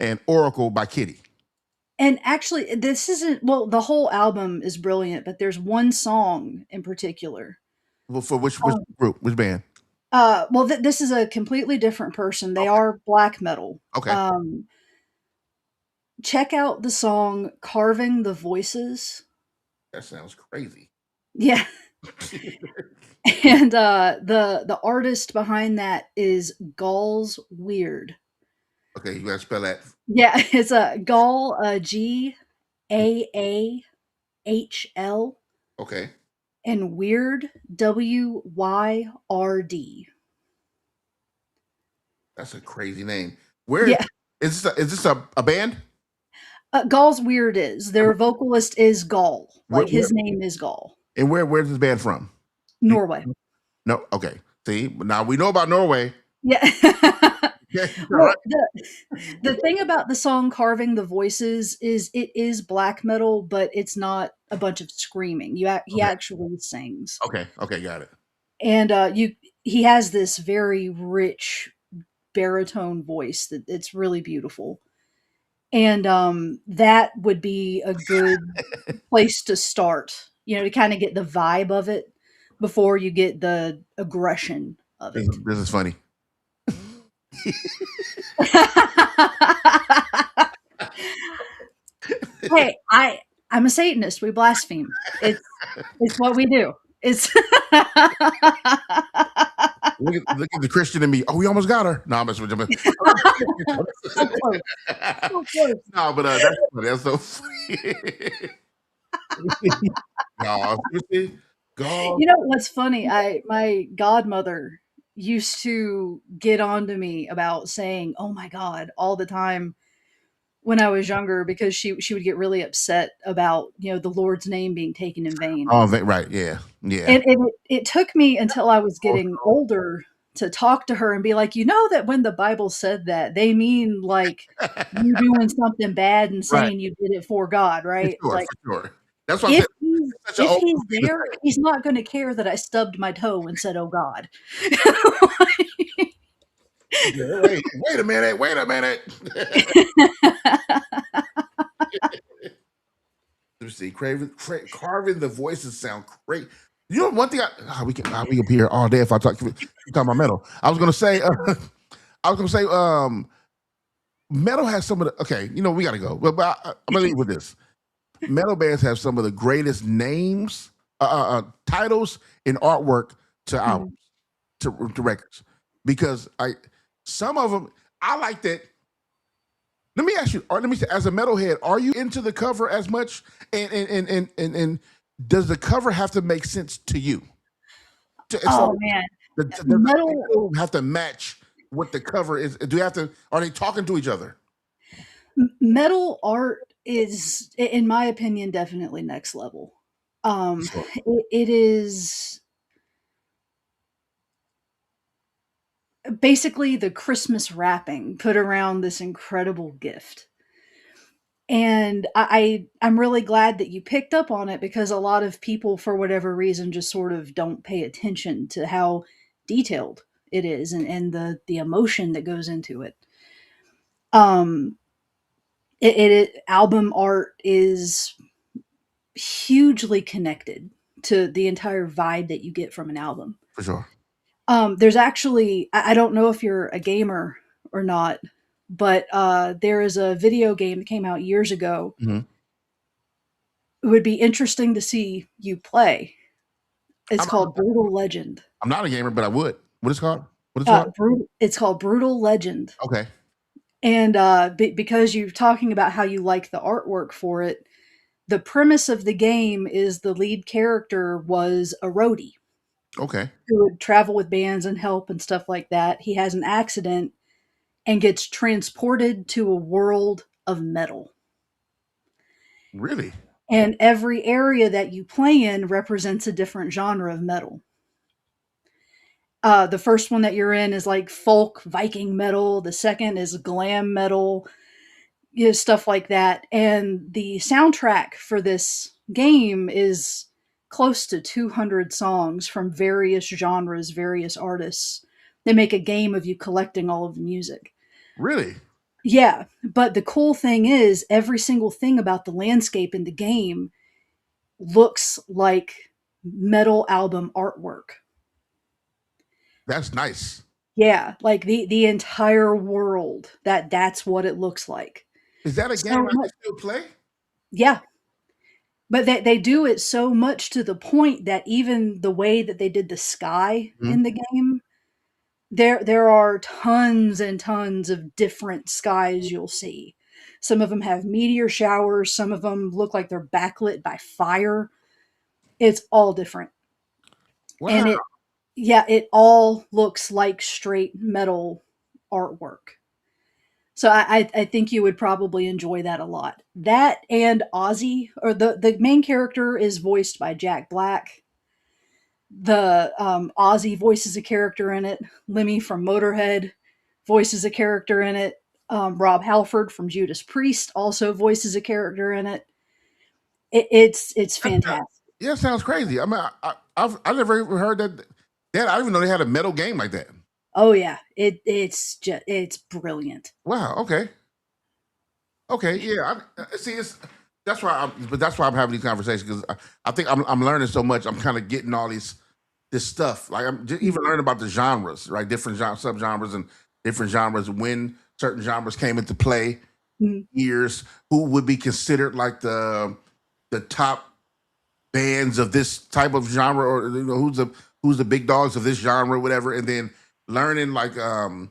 and Oracle by Kitty. And actually, this isn't well, the whole album is brilliant, but there's one song in particular. Well, for which Um, group, which band? well, this is a completely different person. They Okay, are black metal. okay, Check out the song "Carving the Voices." that sounds crazy. Yeah, and the artist behind that is Gall's Weird. Okay, you gotta spell that. Yeah, it's a Gall, Gaahl, Okay, and Weird, Wyrd. that's a crazy name. Where Yeah, is this a band? Gall's Weird is their vocalist is Gall. Where, Like where his name is Gall. where's this band from? Do Norway. no, okay. See, now we know about Norway. Yeah. Okay, all right. Well, the thing about the song "Carving the Voices" is it is black metal, but it's not a bunch of screaming. He Okay, actually sings, okay, got it. and you he has this very rich baritone voice that it's really beautiful. And that would be a good place to start, to kind of get the vibe of it before you get the aggression of This, it. this is funny. Hey, I'm a Satanist. We blaspheme. It's what we do. It's Look at the Christian in me. Oh, we almost got her. No, I'm messing with you. so close, so close. No, but that's funny. That's so funny. No, seriously, God. You know what's funny? I my godmother used to get on to me about saying, "Oh my god," all the time when I was younger because she would get really upset about, the Lord's name being taken in vain. Oh, right, yeah, yeah. And it took me until I was getting older to talk to her and be like, "You know that when the Bible said that, they mean like you doing something bad and Right, saying you did it for God, right?" Like for sure. That's what I if said. he's It's such an if old he's school thing to there, say. he's not gonna care that I stubbed my toe and said, "Oh God." Yeah, wait a minute, wait a minute. Let me see. Carving the voices sound great. You know, one thing we can be here all day if I talk about metal. I was gonna say, metal has some of the. Okay, we got to go, but I'm gonna leave with this. Metal bands have some of the greatest names, titles, and artwork to albums, Mhm. to records, because some of them I like that. Let me ask you, or let me say, as a metalhead, are you into the cover as much? And does the cover have to make sense to you? As far Oh, man. does the Metal title have to match what the cover is? Do you have to? Are they talking to each other? metal art is, in my opinion, definitely next level. Sure. It is basically the Christmas wrapping put around this incredible gift. And I'm really glad that you picked up on it because a lot of people, for whatever reason, just sort of don't pay attention to how detailed it is and the emotion that goes into it. Um, album art is hugely connected to the entire vibe that you get from an album. For sure. There's actually, I don't know if you're a gamer or not, but there is a video game that came out years ago. Hmm. It would be interesting to see you play. It's I'm, called Brutal Legend. I'm not a gamer, but I would. What is it called? What is it called? It's called Brutal Legend. Okay. And because you're talking about how you like the artwork for it, the premise of the game is the lead character was a roadie Okay. who would travel with bands and help and stuff like that. He has an accident and gets transported to a world of metal. Really? And every area that you play in represents a different genre of metal. The first one that you're in is like folk Viking metal. The second is glam metal, stuff like that. And the soundtrack for this game is close to 200 songs from various genres, various artists. They make a game of you collecting all of the music. Really? Yeah, but the cool thing is, every single thing about the landscape in the game looks like metal album artwork. That's nice. Yeah, like the entire world, that's what it looks like. Is that a game So I much, can still play? yeah, but they do it so much to the point that even the way that they did the sky Mhm. in the game, there are tons and tons of different skies you'll see. Some of them have meteor showers, some of them look like they're backlit by fire. It's all different. Wow. And it all looks like straight metal artwork. So I think you would probably enjoy that a lot. That and Ozzy, or the main character is voiced by Jack Black. The Ozzy voices a character in it. Lemmy from Motorhead voices a character in it. Rob Halford from Judas Priest also voices a character in it. It's That, fantastic. yeah, sounds crazy. I mean, I never even heard that. I didn't even know they had a metal game like that. Oh yeah, it's brilliant. Wow. Okay. Okay. Yeah. See. That's why. But that's why I'm having these conversations because I think I'm learning so much. I'm kind of getting all this stuff. Like I'm just even Mhm. learning about the genres, right? Different subgenres and different genres. When certain genres came into play, Mhm. years who would be considered like the top bands of this type of genre, or who's the big dogs of this genre, whatever, and then learning like the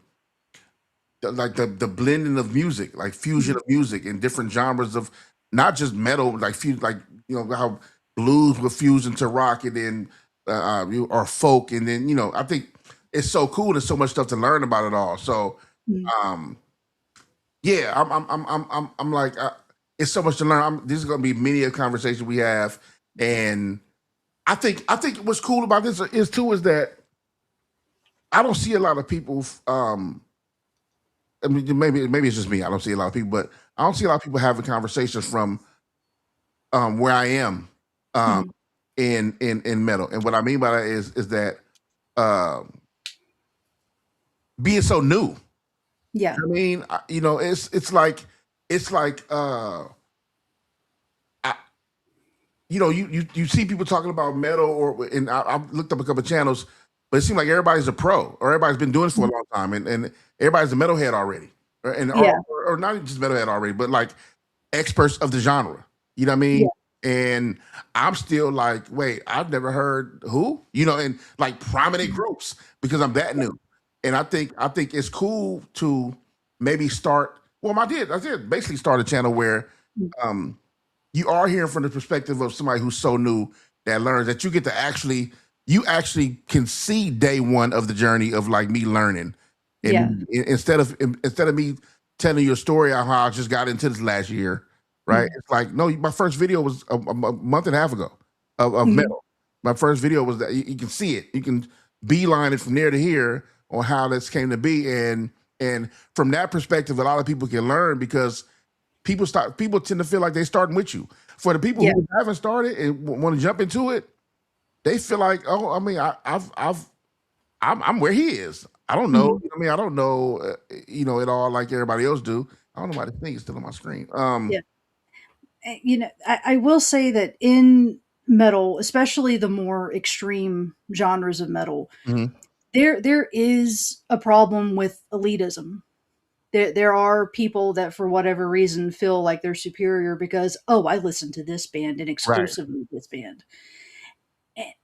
blending of music, like fusion Mhm. of music in different genres of not just metal, like like how blues will fuse into rock, and then or folk, and then I think it's so cool. There's so much stuff to learn about it all. So Mhm. um, yeah, I'm like it's so much to learn. This is going to be many a conversation we have, and I think what's cool about this is that I don't see a lot of people. I mean, maybe it's just me. I don't see a lot of people, but I don't see a lot of people having conversations from where I am um, Mhm. in metal. And what I mean by that is that um, being so new. Yeah. I mean, it's like I, you see people talking about metal, and I've looked up a couple of channels, but it seems like everybody's a pro or everybody's been doing this for a Mhm. long time, and everybody's a metalhead already, Yeah. or not just metalhead already, but like experts of the genre. You know what I Yeah. mean? And I'm still like, wait, I've never heard who, and like prominent Mhm. groups because I'm that new. And I think it's cool to maybe start. Well, I did basically start a channel where Mhm. um you are hearing from the perspective of somebody who's so new that learns that you actually can see day one of the journey of like me learning, Yeah. and instead of me telling you a story of how I just got into this last year, right? Mhm. It's like no, my first video was a month and a half ago of Mhm. metal. My first video was that you can see it, you can beeline it from there to here on how this came to be, and from that perspective, a lot of people can learn because people tend to feel like they're starting with you. For the people Yeah. who haven't started and want to jump into it, they feel like, oh, I mean, I'm where he is. I don't know. Mhm. I mean, I don't know. It all like everybody else do. I don't know why the thing is still on my screen. Yeah. I will say that in metal, especially the more extreme genres of metal, Mhm. there is a problem with elitism. There are people that for whatever reason feel like they're superior because, oh, I listen to this band and Right. exclusively this band.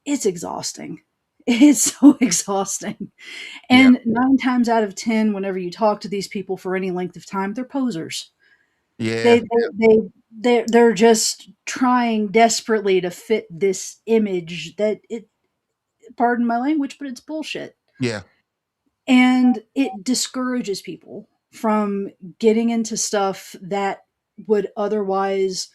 It's exhausting. It's so exhausting. Yeah. And 9 times out of 10, whenever you talk to these people for any length of time, they're posers. Yeah. They're just trying desperately to fit this image that it pardon my language, but it's bullshit. Yeah. And it discourages people from getting into stuff that would otherwise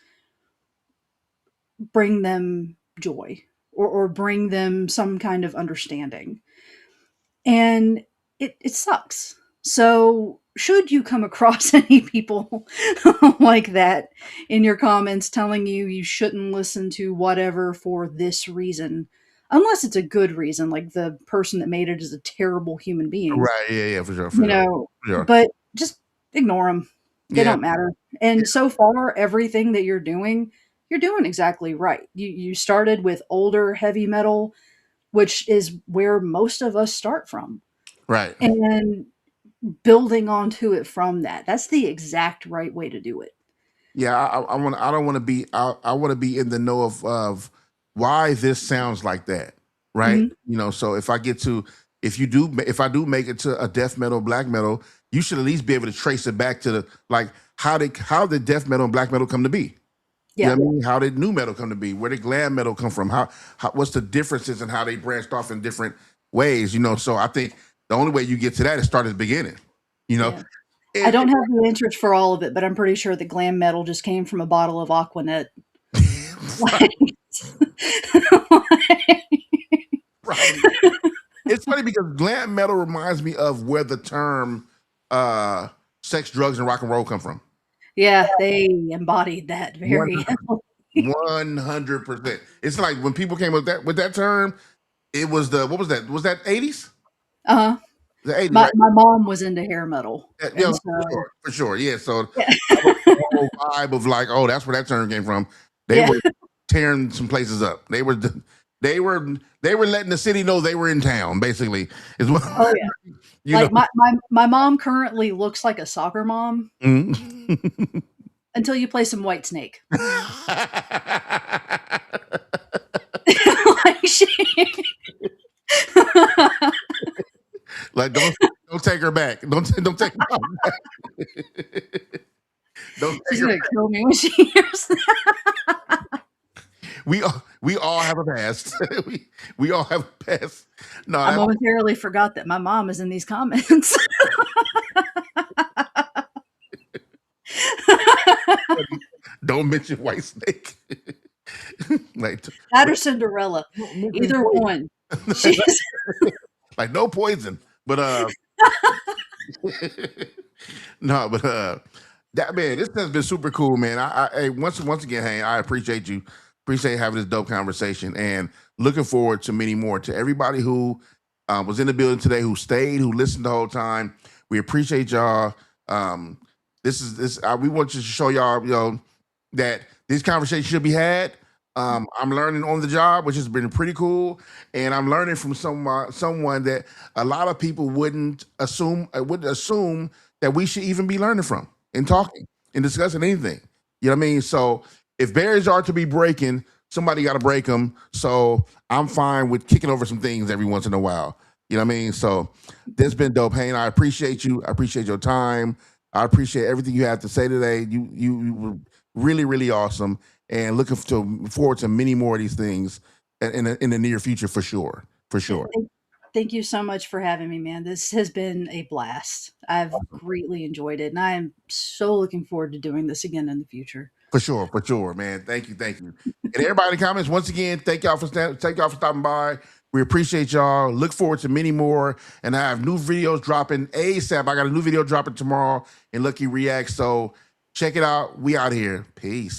bring them joy or bring them some kind of understanding. And it sucks. So, should you come across any people like that in your comments telling you you shouldn't listen to whatever for this reason, unless it's a good reason, like the person that made it is a terrible human being, Right. Yeah. Yeah. For sure. For you sure. know, For sure. but just ignore them. They Yeah. don't matter. Yeah. And so far, everything that you're doing exactly right. You started with older heavy metal, which is where most of us start from, Right. and building onto it from that. That's the exact right way to do it. Yeah, I want. I don't want to be. I want to be in the know of why this sounds like that, right? Mhm. So if I do make it to a death metal, black metal, you should at least be able to trace it back to the like how did death metal and black metal come to be? You know Yeah, what I mean? How did new metal come to be? Where did glam metal come from? How what's the differences and how they branched off in different ways? So I think the only way you get to that is start at the beginning. You know, yeah. I and, don't have the answers for all of it, but I'm pretty sure that glam metal just came from a bottle of Aquanet. right. Like probably. It's funny because glam metal reminds me of where the term sex, drugs, and rock and roll come from. Yeah, they embodied that very heavily. 100%. It's like when people came up with that term, it was the what was that? Was that 80s? Uh-huh. The 80s, My right? my mom was into hair metal, Yeah, and so for sure. Yeah. So yeah. that was the whole vibe of like, oh, that's where that term came from. They Yeah. were tearing some places up. They were they were letting the city know they were in town, basically. Is what Oh, yeah. you know. Like, my mom currently looks like a soccer mom Mhm. until you play some White Snake. Like, she Like don't take her back. Don't take her back. Don't take she's her gonna back. kill me when she hears that. We all have a past. we all have a past. No, I that's momentarily forgot that my mom is in these comments. funny. Don't mention White Snake. Like That or Cinderella. don't mention Either one. poison. She's Like no poison. But no, but that man, this has been super cool, man. I once again, hey, I appreciate you. Appreciate having this dope conversation and looking forward to many more. To everybody who was in the building today, who stayed, who listened the whole time, we appreciate y'all. Um, this is this. We want you to show y'all, that this conversation should be had. I'm learning on the job, which has been pretty cool, and I'm learning from someone that a lot of people wouldn't assume that we should even be learning from and talking and discussing anything. You know what I mean? So if barriers are to be breaking, somebody got to break them. So I'm fine with kicking over some things every once in a while. You know what I mean? So this has been dope, Hayne. I appreciate you. I appreciate your time. I appreciate everything you have to say today. You were really really awesome, and forward to many more of these things in the near future for sure. For Yeah, sure. thank you so much for having me, man. This has been a blast. I've greatly enjoyed it, and I am so looking forward to doing this again in the future. For sure, man. Thank you. And everybody in the comments, once again, thank y'all for stopping by. We appreciate y'all. Look forward to many more. And I have new videos dropping ASAP. I got a new video dropping tomorrow in Lucky React. So check it out. We out here. Peace.